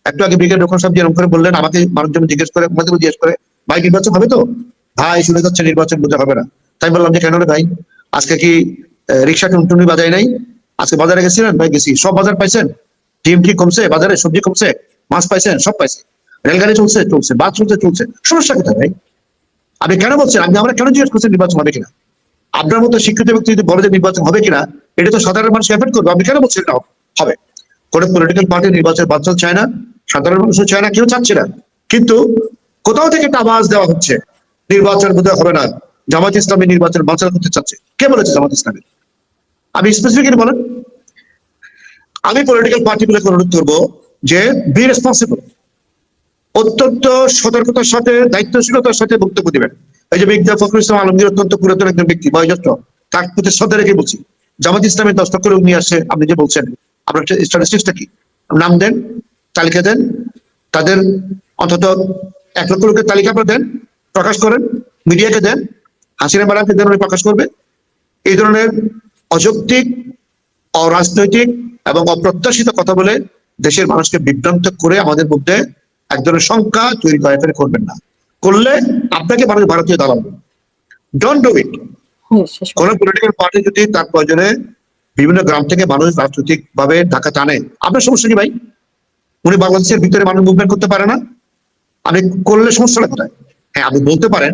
একটু আগে ব্রিগেড রক্ষণ সাহেব যেরকম করে বললেন, আমাকে মানুষজন জিজ্ঞেস করে, আমাদের জিজ্ঞেস করে, ভাই নির্বাচন হবে তো? ভাই শুনে যাচ্ছে নির্বাচন বোঝা হবে না। তাই বললাম যে কেন রে ভাই, আজকে কি রিক্সা টুনটুনি বাজায় নাই? আজকে বাজারে গেছিলেন? ভাই গেছি। সব বাজার পাইছেন? ডিম কি কমছে বাজারে? সবজি কমছে? মাছ পাইছেন? সব পাইছে। রেলগাড়ি চলছে? চলছে। বাস চলছে? চলছে। সমস্যা কোথায় ভাই? আপনি কেন বলছেন? আমরা কেন জিজ্ঞেস করছেন নির্বাচন হবে কিনা? আপনার মতো শিক্ষিত ব্যক্তি যদি বলে যে নির্বাচন হবে কিনা, এটা তো সাধারণ মানুষ এফেক্ট করবে। আপনি কেন বলছেন এটা হবে? কোন পলিটিক্যাল পার্টি নির্বাচন বানচাল চায় না, সাধারণ মানুষও চায় না, কেউ চাচ্ছে না। কিন্তু কোথাও থেকে একটা আওয়াজ দেওয়া হচ্ছে নির্বাচন বোধহয় হবে না, জামাত ইসলামী নির্বাচন বানচাল করতে চাচ্ছে। কে বলেছে জামাত ইসলামী? আমি স্পেসিফিকলি বলেন। আমি পলিটিক্যাল পার্টিগুলোকে অনুরোধ করবো যে বি রেসপন্সিবল, অত্যন্ত সতর্কতার সাথে, দায়িত্বশীলতার সাথে বক্তব্য দিবেন। এই যে মির্জা ফখরুল ইসলাম আলমগীর অত্যন্ত পুরাতন একজন ব্যক্তি, বয়োজ্যেষ্ঠ, তার প্রতি শ্রদ্ধা রেখে বলছি, জামাত ইসলামের দস্তক করে নিয়ে আসছে। আপনি যে বলছেন, আপনার স্ট্যাটিস্টিক্সটা কি? নাম দেন, তালিকা দেন, তাদের অন্তত 1 লক্ষ লোকের তালিকা আপনার দেন, প্রকাশ করেন, মিডিয়াকে দেন, হাসিনা ম্যাডামকে দেন, উনি প্রকাশ করবে। এই ধরনের অযৌক্তিক, অরাজনৈতিক এবং অপ্রত্যাশিত কথা বলে দেশের মানুষকে বিভ্রান্ত করে আমাদের মধ্যে এক ধরনের সংখ্যা তৈরি করবেন না। করলে আপনাকে মানুষ ভারতীয় দালাল বলবে। Don't do it. কোন পলিটিক্যাল পার্টি যদি তার প্রয়োজনে বিভিন্ন গ্রাম থেকে মানুষ রাজনৈতিক ভাবে ঢাকা টানে, আপনার সমস্যা কি ভাই? উনি বাংলাদেশের ভিতরে মানুষ মুভমেন্ট করতে পারে না, আপনি করলে সমস্যাটা কোথায়? হ্যাঁ, আপনি বলতে পারেন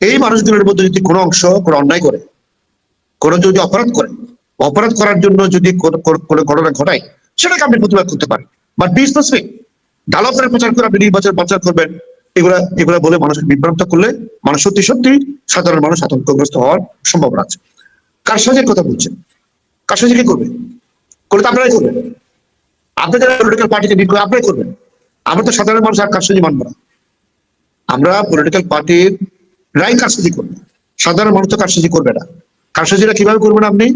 এই মানুষগুলোর মধ্যে যদি কোনো অংশ কোনো অন্যায় করে, কোনো যদি অপরাধ করে, অপরাধ করার জন্য যদি কোনো ঘটনা ঘটায়, সেটাকে আপনি প্রতিবাদ করতে পারেন। But B specific. ঢালাও করে প্রচার করে আপনি নির্বাচন প্রচার করবেন, এগুলা বলে মানুষকে বিভ্রান্ত করলে মানুষ সত্যি সত্যি, সাধারণ মানুষ আতঙ্কগ্রস্ত হওয়ার সম্ভাবনা আছে। কারসাজির কথা বলছেন, কারসাজি কি করবে? করলে তো আপনারাই করবেন। আপনি যারা পলিটিক্যাল পার্টিকে বিক্রি করে আপনারাই করবেন। আমরা তো সাধারণ মানুষ আর কারসাজি মানবো না। আমরা পলিটিক্যাল পার্টির রাই কারসাজি করবো, সাধারণ মানুষ তো কারসাজি করবে না। কারসাজিটা কিভাবে করবেন? আপনি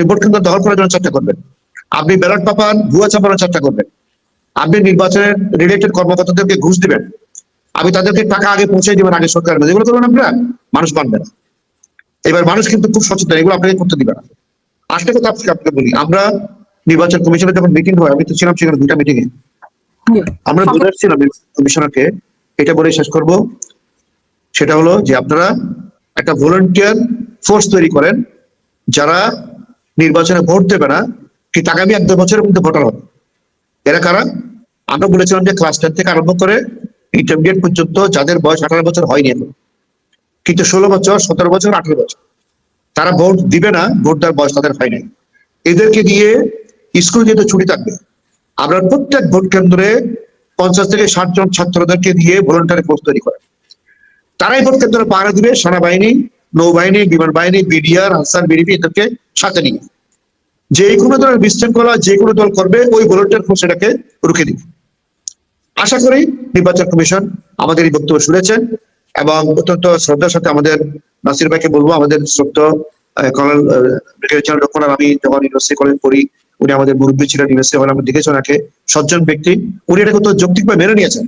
ভোট কেন্দ্র দখল করার জন্য চেষ্টা করবেন, আপনি ব্যালট পেপার ভুয়া ছাপানোর চেষ্টা করবেন, আপনি নির্বাচনের রিলেটেড কর্মকর্তাদেরকে ঘুষ দিবেন, আপনি তাদেরকে টাকা আগে পৌঁছে দিবেন আগে সরকারের মধ্যে। এগুলো করবেন আপনারা, মানুষ মানবে না। এবার মানুষ কিন্তু খুব সচেতন, এগুলো আপনাকে করতে দিবে না। আজকে কথা আপনাকে বলি, আমরা নির্বাচন কমিশনের যখন মিটিং হয়, আমি তো ছিলাম সেখানে 2টা মিটিং এ, আমরা বলেছিলাম কমিশনারকে, এটা বলে শেষ করব, সেটা হলো যে আপনারা একটা ভলান্টিয়ার ফোর্স তৈরি করেন, যারা নির্বাচনে ভোট দেবে না, কিন্তু আগামী 1-2 বছরের মধ্যে ভোটার হবে। এরা কারা? আমরা বলেছিলাম যে ক্লাস 10 থেকে আরম্ভ করে ইন্টারমিডিয়েট পর্যন্ত যাদের বয়স 18 বছর হয়নি এখন, কিন্তু 16 বছর, 17 বছর, 18 বছর, তারা ভোট দিবে না, ভোট দেওয়ার বয়স তাদের হয় নাই। এদেরকে দিয়ে স্কুল যেহেতু ছুটি থাকবে, আমরা প্রত্যেক ভোট কেন্দ্রে 50 থেকে 60 জন ছাত্রদেরকে দিয়ে ভলান্টারি ফোর্স তৈরি করে, তারাই ভোট কেন্দ্রে পাহারা দিবে। সেনাবাহিনী, নৌবাহিনী, বিমান বাহিনী, বিডিআর, আনসার, বিডিপি এদেরকে সাথে নিয়ে যে কোনো ধরনের বিশৃঙ্খলা যে কোনো দল করবে, ওই ভলান্টিয়ার ফোর্স এটাকে রুখে দিবে। আশা করি নির্বাচন কমিশন আমাদের এই বক্তব্য শুনেছেন এবং অত্যন্ত শ্রদ্ধার সাথে আমাদের নাসির ভাইকে বলবো, আমাদের শ্রদ্ধ কর্নেল ব্রিগেডিয়ার জেনারেল রক্ষণ, আমি যখন ইউনিভার্সিটি কলেজ পড়ি, উনি আমাদের মুরব্বী ছিলেন ইউনিভার্সিটি, আমরা দেখেছি ওনাকে, সজ্জন ব্যক্তি, উনি এটাকে তো যৌক্তিকভাবে মেনে নিয়েছেন।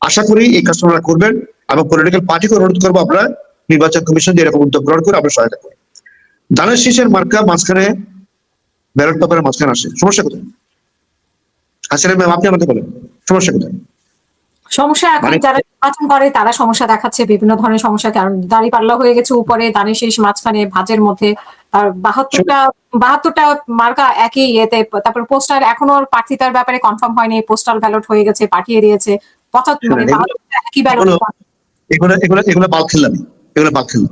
আশা করি এই কাজটা ওনারা করবেন এবং পলিটিক্যাল পার্টিকে অনুরোধ করবো আপনারা নির্বাচন কমিশন যে এরকম উদ্যোগ গ্রহণ করে আমরা সহায়তা করি। ধানের শীষের মার্কা মাঝখানে, ব্যালট পেপারের মাঝখানে আসে, সমস্যা কোথায়? হাসিনা ম্যাম আপনি আমাকে বলেন, সমস্যা কোথায়? সমস্যা এখন যারা নির্বাচন করে তারা সমস্যা দেখাচ্ছে, বিভিন্ন ধরনের সমস্যা। কারণ দাঁড়িপাল্লা হয়ে গেছে উপরে, ধানের শীষ মাঝখানে, ভাঁজের মধ্যে, আর 72টা মার্কা একই ইয়েতে। তারপর পোস্টাল এখনো প্রার্থিতার ব্যাপারে কনফার্ম হয়নি, পোস্টাল ব্যালট হয়ে গেছে, পাঠিয়ে দিয়েছে। 72টা একই ব্যালট। এগুলো বাল খেললাম। এগুলো বাদ খেলবে,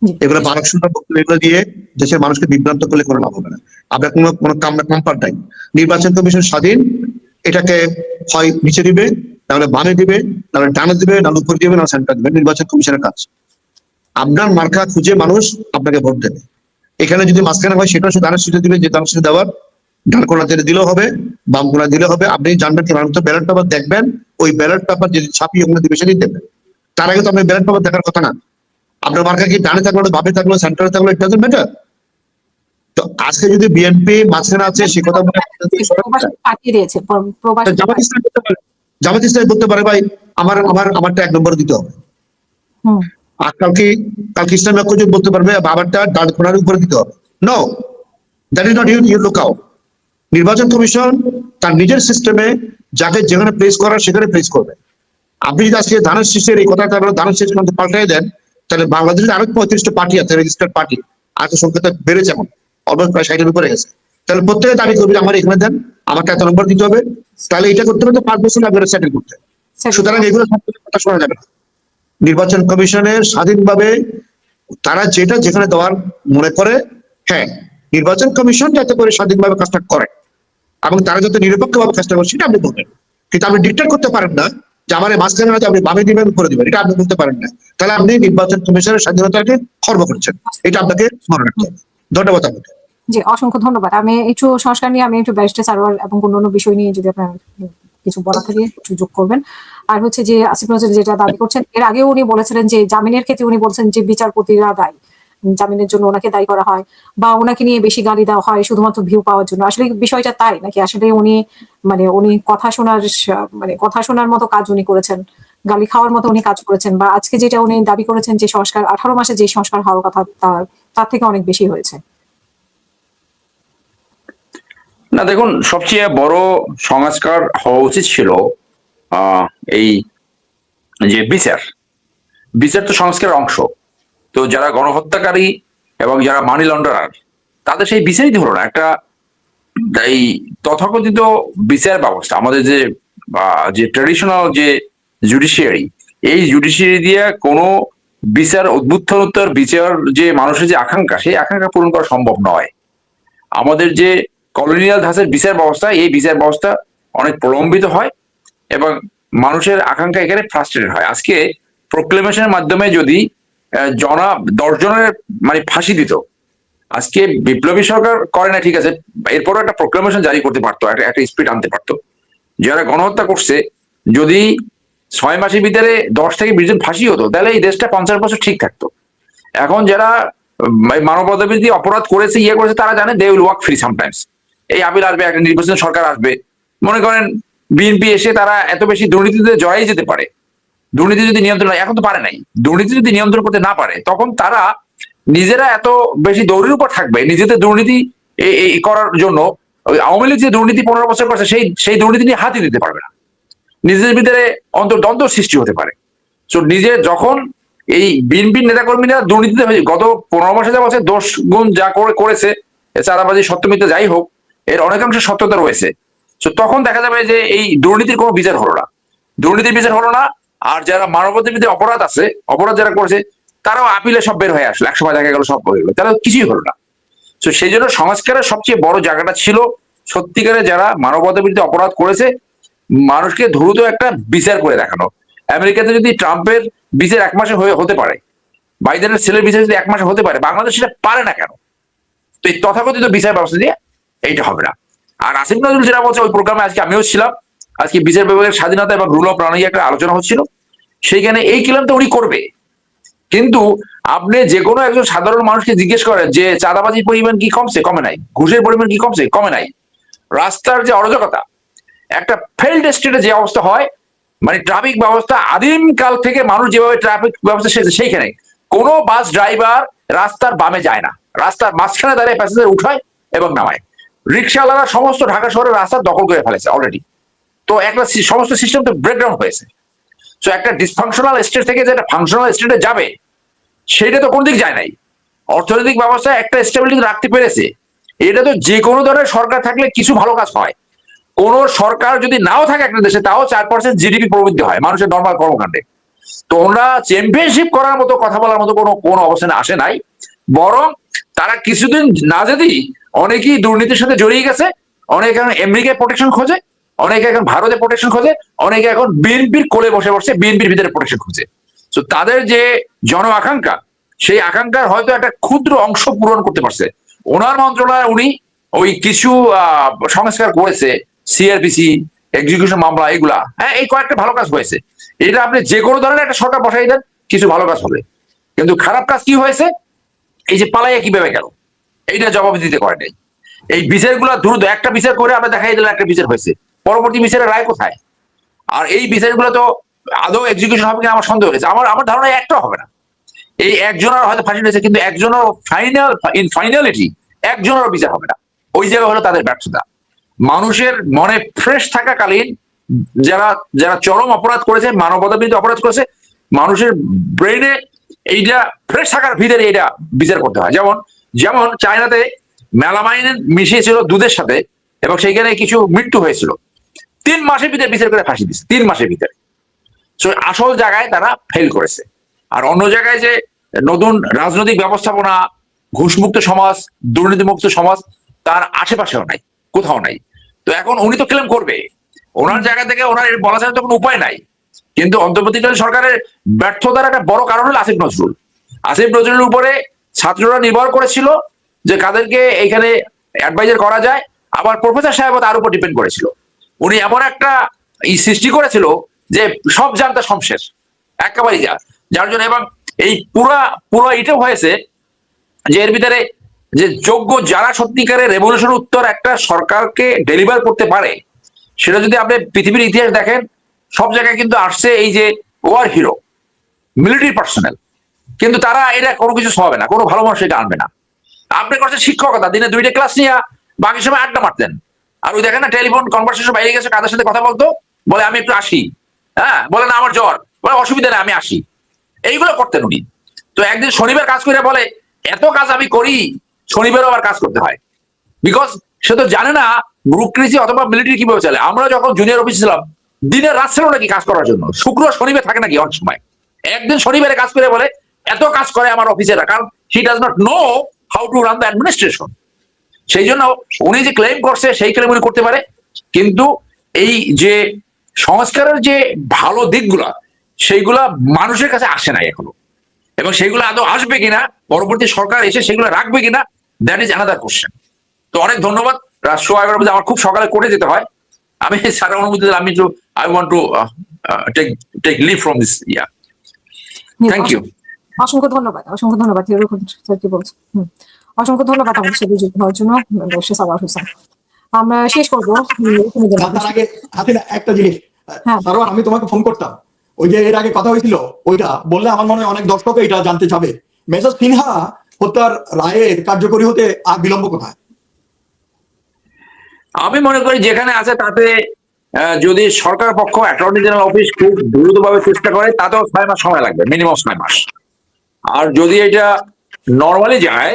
জি। এগুলো বারক সুন্দর বক্তব্য এগুলো দিয়ে দেশের মানুষকে বিভ্রান্ত করলে কোনো লাভ হবে না। আপনার কোনো কোনো কাম্পার নাই। নির্বাচন কমিশন স্বাধীন, এটাকে হয় নিচে দিবে, তাহলে বামে দিবে, তাহলে ডানে দিবে, নাহলে উপর দিবে, না সেন্টার দিবে। নির্বাচন কমিশনের কাজ। আপনার মার্কা খুঁজে মানুষ আপনাকে ভোট দেবে। এখানে যদি মাঝখানে হয় সেটা সে দানের শীটে দিবে, যে দানের শীটে দেওয়ার ডান কোনা দিলেও হবে, বাম কোনা দিলে হবে। আপনি জানবেন কি মানুষ তো ব্যালট পেপার দেখবেন, ওই ব্যালট পেপার যদি ছাপিয়ে ওখানে দিবে সেদিন দেবেন। তার আগে তো আপনি ব্যালট পেপার দেখার কথা না। আপনার মার্কা কি ডানে থাকলো, বামে থাকলো, সেন্টারে থাকলো, ইট ডাজন্ট ম্যাটার। তো আজকে যদি বিএনপি মাঝখানে আছে সে কথা বলে প্রবাসী পাঠিয়ে দিয়েছে, প্রবাসী জামাত ইসলাম করতে পারে, জামাত ইসলাম করতে পারে ভাই আমারটা 1 নম্বরে দিতে হবে। হুম। আর কালকে ইসলাম ঐক্য বলতে পারবে বাবারটা ডান কোনার উপরে দিতে হবে। No, that is not your lookout. নির্বাচন কমিশন তার নিজের সিস্টেমে যাকে যেখানে প্লেস করার সেখানে প্লেস করবে। আপনি যদি আজকে ধানের শীষের এই কথাটা ধানের শীষ কিন্তু পাল্টাই দেন, তাহলে বাংলাদেশের আরো 35টা পার্টি আছে, রেজিস্টার্ড পার্টি। আজকে সংখ্যাটা বেড়েছে, এখন অলমোস্ট প্রায় 60-এর উপরে গেছে। তাহলে প্রত্যেকে দাবি করবে আমার এখানে দেন, আমাকে 1 নম্বর দিতে হবে। তাহলে এটা করতে হবে তো 5 বছর লাগবে সেটেল করতে। সুতরাং এগুলো কথা শোনা যাবে না। নির্বাচন কমিশনের স্বাধীনভাবে তারা যেটা যেখানে দেওয়ার মনে করে, হ্যাঁ, নির্বাচন কমিশন যাতে করে স্বাধীনভাবে কাজটা করে এবং তারা যাতে নিরপেক্ষভাবে কাজটা করে সেটা আপনি বলবেন। কিন্তু আপনি ডিক্টেট করতে পারেন না যে আমার মাঝখানে হয়তো আপনি বামে দিবেন, উপরে দিবেন, এটা আপনি বলতে পারেন না। তাহলে আপনি নির্বাচন কমিশনের স্বাধীনতাকে খর্ব করছেন, এটা আপনাকে মনে রাখতে হবে। ধন্যবাদ আপনাকে। জি, অসংখ্য ধন্যবাদ। আমি একটু সংস্কার নিয়ে আমি একটু ব্যারিস্টার সারোয়ার এবং অন্যান্য বিষয় নিয়ে যদি আপনার কিছু বলা থাকে একটু যোগ করবেন। আর হচ্ছে যে আসিফ নজরুল যেটা দাবি করছেন, এর আগেও উনি বলেছিলেন যে জামিনের ক্ষেত্রে উনি বলছেন যে বিচারপতিরা দায়ী, জামিনের জন্য ওনাকে দায়ী করা হয় বা ওনাকে নিয়ে বেশি গালি দেওয়া হয় শুধুমাত্র ভিউ পাওয়ার জন্য। আসলে বিষয়টা তাই নাকি আসলে উনি কথা শোনার মতো কাজ উনি করেছেন, গালি খাওয়ার মতো উনি কাজ করেছেন, বা আজকে যেটা উনি দাবি করেছেন যে সংস্কার 18 মাসে যে সংস্কার হওয়ার কথা তার থেকে অনেক বেশি হয়েছে? না, দেখুন, সবচেয়ে বড় সংস্কার হওয়া উচিত ছিল এই যে বিচার তো সংস্কারের অংশ। তো যারা গণহত্যাকারী এবং যারা মানি লন্ডারার, তাদের সেই বিচারই হলো না। একটা এই তথাকথিত বিচার ব্যবস্থা আমাদের যে ট্রেডিশনাল যে জুডিশিয়ারি, এই জুডিশিয়ারি দিয়ে কোনো উদ্বুদ্ধতর বিচার, যে মানুষের যে আকাঙ্ক্ষা, সেই আকাঙ্ক্ষা পূরণ করা সম্ভব নয়। আমাদের যে কলোনিয়াল ধাঁচের বিচার ব্যবস্থা, এই বিচার ব্যবস্থা অনেক প্রলম্বিত হয় এবং মানুষের আকাঙ্ক্ষা এখানে ফ্রাস্ট্রেটেড হয়। আজকে প্রোক্লেমেশনের মাধ্যমে যদি 10 জনের মানে ফাঁসি দিত, আজকে বিপ্লবী সরকার করে না ঠিক আছে, এরপরও একটা প্রোক্লেমেশন জারি করতে পারতো, একটা স্পিড আনতে পারতো। যারা গণহত্যা করছে, যদি 6 মাসের ভিতরে 10 থেকে 20 জন ফাঁসি হতো, তাহলে এই দেশটা 50 বছর ঠিক থাকতো। এখন যারা মানবতাবিরোধী অপরাধ করেছে, করেছে, তারা জানে they will walk free sometimes. এই আপিল আসবে, একটা নির্বাচন সরকার আসবে, মনে করেন বিএনপি এসে তারা এত বেশি দুর্নীতিতে জড়াই যেতে পারে। দুর্নীতি যদি নিয়ন্ত্রণ, এখন তো পারে নাই, দুর্নীতি যদি নিয়ন্ত্রণ করতে না পারে, তখন তারা নিজেরা এত বেশি দৌড়ের উপর থাকবে নিজেদের দুর্নীতি করার জন্য। ওই আওয়ামী লীগ যে দুর্নীতি 15 বছর করছে, সেই দুর্নীতি নিয়ে হাতই দিতে পারবে না। নিজেদের ভিতরে অন্তর্দ্বন্দ্ব সৃষ্টি হতে পারে। তো যখন এই বিএনপির নেতাকর্মীরা দুর্নীতিতে গত 15 মাসে যা বছর 10 গুণ যা করেছে, চাঁদাবাজি, সত্যমিথ্যা যাই হোক, এর অনেকাংশ সত্যতা রয়েছে। তো তখন দেখা যাবে যে এই দুর্নীতির কোনো বিচার হলো না, আর যারা মানবতাবিরোধী অপরাধ যারা করেছে, তারাও আপিলে সব বের হয়ে আসলো, 100 জায়গায় গেল, সব হয়ে গেলো, তাহলে কিছুই হলো না। তো সেই জন্য সংস্কারের সবচেয়ে বড় জায়গাটা ছিল সত্যিকারে যারা মানবতাবিরোধী অপরাধ করেছে, মানুষকে দ্রুত একটা বিচার করে দেখানো। আমেরিকাতে যদি ট্রাম্পের বিচার 1 মাসে হতে পারে, বাইডেনের ছেলের বিচার যদি 1 মাসে হতে পারে, বাংলাদেশ সেটা পারে না কেন? তো এই তথাকথিত বিচার ব্যবস্থা দিয়ে এইটা হবে না। আর আসিফ নজরুল যেটা বলছে, ওই প্রোগ্রামে আজকে আমিও ছিলাম, আজকে বিচার বিভাগের স্বাধীনতা এবং রুল অফ ল নিয়ে একটা আলোচনা হচ্ছিল, সেইখানে এই ক্লেমটা উনি করবে। কিন্তু আপনি যে কোনো একজন সাধারণ মানুষকে জিজ্ঞেস করেন যে চাঁদাবাজির পরিমাণ কি কমছে? কমে নাই। ঘুষের পরিমাণ কি কমছে? কমে নাই। রাস্তার যে অরাজকতা, একটা ফেল্ড স্টেটে যে অবস্থা হয়, মানে ট্রাফিক ব্যবস্থা আদিম কাল থেকে মানুষ যেভাবে ট্রাফিক ব্যবস্থা সেইখানে কোনো বাস ড্রাইভার রাস্তার বামে যায় না, রাস্তার মাঝখানে দাঁড়িয়ে প্যাসেঞ্জার উঠায় এবং নামায়। রিক্সাওয়ালারা সমস্ত ঢাকা শহরের রাস্তা দখল করে ফেলেছে অলরেডি। তো একটা সমস্ত সিস্টেম তো ব্রেকডাউন হয়েছে। তো একটা ডিসফাংশনাল স্টেট থেকে যেটা ফাংশনাল স্টেটে যাবে, সেটা তো কোন দিক যায় নাই। অর্থনৈতিক ব্যবস্থা একটা স্টেবিলিটি রাখতে পেরেছে। এটা তো যে কোনো ধরনের সরকার থাকলে কিছু ভালো কাজ হয়। কোন সরকার যদি নাও থাকে একটা দেশে, তাও 4% জিডিপি প্রবৃদ্ধি হয় মানুষের নর্মাল কর্মকাণ্ডে। তো ওরা চ্যাম্পিয়নশিপ করার মতো কথা বলার মতো কোনো অবস্থানে আসে নাই, বরং তারা কিছুদিন না যেতেই অনেকেই দুর্নীতির সাথে জড়িয়ে গেছে, অনেকে এখন আমেরিকায় প্রোটেকশন খোঁজে, অনেকে এখন ভারতে প্রোটেকশন খোঁজে, অনেকে এখন বিএনপির কোলে বসে বসে বিএনপির ভিতরে প্রোটেকশন খোঁজে। তো তাদের যে জন আকাঙ্ক্ষা, সেই আকাঙ্ক্ষার হয়তো একটা ক্ষুদ্র অংশ পূরণ করতে পারছে ওনার মন্ত্রণালয়। উনি ওই কিছু সংস্কার করেছে, সিআরপিসি, এক্সিকিউশন মামলা, এগুলা, হ্যাঁ, এই কয়েকটা ভালো কাজ হয়েছে। এটা আপনি যে কোনো ধরনের একটা সরকার বসাই দেন, কিছু ভালো কাজ হবে। কিন্তু খারাপ কাজ কি হয়েছে, এই যে পালাইয়া কিভাবে গেল, এইটা জবাব দিতে পারে নাই। এই বিচারগুলো দ্রুত একটা বিচার করে আমরা দেখাই দিলাম একটা বিচার হয়েছে, পরবর্তী বিচারের রায় কোথায়? আর এই বিচারগুলো তো আদৌ এক্সিকিউশন হবে কিনা আমার সন্দেহ হয়েছে। আমার ধারণা একটা হবে না। এই একজনের হয়তো ফাঁসি হয়েছে, কিন্তু একজনের ফাইনালিটি একজনেরও বিচার হবে না। ওই জায়গা হলো তাদের ব্যর্থতা। মানুষের মনে ফ্রেশ থাকাকালীন যারা যারা চরম অপরাধ করেছে, মানবতা বিরোধী অপরাধ করেছে, মানুষের ব্রেনে এইটা ফ্রেশ থাকার ভিতরে এটা বিচার করতে হয়। যেমন যেমন চায়নাতে মেলামাইন মিশিয়েছিল দুধের সাথে এবং সেইখানে কিছু মৃত্যু হয়েছিল, 3 মাসের ভিতরে বিচার করে ফাঁসি দিচ্ছে, 3 মাসের ভিতরে। আসল জায়গায় তারা ফেল করেছে। আর অন্য জায়গায় যে নতুন রাজনৈতিক ব্যবস্থাপনা, ঘুষমুক্ত সমাজ, দুর্নীতিমুক্ত সমাজ, তার আশেপাশেও নাই, কোথাও নাই। তো এখন উনি তো ক্লেম করবে, ওনার জায়গা থেকে ওনার বলা যায় তো কোনো উপায় নাই। কিন্তু অন্তর্বর্তীকালীন সরকারের ব্যর্থতার একটা বড় কারণ হলো আসিফ নজরুল। আসিফ নজরুলের উপরে ছাত্ররা নির্ভর করেছিল যে কাদেরকে এখানে অ্যাডভাইজার করা যায়, আবার প্রফেসর সাহেব তার উপর ডিপেন্ড করেছিল। উনি এমন একটা সৃষ্টি করেছিল যে সব জানতা সব শেষ একেবারেই, যার জন্য এবং এই পুরো এটাও হয়েছে যে এর ভিতরে যে যোগ্য যারা সত্যিকারের রেভলিউশন উত্তর একটা সরকারকে ডেলিভার করতে পারে, সেটা যদি আপনি পৃথিবীর ইতিহাস দেখেন, সব জায়গায় কিন্তু আসছে এই যে ওয়ার হিরো, মিলিটারি পার্সোনাল, কিন্তু তারা এটা কোনো কিছু হবে না, কোনো ভালো মানুষ এটা আনবে না। আপনি করছেন শিক্ষকতা, দিনে 2টা ক্লাস নিয়ে বাকি সময় আড্ডা মারতেন। আর ওই দেখেন না, টেলিফোন কনভারসেশন বাইরে গেছে, কাদের সাথে কথা বলতো, বলে আমি একটু আসি, হ্যাঁ, বলে না আমার জ্বর, বলে অসুবিধা নেই আমি আসি, এইগুলো করতেন উনি। তো একদিন শনিবার কাজ করে বলে এত কাজ আমি করি, শনিবারও আবার কাজ করতে হয়, বিকজ সে তো জানে না ব্যুরোক্রেসি অথবা মিলিটারি কিভাবে চলে। আমরা যখন জুনিয়র অফিস ছিলাম, দিনের রাত ছিল নাকি কাজ করার জন্য, শুক্র শনিবার থাকে নাকি অনেক সময়। একদিন শনিবারে কাজ করে বলে এত কাজ করে আমার অফিসেরা, কারণ he does not know how to run the administration. সেই জন্য উনি যে ক্লেম করছে সেই ক্লেম উনি করতে পারে, কিন্তু এই যে সংস্কারের যে ভালো দিকগুলা, সেইগুলা মানুষের কাছে আসে নাই এখনো, এবং সেগুলো আদৌ আসবে কিনা, পরবর্তী সরকার এসে সেগুলো রাখবে কিনা, দ্যাট ইজ অ্যানাদার কোশ্চেন। তো অনেক ধন্যবাদ। রাষ্ট্র 11 বাজে আমার খুব সকালে করে যেতে হয়, আমি স্যারের অনুমতি দিলে আমি I want to take leave from this. Thank you. অসংখ্য ধন্যবাদ, অসংখ্য ধন্যবাদ। কি বলছেন? অসংখ্য ধন্যবাদ আমাদের সাথে যুক্ত হওয়ার জন্য সাওয়ার হোসেন। আমরা শেষ করবো। তার আগে হাসিনা একটা জিনিস, হ্যাঁ। সারোয়ার, আমি তোমাকে ফোন করতাম, ওই যে এর আগে কথা হয়েছিল, ওইটা বললে আমার মনে হয় অনেক দর্শক এটা জানতে চাবে। মেজর সিনহা হত্যার রায়ের কার্যকরী হতে আর বিলম্ব কোথায়? আমি মনে করি যেখানে আছে তাতে যদি সরকার পক্ষ অ্যাটর্নি জেনারেল অফিস খুব দ্রুতভাবে চেষ্টা করে, তাতেও 6 মাস সময় লাগবে, মিনিমাম 6 মাস। আর যদি এটা নর্মালি যায়,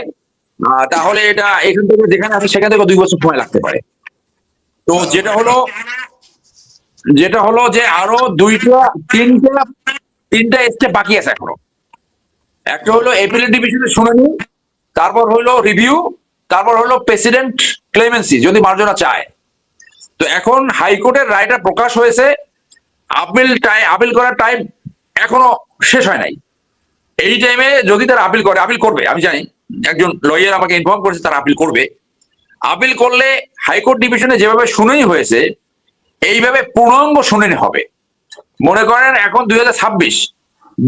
তাহলে এটা এখান থেকে যেখানে আছে সেখান থেকে 2 বছর সময় লাগতে পারে। তো যেটা হলো যে আরো তিনটা স্টেপ বাকি আছে এখনো। একটা হলো এপিলেট ডিভিশনের শুনানি, তারপর হলো রিভিউ, তারপর হলো প্রেসিডেন্ট ক্লেমেন্সি যদি মার্জনা চায়। তো এখন হাইকোর্টের রায়টা প্রকাশ হয়েছে, আপিল করার টাইম এখনো শেষ হয় নাই। এই টাইমে যদি তারা আপিল করবে, আমি জানি একজন লয়ার আমাকে ইনফর্ম করেছে তারা আপিল করবে। আপিল করলে হাইকোর্ট ডিভিশনে যেভাবে শুনানি হয়েছে এইভাবে পূর্ণাঙ্গ শুনানি হবে। মনে করেন এখন 2026,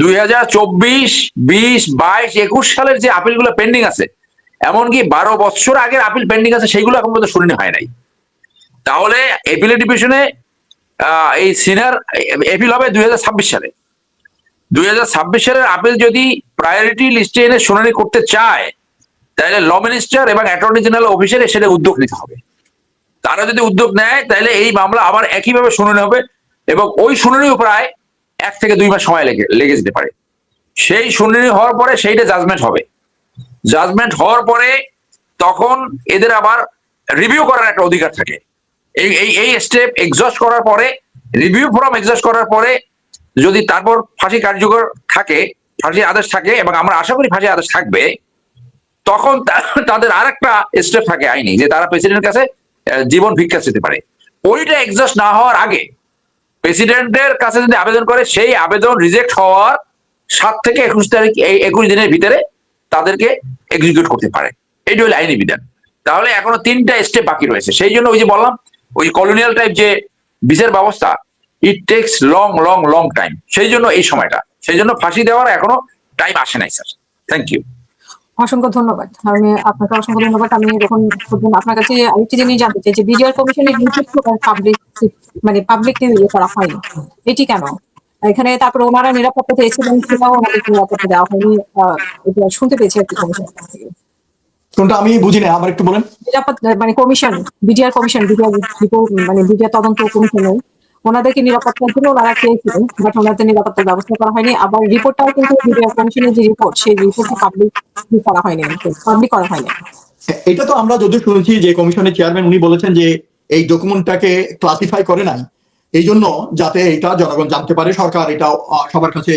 2024, 20, 22, 21 সালের যে আপিলগুলো পেন্ডিং আছে, এমনকি 12 বছর আগের আপিল পেন্ডিং আছে, সেইগুলো এখন পর্যন্ত শুনানি হয় নাই। তাহলে এপিলেট ডিভিশনে এই সিনিয়র এপিল হবে 2026 সালে। 2026 সালের আপিল যদি প্রায়োরিটি লিস্টে এনে শুনানি করতে চায়, তাহলে ল মিনিস্টার এবং অ্যাটর্নি জেনারেল অফিসের সেটা উদ্যোগ নিতে হবে। তারা যদি উদ্যোগ নেয় তাহলে এই মামলা আবার একইভাবে শুনানি হবে, এবং ওই শুনানিও প্রায় 1 থেকে 2 মাস সময় লেগে যেতে পারে। সেই শুনানি হওয়ার পরে সেইটা জাজমেন্ট হবে। জাজমেন্ট হওয়ার পরে তখন এদের আবার রিভিউ করার একটা অধিকার থাকে। এই স্টেপ এক্সস্ট করার পরে, রিভিউ ফর্ম এক্সস্ট করার পরে যদি তারপর ফাঁসি কার্যকর থাকে, ফাঁসির আদেশ থাকে, এবং আমরা আশা করি ফাঁসির আদেশ থাকবে, তখন তাদের আর একটা স্টেপ থাকে আইনি, যে তারা প্রেসিডেন্টের কাছে জীবন ভিক্ষা চেতে পারে। ওইটা এক্সস্ট না হওয়ার আগে প্রেসিডেন্টের কাছে যদি আবেদন করে, সেই আবেদন রিজেক্ট হওয়ার 7 থেকে 21 তারিখ, এই 21 দিনের ভিতরে তাদেরকে এক্সিকিউট করতে পারে। এইটা হলো আইনি বিধান। তাহলে এখনো 3টা স্টেপ বাকি রয়েছে। সেই জন্য ওই যে বললাম, ওই কলোনিয়াল টাইপ যে বিচার ব্যবস্থা, it takes long long long time. সেই জন্য এই সময়টা, সেই জন্য ফাঁসি দেওয়ার এখনো টাইম আসে নাই স্যার। Thank you. অসংখ্য ধন্যবাদ। আমি আপনাকে অসংখ্য ধন্যবাদ। আমি যখন আপনার কাছে আরেকটি জিনিস জানতে চাই যে বিডিআর কমিশনের পাবলিক মানে পাবলিকলি করা হয়নি, এটি কেন? এখানে তারপরে ওনারা নিরাপত্তা চেয়েছিলেন, সেটাও ওনাদেরকে নিরাপত্তা দেওয়া হয়নি, এটা শুনতে পেয়েছি আর কি কমিশন থেকে। কোনটা আমি বুঝি না, আবার একটু বলেন। নিরাপত্তা মানে কমিশন, বিডিআর কমিশন, মানে বিডিআর তদন্ত কমিশনে ওনাদেরকে নিরাপত্তার জন্য ওনারা চেয়েছিলেন, বাট ওনাদের নিরাপত্তার ব্যবস্থা করা হয়নি। আবার রিপোর্টটাও কিন্তু বিডিআর কমিশনের যে রিপোর্ট, সেই রিপোর্টটা পাবলিক করা হয়নি, পাবলিক করা হয়নি। এটা তো আমরা যদি শুনেছি যে কমিশনের চেয়ারম্যান উনি বলেছেন যে এই ডকুমেন্টটাকে ক্লাসিফাই করে নাই, এই জন্য যাতে এটা জনগণ জানতে পারে, সরকার এটা সবার কাছে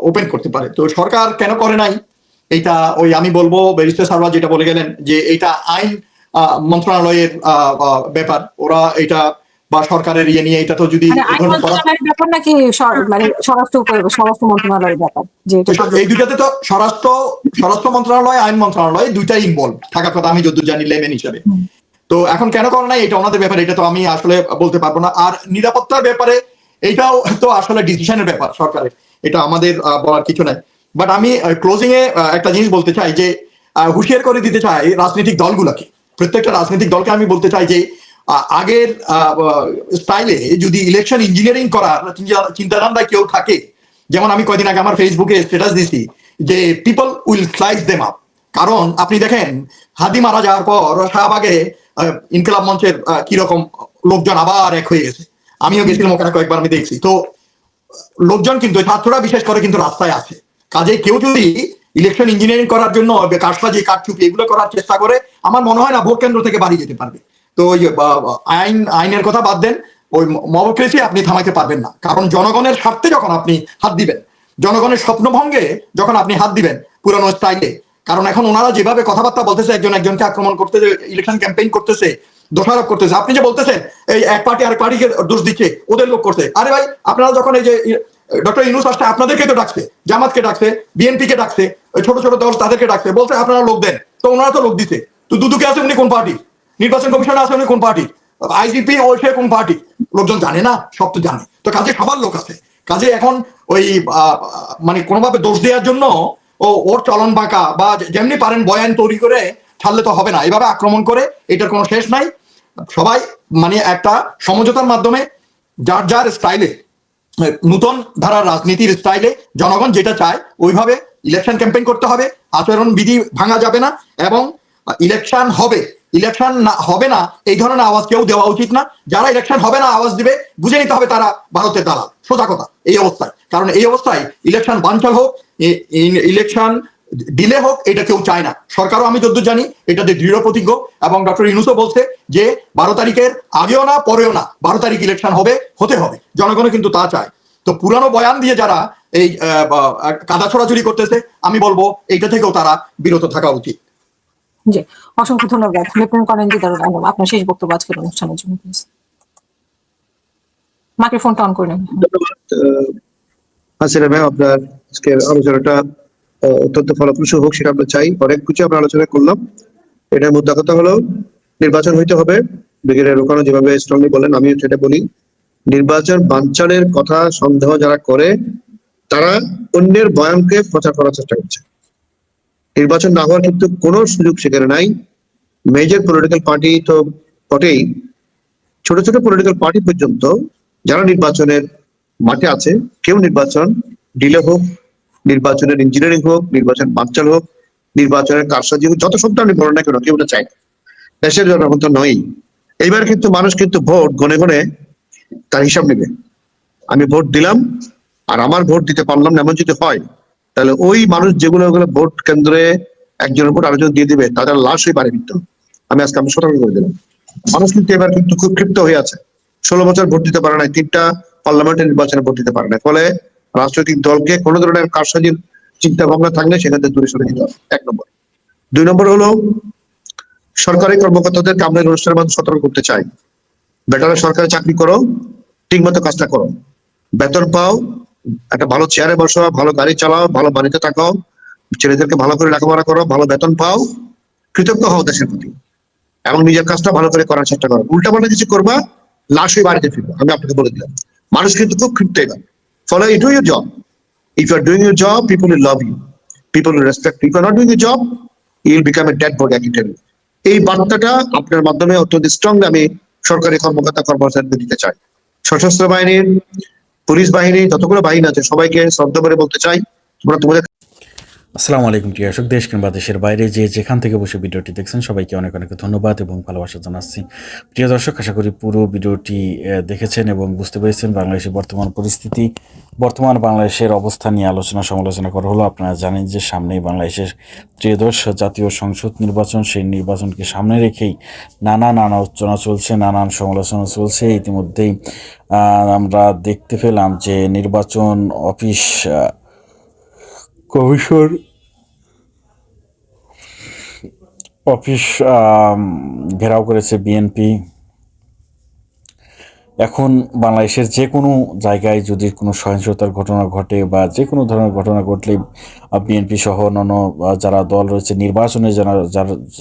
ওপেন করতে পারে। তো সরকার কেন করে নাই এটা, ওই আমি বলবো ব্যারিস্টার সারওয়ার যেটা বলে গেলেন যে এটা আইন মন্ত্রণালয়ের ব্যাপার, ওরা এটা বা সরকারের ইয়ে নিয়ে, এটা তো যদি ব্যাপার নাকি মানে স্বরাষ্ট্র মন্ত্রণালয়ের ব্যাপার, যে এই দুইটাতে তো স্বরাষ্ট্র মন্ত্রণালয়, আইন মন্ত্রণালয় দুইটাই ইনভলভ থাকার কথা আমি যতদূর জানি লেমেন হিসাবে। তো এখন কেন করে নাই এটা ওনাদের ব্যাপারে, এটা তো আমি আসলে বলতে পারবো না। আর নিরাপত্তার ব্যাপারে এইটাও তো আসলে ডিসিশনের ব্যাপার সরকারের, এটা আমাদের বলার কিছু নাই। বাট আমি ক্লোজিং এ একটা জিনিস বলতে চাই যে হুঁশিয়ার করে দিতে চাই রাজনৈতিক দলগুলোকে, প্রত্যেকটা রাজনৈতিক দলকে আমি বলতে চাই যে আগের স্টাইলে যদি ইলেকশন ইঞ্জিনিয়ারিং করার চিন্তাধারা কেউ থাকে, যেমন আমি কয়দিন আগে আমার ফেসবুকে স্ট্যাটাস দিছি যে people will slice them up. কারণ আপনি দেখেন হাদি মারা যাওয়ার পর শাহবাগে ইনকিলাব মঞ্চের কিরকম লোকজন আবার এক হয়ে গেছে, আমিও গেছিলাম ওখানে কয়েকবার, আমি দেখছি। তো লোকজন কিন্তু ছাত্ররা বিশেষ করে কিন্তু রাস্তায় আছে। কাজে কেউ যদি ইলেকশন ইঞ্জিনিয়ারিং করার জন্য কারসাজি কারচুপি এগুলো করার চেষ্টা করে, আমার মনে হয় না ভোট কেন্দ্র থেকে বাড়ি যেতে পারবে। তো ওই আইনের কথা বাদ দেন, ওই মবক্রেসি আপনি থামাইতে পারবেন না। কারণ জনগণের স্বার্থে যখন আপনি হাত দিবেন, জনগণের স্বপ্নভঙ্গে যখন আপনি হাত দিবেন পুরানো স্টাইলে, কারণ এখন ওনারা যেভাবে কথাবার্তা বলতেছে, একজন একজনকে আক্রমণ করতেছে, ইলেকশন ক্যাম্পেইন করতেছে, দোষারোপ করতেছে। আপনি যে বলতেছেন এই এক পার্টি আরেক পার্টিকে দোষ দিচ্ছে, ওদের লোক করছে, আরে ভাই আপনারা যখন এই যে ডক্টর ইউনূস আসছে, আপনাদেরকে তো ডাকছে, জামাতকে ডাকছে, বিএনপি কে ডাকছে, ওই ছোট ছোট দল তাদেরকে ডাকছে, বলছে আপনারা লোক দেন, তো ওনারা তো লোক দিচ্ছে। তো দুদুকে আছে উনি কোন পার্টি, নির্বাচন কমিশনে আছে উনি কোন পার্টি, আইজিপি ও সে কোন পার্টি, লোকজন জানে না, সব তো জানে। তো কাজে সবার লোক আছে। কাজে এখন ওই মানে কোনোভাবে দোষ দেওয়ার জন্য ওর চলন বাঁকা বা যেমনি পারেন বয়ান তৈরি করে ছাড়লে তো হবে না। এইভাবে আক্রমণ করে এটার কোনো শেষ নাই। সবাই মানে একটা সমঝোতার মাধ্যমে যার যার স্টাইলে, নতুন ধারার রাজনীতির স্টাইলে জনগণ যেটা চায় ওইভাবে ইলেকশন ক্যাম্পেইন করতে হবে। আচরণ বিধি ভাঙা যাবে না, এবং ইলেকশন হবে, ইলেকশন না হবে না এই ধরনের আওয়াজ কেউ দেওয়া উচিত না। যারা ইলেকশন হবে না আওয়াজ দিবে, বুঝে নিতে হবে তারা ভারতের দালাল, সোজা কথা এই অবস্থায়। কারণ এই অবস্থায় ইলেকশন বানচাল হোক, ইলেকশন ডিলে হোক, এটা কেউ চায় না। সরকারও আমি যতদূর জানি এটাতে দৃঢ় প্রতিজ্ঞ, এবং ডক্টর ইউনূসও বলছে যে 12 তারিখের আগেও না পরেও না, 12 তারিখ ইলেকশন হবে, হতে হবে। জনগণও কিন্তু তা চায়। তো পুরানো বয়ান দিয়ে যারা এই কাদা ছড়াছড়ি করতেছে, আমি বলবো এইটা থেকেও তারা বিরত থাকা উচিত। জি, অসংখ্য ধন্যবাদ। লেফটেন্যান্ট কর্নেল দিদারুল আলম, আপনার শেষ বক্তব্য আজকের অনুষ্ঠানের জন্য প্লিজ। মাইক্রোফোনটা অন করে নিন। ধন্যবাদ হাসিনা ম্যাম, আপনার আজকের আলোচনাটা অত্যন্ত ফলপ্রসূ হোক সেটা আমরা চাই। অনেক কিছু আমরা আলোচনা করলাম। এটার মুদ্রা কথা হলো নির্বাচন হইতে হবে, ব্রিগেডিয়ার রোকানো যেভাবে স্ট্রংলি বলেন, আমিও সেটা বলি। নির্বাচন বানচালের কথা সন্দেহ যারা করে, তারা অন্যের বয়ানকে প্রচার করার চেষ্টা করছে। নির্বাচন না হওয়ার কিন্তু কোনো সুযোগ সেখানে নাই। মেজর পলিটিক্যাল পার্টি তো বটেই, ছোট ছোট পলিটিক্যাল পার্টি পর্যন্ত যারা নির্বাচনের মাঠে আছে, কেউ নির্বাচন ডিলে হোক, নির্বাচনের ইঞ্জিনিয়ারিং হোক, নির্বাচন বানচাল হোক, নির্বাচনের কারসাজি হোক, যত সবটা আমি বলেন না কেন, কেউ এটা চাই না। দেশের জনগণ তো নয়। এইবার কিন্তু মানুষ কিন্তু ভোট গনে গনে তার হিসাব নেবে। আমি ভোট দিলাম আর আমার ভোট দিতে পারলাম না, এমন যদি হয়, তাহলে ওই মানুষ যেগুলো ভোট কেন্দ্রে একজনের ভোট আরেকজন দিয়ে দিবে, তাদের লাশ হয়ে পারে কিন্তু। আমি আজকে আমি সতর্ক করে দিলাম। মানুষ কিন্তু এবার কিন্তু খুব ক্ষিপ্ত হয়ে আছে। 16 বছর ভোট দিতে পারে নাই, 3টা পার্লামেন্টের নির্বাচনে ভোট দিতে পারে না। ফলে রাজনৈতিক দলকে কোনো ধরনের কারসাজির চিন্তা ভাবনা থাকলে সেখান থেকে দূরে সরে যেতে হবে, 1 নম্বর। 2 নম্বর হলো সরকারি কর্মকর্তাদেরকে আমরা এই অনুষ্ঠানের মাধ্যমে সতর্ক করতে চাই, বেটারে সরকারি চাকরি করো, ঠিক মতো কাজটা করো, বেতন পাও, একটা ভালো চেয়ারে বসো, ভালো গাড়ি চালাও, ভালো বাড়িতে থাকো, ছেলেদেরকে ভালো করে লেখাপড়া করো, ভালো বেতন পাও, কৃতজ্ঞ হও দেশের প্রতি এবং নিজের কাজটা ভালো করে করার চেষ্টা করো। উল্টাপাল্টা কিছু করবা, লাশ হয়ে বাড়িতে ফিরবো, আমি আপনাকে বলে দিলাম। মানুষ কিন্তু খুব ক্ষিপ্ত এবার। ফলে you do your job, if you are doing your job, people will love you, people will respect you. If you are not doing your job, you will become a dead body, I can tell you. এই বার্তাটা আপনার মাধ্যমে অত্যন্ত strongly আমি সরকারি কর্মকর্তা কর্মচারীদের দিতে চাই। সশস্ত্র বাহিনীর, পুলিশ বাহিনী, যতগুলো বাহিনী আছে সবাইকে শ্রদ্ধা করে বলতে চাই, তোমরা তোমাদের আসসালামু আলাইকুম প্রিয় দর্শক, দেশ কিংবা দেশের বাইরে যে যেখান থেকে বসে ভিডিওটি দেখছেন সবাইকে অনেক অনেক ধন্যবাদ এবং ভালোবাসা জানাচ্ছি। প্রিয় দর্শক, আশা করি পুরো ভিডিওটি দেখেছেন এবং বুঝতে পেরেছেন বাংলাদেশের বর্তমান পরিস্থিতি, বর্তমান বাংলাদেশের অবস্থা নিয়ে আলোচনা সমালোচনা করা হলো। আপনারা জানেন যে সামনেই বাংলাদেশের ত্রয়োদশ জাতীয় সংসদ নির্বাচন, সেই নির্বাচনকে সামনে রেখেই নানান আলোচনা চলছে, নানান সমালোচনা চলছে। ইতিমধ্যেই আমরা দেখতে পেলাম যে নির্বাচন অফিস কমিশন অফিস ঘেরাও করেছে বিএনপি। এখন বাংলাদেশের যে কোনো জায়গায় যদি কোনো সহিংসতার ঘটনা ঘটে বা যে কোনো ধরনের ঘটনা ঘটলেই বিএনপি সহ অন্যান্য যারা দল রয়েছে নির্বাচনে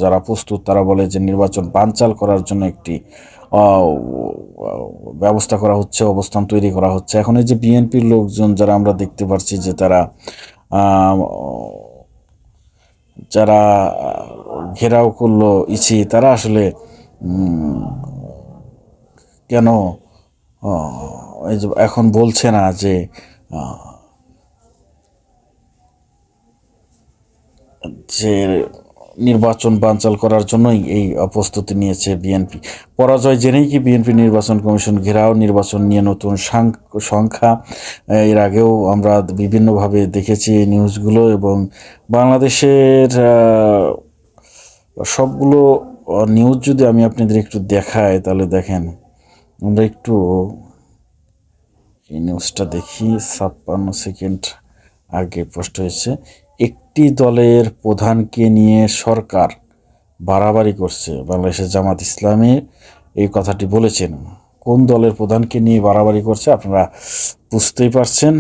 যারা প্রস্তুত, তারা বলে যে নির্বাচন বানচাল করার জন্য একটি ব্যবস্থা করা হচ্ছে, অবস্থান তৈরি করা হচ্ছে। এখন এই যে বিএনপির লোকজন যারা আমরা দেখতে পাচ্ছি যে যারা ঘেরাও করলো ইসি, তারা আসলে কেন এই যে এখন বলছে না যে যে নির্বাচন বানচাল করার জন্যই এই প্রস্তুতি নিয়েছে বিএনপি। পরাজয় জেনেই কি বিএনপি নির্বাচন কমিশন ঘেরাও, নির্বাচন নিয়ে নতুন সংখ্যা, এর আগেও আমরা বিভিন্নভাবে দেখেছি এই নিউজগুলো। এবং বাংলাদেশের সবগুলো নিউজ যদি আমি আপনাদের একটু দেখাই, তাহলে দেখেন, আমরা একটু এই নিউজটা দেখি। 56 সেকেন্ড আগে পোস্ট হয়েছে। একটি দলের প্রধানকে নিয়ে সরকার বাড়াবাড়ি করছে, বাংলাদেশের জামাত ইসলামী এই কথাটি বলেছেন। কোন দলের প্রধানকে নিয়ে বাড়াবাড়ি করছে আপনারা বুঝতেই পারছেন।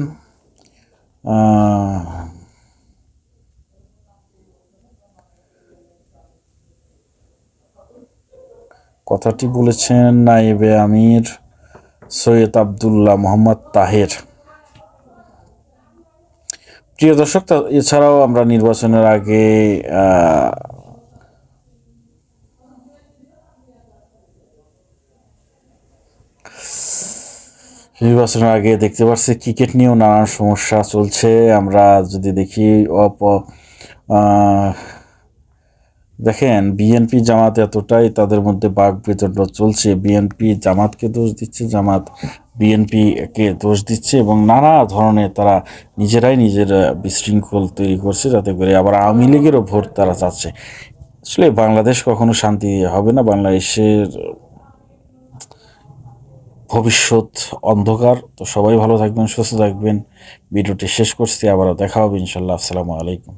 কথাটি বলেছেন নায়েবে আমির সৈয়দ আবদুল্লাহ মোহাম্মদ তাহের। প্রিয় দর্শক, এছাড়াও আমরা নির্বাচনের আগে দেখতে পাচ্ছি ক্রিকেট নিয়েও নানান সমস্যা চলছে। আমরা যদি দেখি দেখেন বিএনপি জামাত এতটাই তাদের মধ্যে বাকবিতণ্ড চলছে, বিএনপি জামাতকে দোষ দিচ্ছে, জামাত বিএনপিকে দোষ দিচ্ছে এবং নানা ধরনের তারা নিজেরাই নিজের বিশৃঙ্খল তৈরি করছে, যাতে করে আবার আওয়ামী লীগেরও ভোট তারা চাচ্ছে। আসলে বাংলাদেশ কখনো শান্তি হবে না, বাংলাদেশের ভবিষ্যৎ অন্ধকার। তো সবাই ভালো থাকবেন, সুস্থ থাকবেন। ভিডিওটি শেষ করছি, আবারও দেখা হবে ইনশাল্লাহ। আসসালামু আলাইকুম।